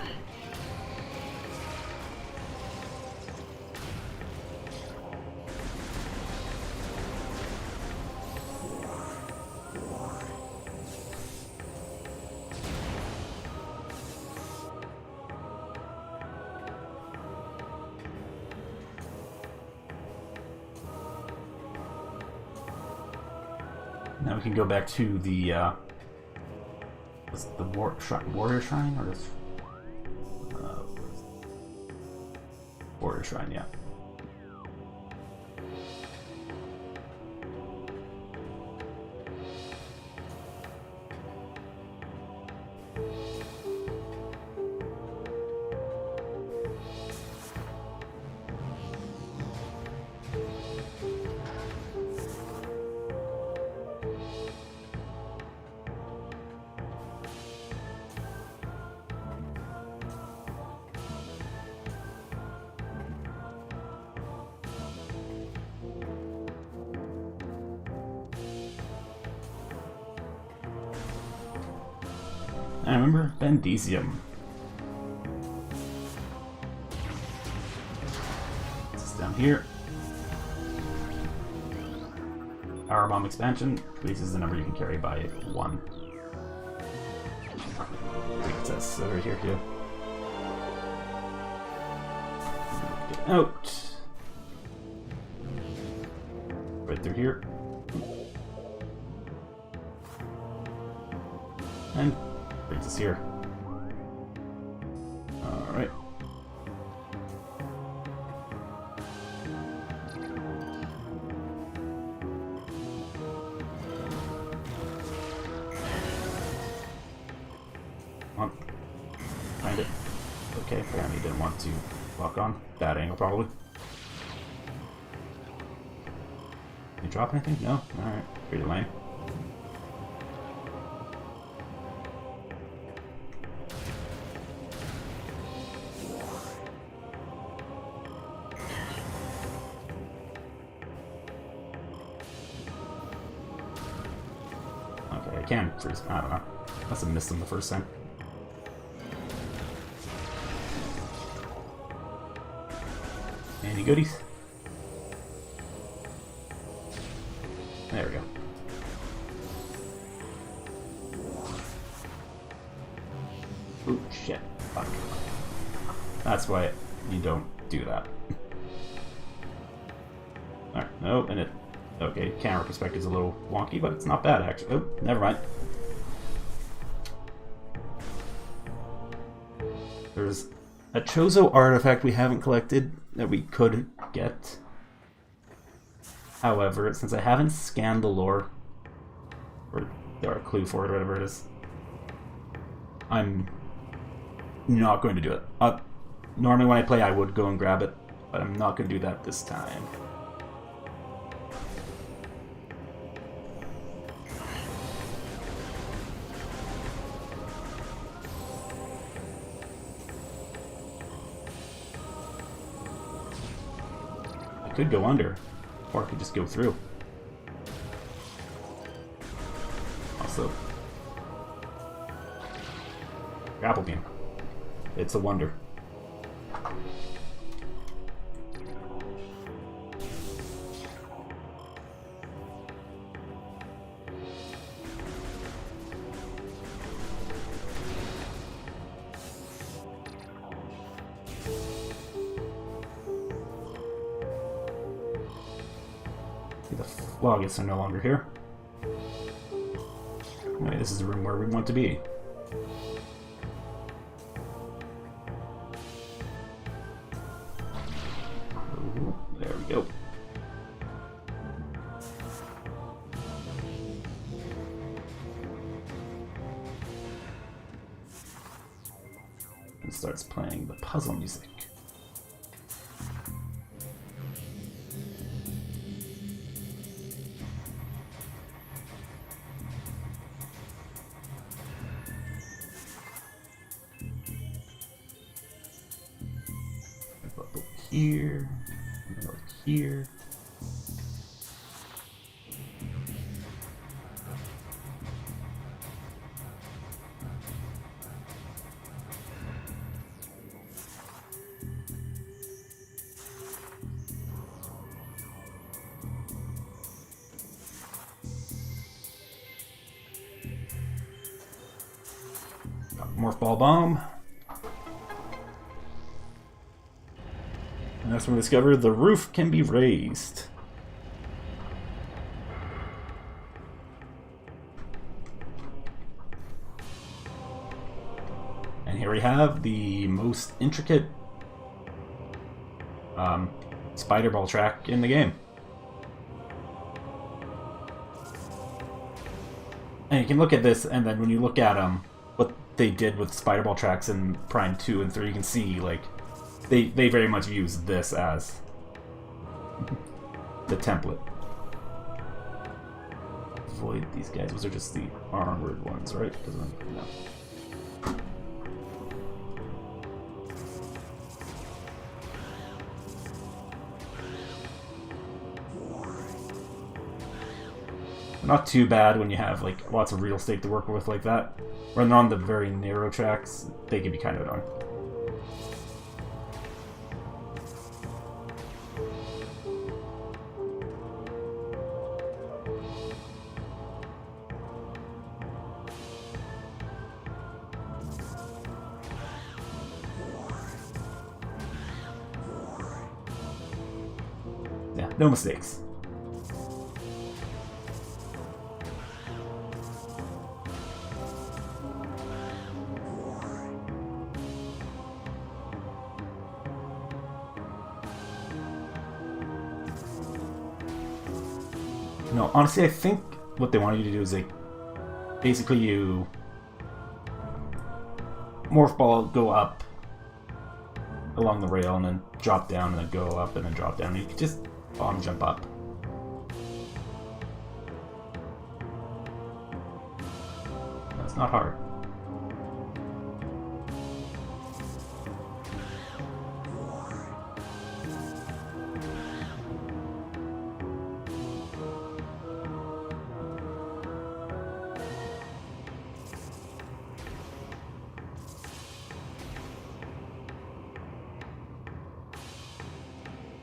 Now we can go back to the was it the warrior shrine or this warrior shrine? Yeah. I remember Bendesium. This is down here. Power Bomb expansion increases the number you can carry by 1. I think it says over here too. Get out. Right through here. And brings us here. Alright. Come on. Find it. Okay, apparently didn't want to lock on. Bad angle, probably. Can you drop anything? No? Alright. Pretty lame. Okay, I can freeze. I don't know. Must have missed him the first time. Any goodies? There we go. Ooh, shit. Fuck. That's why you don't do that. Alright, no, and it... Okay, camera perspective's a little wonky, but it's not bad, actually. Oh, never mind. There's a Chozo artifact we haven't collected that we could get. However, since I haven't scanned the lore, or a clue for it, or whatever it is, I'm not going to do it. Normally when I play I would go and grab it, but I'm not going to do that this time. could go under, or I could just go through. Also, grapple beam. It's a wonder. Well, I guess they're no longer here. Anyway, this is the room where we want to be. Ooh, there we go. And starts playing the puzzle music. Here, and over here. Got Morph Ball Bomb. And that's when we discover the roof can be raised. And here we have the most intricate spider ball track in the game. And you can look at this, and then when you look at what they did with spider ball tracks in Prime 2 and 3, you can see, like, they very much use this as the template. Avoid these guys. Those are just the armored ones, right? No. Not too bad when you have like lots of real estate to work with like that. When they're on the very narrow tracks, they can be kind of annoying. Yeah, no mistakes. No, honestly, I think what they wanted you to do is like, basically you morph ball, go up along the rail and then drop down and then go up and then drop down. And you can just bomb jump up. That's not hard.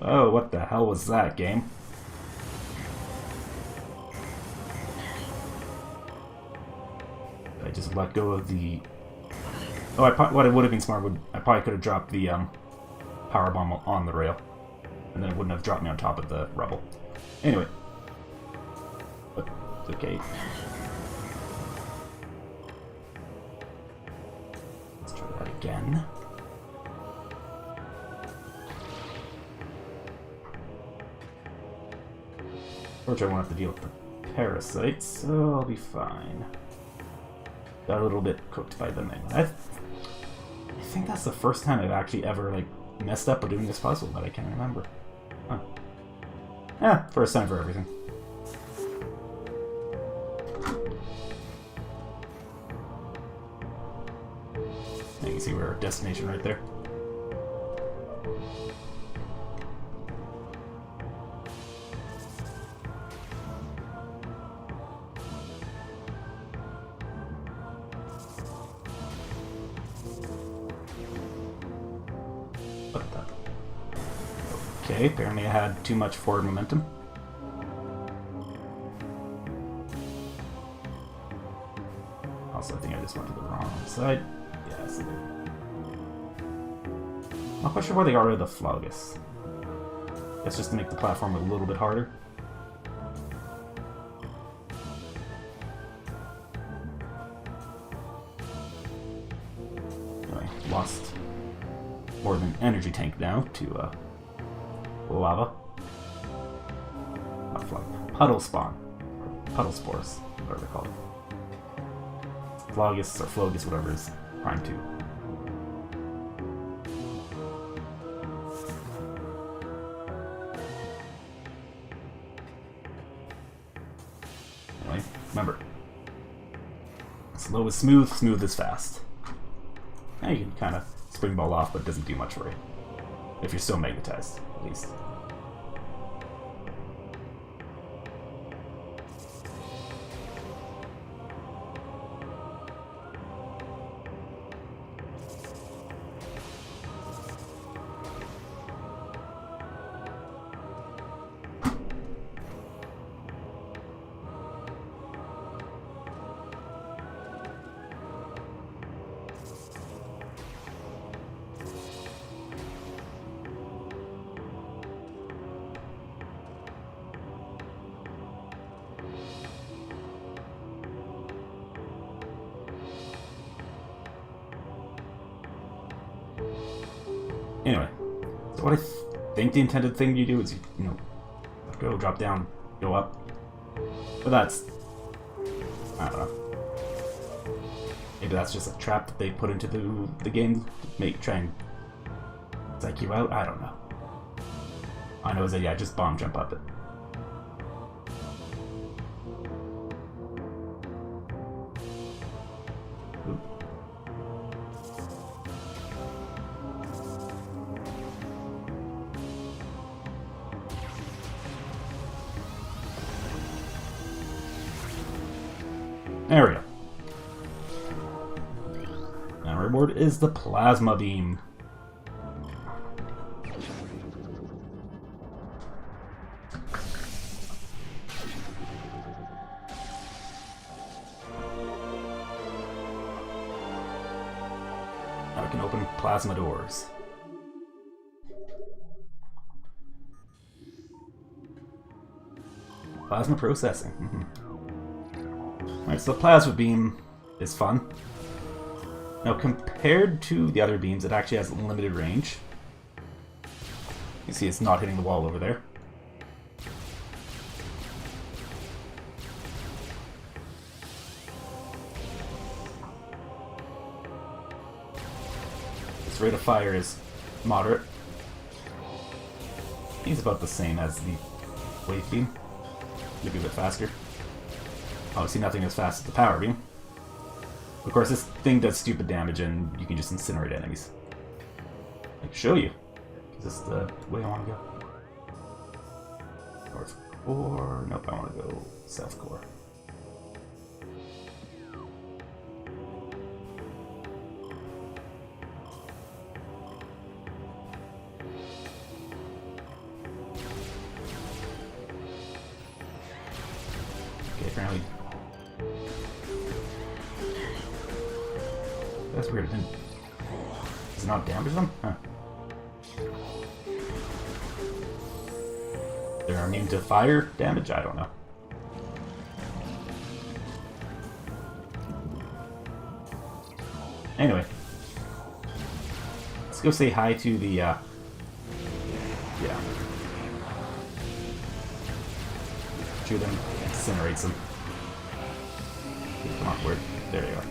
Oh, what the hell was that, game? I just let go of the... Oh, what it would have been smart would... I probably could have dropped the power bomb on the rail. And then it wouldn't have dropped me on top of the rubble. Anyway. But, okay. Let's try that again. Which I won't have to deal with the parasites, so I'll be fine. Got a little bit cooked by them anyway. I think that's the first time I've actually ever like messed up with doing this puzzle that I can remember. Huh. Yeah, first time for everything. And you can see our destination right there. Okay, apparently I had too much forward momentum. Also, I think I just went to the wrong side. Yes, I did. I'm not quite sure why they got rid of the Flogus. That's just to make the platform a little bit harder. Anyway, lost more than an energy tank now to lava. Not flood. Puddle spawn. Or puddle spores, whatever they're called. Flogus or Flogus, whatever is Prime 2. Anyway, remember. Slow is smooth, smooth is fast. Now you can kind of springball off, but it doesn't do much for you. If you're still magnetized, at least. Anyway, so what I think the intended thing you do is you know, go, drop down, go up. But that's, I don't know. Maybe that's just a trap that they put into the game to try and psych you out. I don't know. I know is that yeah, just bomb jump up it. There we go. Now reward is the plasma beam. Now we can open plasma doors. Plasma processing. Alright, so the plasma beam is fun. Now, compared to the other beams, it actually has limited range. You see it's not hitting the wall over there. Its rate of fire is moderate. It's about the same as the wave beam. Maybe a bit faster. Obviously nothing as fast as the power beam. Of course, this thing does stupid damage and you can just incinerate enemies. I can show you. Is this the way I want to go? North core. Nope, I want to go south core. Okay, apparently. That's weird. Does it not damage them? Huh. They're immune to fire damage? I don't know. Anyway. Let's go say hi to the, yeah. Shoot them, incinerates them. Come on, where? There you are.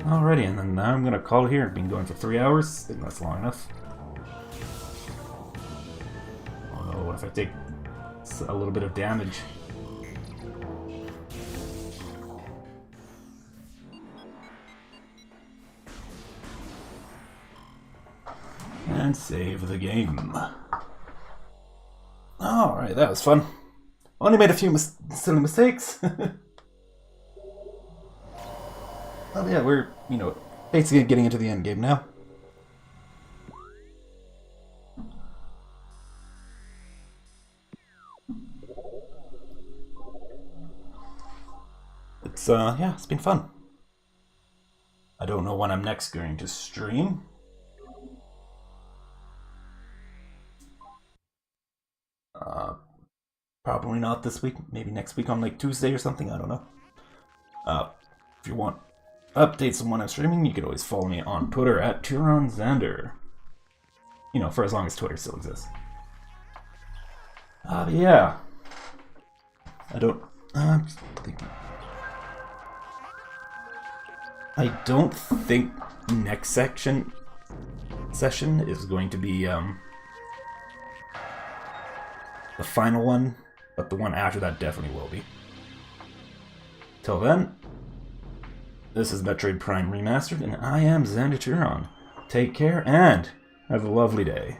Alrighty, and then I'm gonna call it here. I've been going for 3 hours. I think that's long enough. Oh no, what if I take a little bit of damage? And save the game. Alright, that was fun. Only made a few silly mistakes. Oh yeah, we're, basically getting into the end game now. It's been fun. I don't know when I'm next going to stream. Uh, Probably not this week. Maybe next week on like Tuesday or something. I don't know. If you want updates on when I'm streaming, you can always follow me on Twitter at TuronXander. For as long as Twitter still exists. Yeah. I don't. I'm just thinking. I don't think next session is going to be the final one, but the one after that definitely will be. Till then, this is Metroid Prime Remastered, and I am XanderTuron. Take care and have a lovely day.